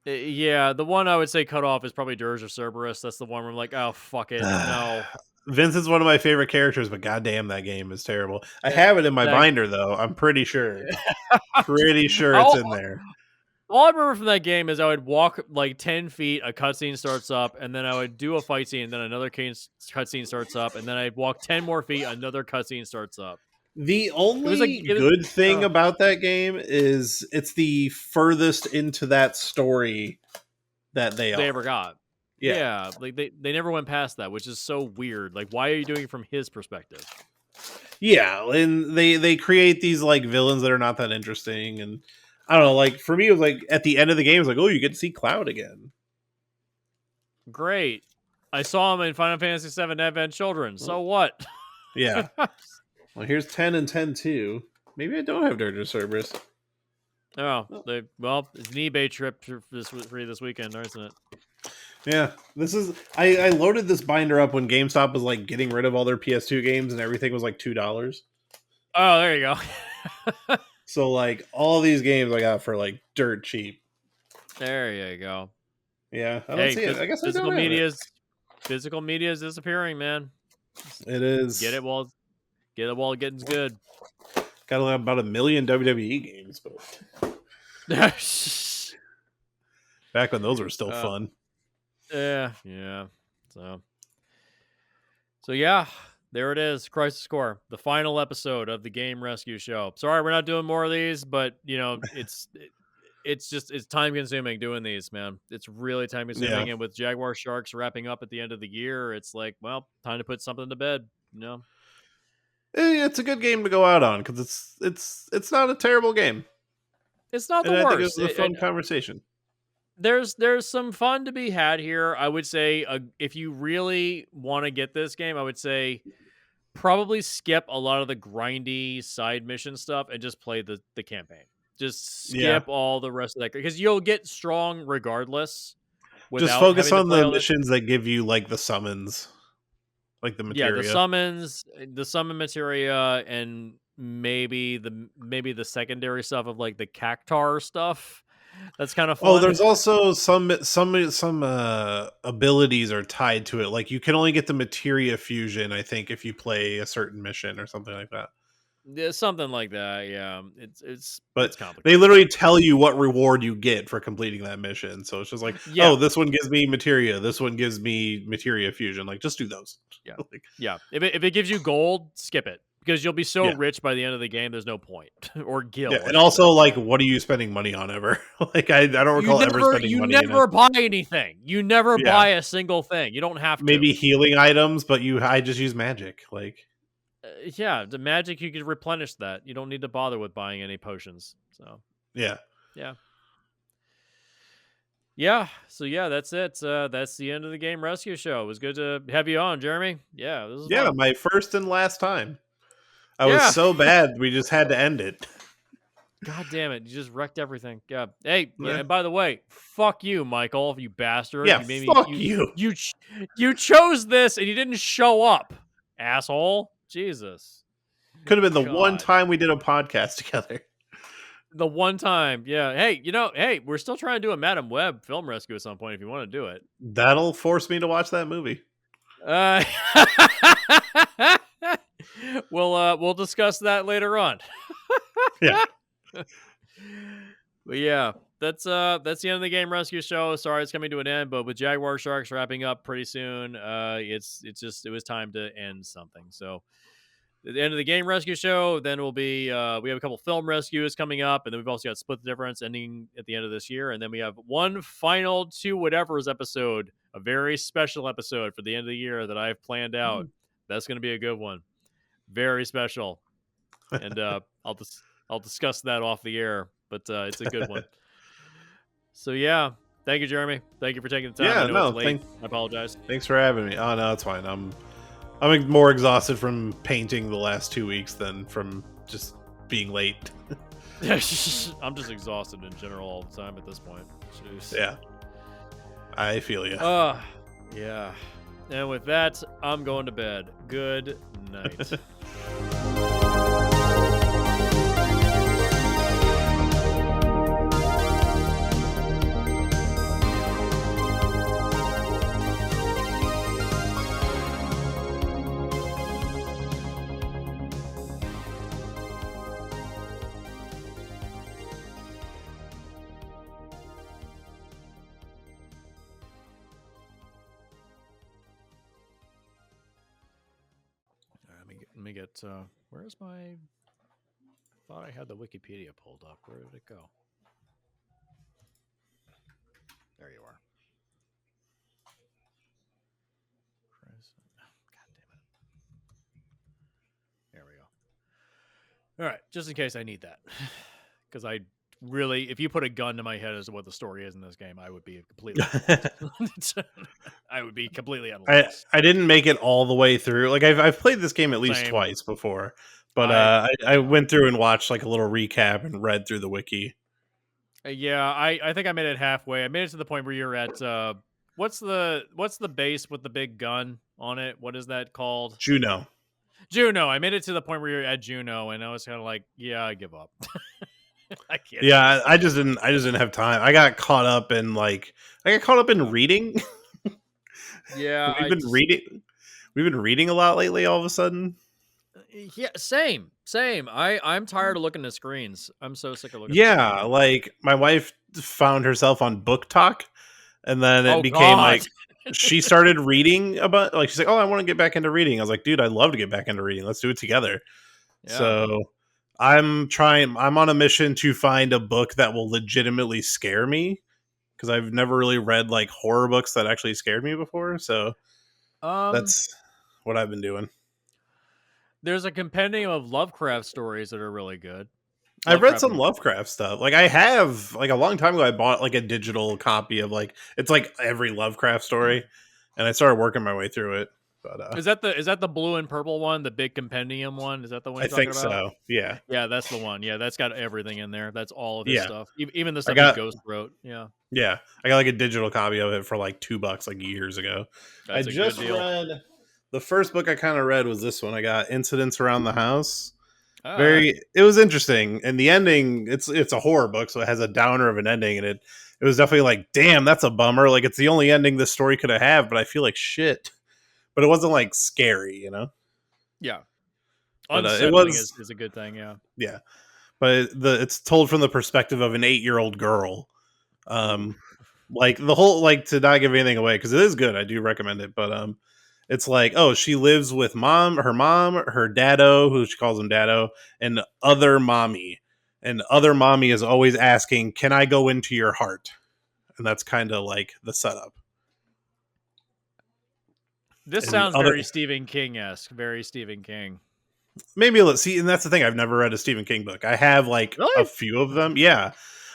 [SPEAKER 1] Yeah, the one I would say cut off is probably Dirge or Cerberus. That's the one where I'm like, oh fuck it, no.
[SPEAKER 2] Vince is one of my favorite characters, but goddamn, that game is terrible. I
[SPEAKER 1] That
[SPEAKER 2] have it in my
[SPEAKER 1] that
[SPEAKER 2] binder though. I'm pretty sure. Pretty sure it's
[SPEAKER 1] all,
[SPEAKER 2] in there.
[SPEAKER 1] all I remember from that game is I would walk like 10 feet, a cutscene starts up, and then I would do a fight scene, and then another cutscene starts up, and then I'd walk 10 more feet, another cutscene starts up.
[SPEAKER 2] The
[SPEAKER 1] It was like
[SPEAKER 2] only
[SPEAKER 1] it was
[SPEAKER 2] good thing
[SPEAKER 1] uh,
[SPEAKER 2] about that game is it's the furthest into that story that they
[SPEAKER 1] they ever
[SPEAKER 2] are.
[SPEAKER 1] got.
[SPEAKER 2] Yeah.
[SPEAKER 1] Yeah, like they never went past that, which is so weird. Like, why are you doing it from his perspective?
[SPEAKER 2] Yeah, and they create these like villains that are not that interesting, and I don't know, like for me it was like at the end of the game it's like, "Oh, you get to see Cloud again."
[SPEAKER 1] Great. I saw him in Final Fantasy VII Advent Children.
[SPEAKER 2] Well,
[SPEAKER 1] So what?
[SPEAKER 2] yeah. Well, here's 10 and 10 too. Maybe I don't have Dirge or Cerberus.
[SPEAKER 1] Oh,
[SPEAKER 2] Well,
[SPEAKER 1] it's an eBay trip for you this weekend, isn't it?
[SPEAKER 2] yeah, this is. I loaded this binder up when GameStop was like getting rid of all their PS2 games and everything was like $2.
[SPEAKER 1] Oh, there you go.
[SPEAKER 2] So like all these games I got for like dirt cheap.
[SPEAKER 1] There you go.
[SPEAKER 2] Yeah, I don't
[SPEAKER 1] Hey,
[SPEAKER 2] see it. I guess I don't have it.
[SPEAKER 1] physical media is disappearing, man.
[SPEAKER 2] It
[SPEAKER 1] Get
[SPEAKER 2] is.
[SPEAKER 1] it while it getting's good.
[SPEAKER 2] Got about a million WWE games, but
[SPEAKER 1] uh,
[SPEAKER 2] back when those were still fun.
[SPEAKER 1] yeah. So yeah, there it is. Crisis Core, the final episode of the Game Rescue Show. Sorry, we're not doing more of these, but it's time consuming doing these, man. It's really time
[SPEAKER 2] Yeah,
[SPEAKER 1] consuming, and with Jaguar Sharks wrapping up at the end of the year, it's like, well, time to put something to bed.
[SPEAKER 2] It's a good game to go out on because it's not a terrible game,
[SPEAKER 1] It's not the
[SPEAKER 2] and I think it
[SPEAKER 1] worst.
[SPEAKER 2] was a fun conversation.
[SPEAKER 1] There's some fun to be had here. I would say if you really want to get this game, I would say probably skip a lot of the grindy side mission stuff and just play the campaign. Just
[SPEAKER 2] Yeah,
[SPEAKER 1] skip all the rest of that because you'll get strong regardless
[SPEAKER 2] just
[SPEAKER 1] without
[SPEAKER 2] focus
[SPEAKER 1] having to
[SPEAKER 2] on
[SPEAKER 1] play
[SPEAKER 2] the
[SPEAKER 1] all that.
[SPEAKER 2] missions that give you like the summons, like the
[SPEAKER 1] Yeah,
[SPEAKER 2] materia.
[SPEAKER 1] the summon materia, and maybe the secondary stuff of like the cactar stuff. That's kind of
[SPEAKER 2] Oh,
[SPEAKER 1] fun.
[SPEAKER 2] there's also some abilities are tied to it. Like you can only get the materia fusion, I think, if you play a certain mission or something like that.
[SPEAKER 1] Yeah, something like that. Yeah, it's
[SPEAKER 2] But they
[SPEAKER 1] complicated.
[SPEAKER 2] literally tell you what reward you get for completing that mission. So it's just like, oh,
[SPEAKER 1] Yeah,
[SPEAKER 2] this one gives me materia, this one gives me materia fusion. Like, just do those.
[SPEAKER 1] yeah,
[SPEAKER 2] Like,
[SPEAKER 1] yeah. If it gives you gold, skip it because you'll be so
[SPEAKER 2] yeah,
[SPEAKER 1] rich by the end of the game. There's no point, or
[SPEAKER 2] yeah.
[SPEAKER 1] gil, I
[SPEAKER 2] And
[SPEAKER 1] should
[SPEAKER 2] also,
[SPEAKER 1] say.
[SPEAKER 2] like, what are you spending money on ever? Like, I don't recall ever spending
[SPEAKER 1] You
[SPEAKER 2] money in it.
[SPEAKER 1] never buy anything. You never
[SPEAKER 2] Yeah,
[SPEAKER 1] buy a single thing. You don't have to.
[SPEAKER 2] maybe healing items, but I just use magic. Like,
[SPEAKER 1] Yeah, the magic you could replenish that. You don't need to bother with buying any potions. So
[SPEAKER 2] yeah.
[SPEAKER 1] yeah. Yeah. So yeah, that's it. That's the end of the Game Rescue Show. It was good to have you on, Jeremy. Yeah, this was
[SPEAKER 2] Yeah,
[SPEAKER 1] fun.
[SPEAKER 2] my first and last time. I was
[SPEAKER 1] Yeah.
[SPEAKER 2] so bad we just had to end it.
[SPEAKER 1] God damn it! You just wrecked everything. Yeah. Hey. Yeah. And by the way, fuck you, Michael. You bastard.
[SPEAKER 2] Yeah,
[SPEAKER 1] You made me.
[SPEAKER 2] fuck you.
[SPEAKER 1] You chose this and you didn't show up, asshole. Jesus.
[SPEAKER 2] Could have been the one
[SPEAKER 1] God.
[SPEAKER 2] time we did a podcast together.
[SPEAKER 1] The one time. Yeah. Hey. Hey. We're still trying to do a Madam Web film rescue at some point. If you want to do it.
[SPEAKER 2] That'll force me to watch that movie.
[SPEAKER 1] Uh, we'll discuss that later on.
[SPEAKER 2] Yeah.
[SPEAKER 1] But yeah, that's the end of the Game Rescue Show. Sorry, it's coming to an end, but with Jaguar Sharks wrapping up pretty soon, it was time to end something. So at the end of the Game Rescue Show, then we'll be we have a couple film rescues coming up, and then we've also got Split the Difference ending at the end of this year, and then we have one final two whatever's episode, a very special episode for the end of the year that I've planned out. That's going to be a good one, very special, and I'll discuss that off the air, but it's a good one. So yeah, thank you, Jeremy. Thank you for taking the time. I
[SPEAKER 2] Yeah,
[SPEAKER 1] know it's
[SPEAKER 2] no,
[SPEAKER 1] late. I apologize.
[SPEAKER 2] thanks for having me. Oh no, it's fine. I'm more exhausted from painting the last 2 weeks than from just being late.
[SPEAKER 1] I'm just exhausted in general all the time at this point. Jeez.
[SPEAKER 2] Yeah, I feel you.
[SPEAKER 1] Yeah. And with that, I'm going to bed. Good night. Let me get where's my thought I had the Wikipedia pulled up. Where did it go? There you are. God damn it. There we go. All right, just in case I need that. Because I really, if you put a gun to my head as to what the story is in this game, I would be completely I would be completely at a
[SPEAKER 2] I
[SPEAKER 1] loss.
[SPEAKER 2] I didn't make it all the way through. Like I've played this game at least
[SPEAKER 1] Same.
[SPEAKER 2] twice before, but
[SPEAKER 1] I
[SPEAKER 2] I went through and watched like a little recap and read through the wiki.
[SPEAKER 1] Yeah, I think I made it halfway. I made it to the point where you're at what's the base with the big gun on it? What is that called?
[SPEAKER 2] Juno.
[SPEAKER 1] Juno. I made it to the point where you're at Juno, and I was kind of like, yeah, I give up. I can't. Do
[SPEAKER 2] Yeah,
[SPEAKER 1] this
[SPEAKER 2] I
[SPEAKER 1] again.
[SPEAKER 2] just didn't have time. I got caught up in reading.
[SPEAKER 1] Yeah,
[SPEAKER 2] We've been reading. We've been reading a lot lately. All of a sudden.
[SPEAKER 1] Yeah, same. I'm tired of looking at screens. I'm so sick of looking at
[SPEAKER 2] Yeah,
[SPEAKER 1] screens.
[SPEAKER 2] like my wife found herself on Book Talk, and then it
[SPEAKER 1] Oh
[SPEAKER 2] became
[SPEAKER 1] God.
[SPEAKER 2] like she started reading about like she's like, "Oh, I want to get back into reading." I was like, "Dude, I'd love to get back into reading. Let's do it together."
[SPEAKER 1] Yeah.
[SPEAKER 2] So I'm on a mission to find a book that will legitimately scare me because I've never really read like horror books that actually scared me before. So
[SPEAKER 1] Um.
[SPEAKER 2] that's what I've been doing.
[SPEAKER 1] There's a compendium of Lovecraft stories that are really good.
[SPEAKER 2] I've read
[SPEAKER 1] Lovecraft
[SPEAKER 2] some
[SPEAKER 1] and
[SPEAKER 2] Lovecraft stuff. Like I have like a long time ago I bought like a digital copy of like it's like every Lovecraft story and I started working my way through it. But
[SPEAKER 1] is that the blue and purple one, the big compendium one? Is that the one
[SPEAKER 2] I
[SPEAKER 1] you're talking
[SPEAKER 2] think
[SPEAKER 1] about?
[SPEAKER 2] so. Yeah.
[SPEAKER 1] Yeah, that's the one. Yeah, that's got everything in there. That's all of his
[SPEAKER 2] Yeah.
[SPEAKER 1] stuff, even the
[SPEAKER 2] I
[SPEAKER 1] stuff he
[SPEAKER 2] got
[SPEAKER 1] ghost wrote. Yeah,
[SPEAKER 2] yeah. I got like a digital copy of it for like $2 like years ago. I
[SPEAKER 1] that's a good
[SPEAKER 2] just
[SPEAKER 1] deal.
[SPEAKER 2] read the first book I kind of read was this one. I got Incidents Around the House.
[SPEAKER 1] All right.
[SPEAKER 2] It was interesting. And the ending, it's a horror book, so it has a downer of an ending, and it was definitely like, damn, that's a bummer. Like it's the only ending this story could have, but I feel like shit. But it wasn't like scary, you know?
[SPEAKER 1] Yeah,
[SPEAKER 2] But it
[SPEAKER 1] unsettling
[SPEAKER 2] was
[SPEAKER 1] is a good thing. Yeah.
[SPEAKER 2] yeah. But it's told from the perspective of an 8-year-old girl.
[SPEAKER 1] Ooh.
[SPEAKER 2] Like the whole like to not give anything away because it is good. I do recommend it. But it's like, oh, she lives with her mom, her daddo, who she calls him daddo, and other mommy. And other mommy is always asking, "Can I go into your heart?" And that's kind of like the setup.
[SPEAKER 1] This
[SPEAKER 2] And
[SPEAKER 1] sounds
[SPEAKER 2] other
[SPEAKER 1] very Stephen King-esque. Very Stephen King.
[SPEAKER 2] maybe let's see, and that's the thing. I've never read a Stephen King book. I have like a
[SPEAKER 1] Really?
[SPEAKER 2] few of them. Yeah.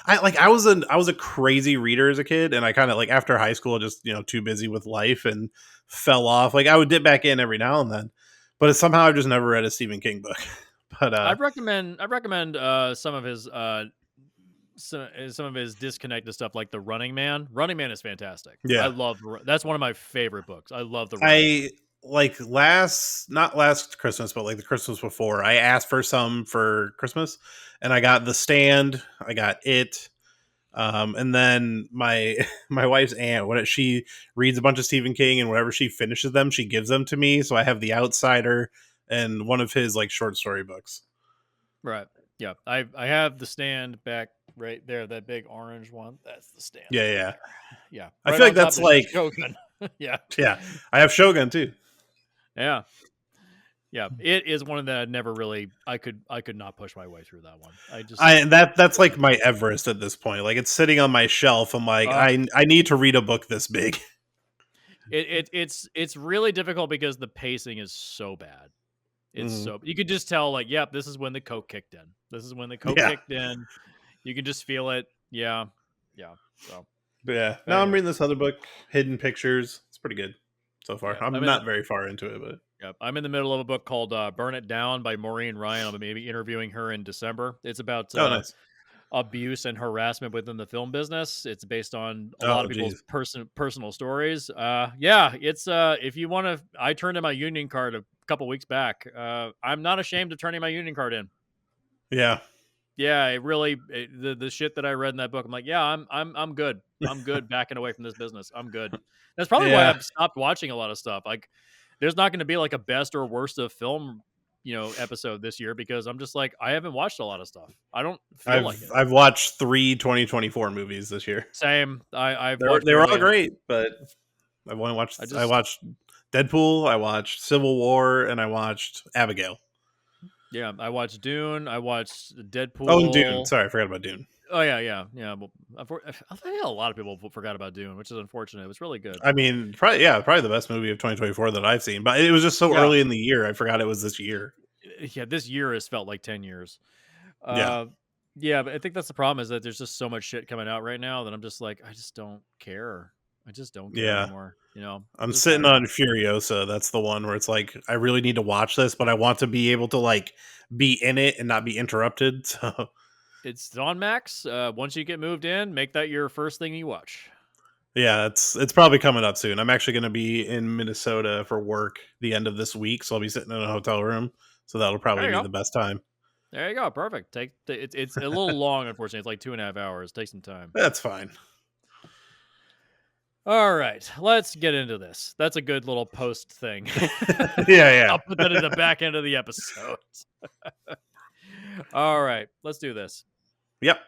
[SPEAKER 2] I was a crazy reader as a kid, and I kind of like after high school, just too busy with life and fell off. Like I would dip back in every now and then, but somehow I've just never read a Stephen King book. But
[SPEAKER 1] I'd recommend some of his disconnected stuff, like the Running Man. Running Man is fantastic.
[SPEAKER 2] yeah,
[SPEAKER 1] That's one of my favorite books. I love the Running Man.
[SPEAKER 2] I like not last Christmas, but like the Christmas before, I asked for some for Christmas, and I got The Stand, I got it. And then my my wife's aunt, when she reads a bunch of Stephen King, and whenever she finishes them, she gives them to me. So I have The Outsider and one of his like short story books.
[SPEAKER 1] Right. Yeah. I have the Stand back right there, that big orange one. That's the Stand
[SPEAKER 2] Yeah,
[SPEAKER 1] right
[SPEAKER 2] yeah.
[SPEAKER 1] there. Yeah.
[SPEAKER 2] I
[SPEAKER 1] Right
[SPEAKER 2] feel like
[SPEAKER 1] on top
[SPEAKER 2] that's
[SPEAKER 1] of
[SPEAKER 2] like
[SPEAKER 1] Shogun. Yeah.
[SPEAKER 2] yeah. I have Shogun too.
[SPEAKER 1] Yeah. Yeah. It is one that I never really I could not push my way through that one. I just
[SPEAKER 2] That's
[SPEAKER 1] couldn't.
[SPEAKER 2] like my Everest at this point. Like it's sitting on my shelf. I'm like
[SPEAKER 1] Uh
[SPEAKER 2] I need to read a book this big.
[SPEAKER 1] it's really difficult because the pacing is so bad. It's
[SPEAKER 2] Mhm.
[SPEAKER 1] so you could just tell, like, yep, this is when the coke kicked in. This is when the coke
[SPEAKER 2] Yeah,
[SPEAKER 1] kicked in. You can just feel it. Yeah. Yeah. So
[SPEAKER 2] but yeah. Now I'm
[SPEAKER 1] anyway,
[SPEAKER 2] reading this other book, Hidden Pictures. It's pretty good so far.
[SPEAKER 1] yeah.
[SPEAKER 2] I'm not very far into it, but
[SPEAKER 1] I'm in the middle of a book called Burn It Down by Maureen Ryan. I'll be maybe interviewing her in December. It's about
[SPEAKER 2] oh, nice.
[SPEAKER 1] abuse and harassment within the film business. It's based on a lot
[SPEAKER 2] Oh,
[SPEAKER 1] of people's
[SPEAKER 2] geez.
[SPEAKER 1] personal stories. Yeah, it's if you want to, I turned in my union card a couple weeks back. I'm not ashamed of turning my union card in.
[SPEAKER 2] Yeah,
[SPEAKER 1] Yeah, the shit that I read in that book. I'm like, yeah, I'm good. I'm good backing away from this business. I'm good. That's probably why
[SPEAKER 2] yeah.
[SPEAKER 1] I've stopped watching a lot of stuff. Like, there's not going to be like a best or worst of film, episode this year, because I'm just like, I haven't watched a lot of stuff. I don't feel like it.
[SPEAKER 2] I've watched 3 2024 movies this year.
[SPEAKER 1] Same. I've
[SPEAKER 2] They were
[SPEAKER 1] watched
[SPEAKER 2] they were all
[SPEAKER 1] barely any.
[SPEAKER 2] great, but
[SPEAKER 1] I
[SPEAKER 2] I
[SPEAKER 1] just
[SPEAKER 2] watched Deadpool, I watched Civil War, and I watched Abigail.
[SPEAKER 1] Yeah, I watched Dune. I watched
[SPEAKER 2] Oh, and Dune.
[SPEAKER 1] Deadpool.
[SPEAKER 2] Sorry, I forgot about Dune.
[SPEAKER 1] Oh yeah. Well, I think a lot of people forgot about Dune, which is unfortunate. It was really good.
[SPEAKER 2] I mean, probably the best movie of 2024 that I've seen, but it was just so
[SPEAKER 1] Yeah,
[SPEAKER 2] early in the year. I forgot it was this year.
[SPEAKER 1] yeah. This year has felt like 10 years.
[SPEAKER 2] Yeah,
[SPEAKER 1] Uh, yeah, but I think that's the problem, is that there's just so much shit coming out right now that I'm just like, I just don't care. I just don't care
[SPEAKER 2] yeah.
[SPEAKER 1] anymore. I'm
[SPEAKER 2] I'm
[SPEAKER 1] just
[SPEAKER 2] sitting
[SPEAKER 1] tired of
[SPEAKER 2] on
[SPEAKER 1] it.
[SPEAKER 2] Furiosa. That's the one where it's like I really need to watch this, but I want to be able to like be in it and not be interrupted. So
[SPEAKER 1] It's on Max. Once you get moved in, make that your first thing you watch.
[SPEAKER 2] yeah, it's probably coming up soon. I'm actually going to be in Minnesota for work the end of this week, so I'll be sitting in a hotel room. So that'll
[SPEAKER 1] There
[SPEAKER 2] probably
[SPEAKER 1] you
[SPEAKER 2] be
[SPEAKER 1] go.
[SPEAKER 2] the best time.
[SPEAKER 1] There you go. Perfect. It's a little long, unfortunately. It's like 2.5 hours. Take some time.
[SPEAKER 2] That's fine.
[SPEAKER 1] All right, let's get into this. That's a good little post thing.
[SPEAKER 2] Yeah, yeah.
[SPEAKER 1] I'll put that at the back end of the episode. All right, let's do this.
[SPEAKER 2] Yep.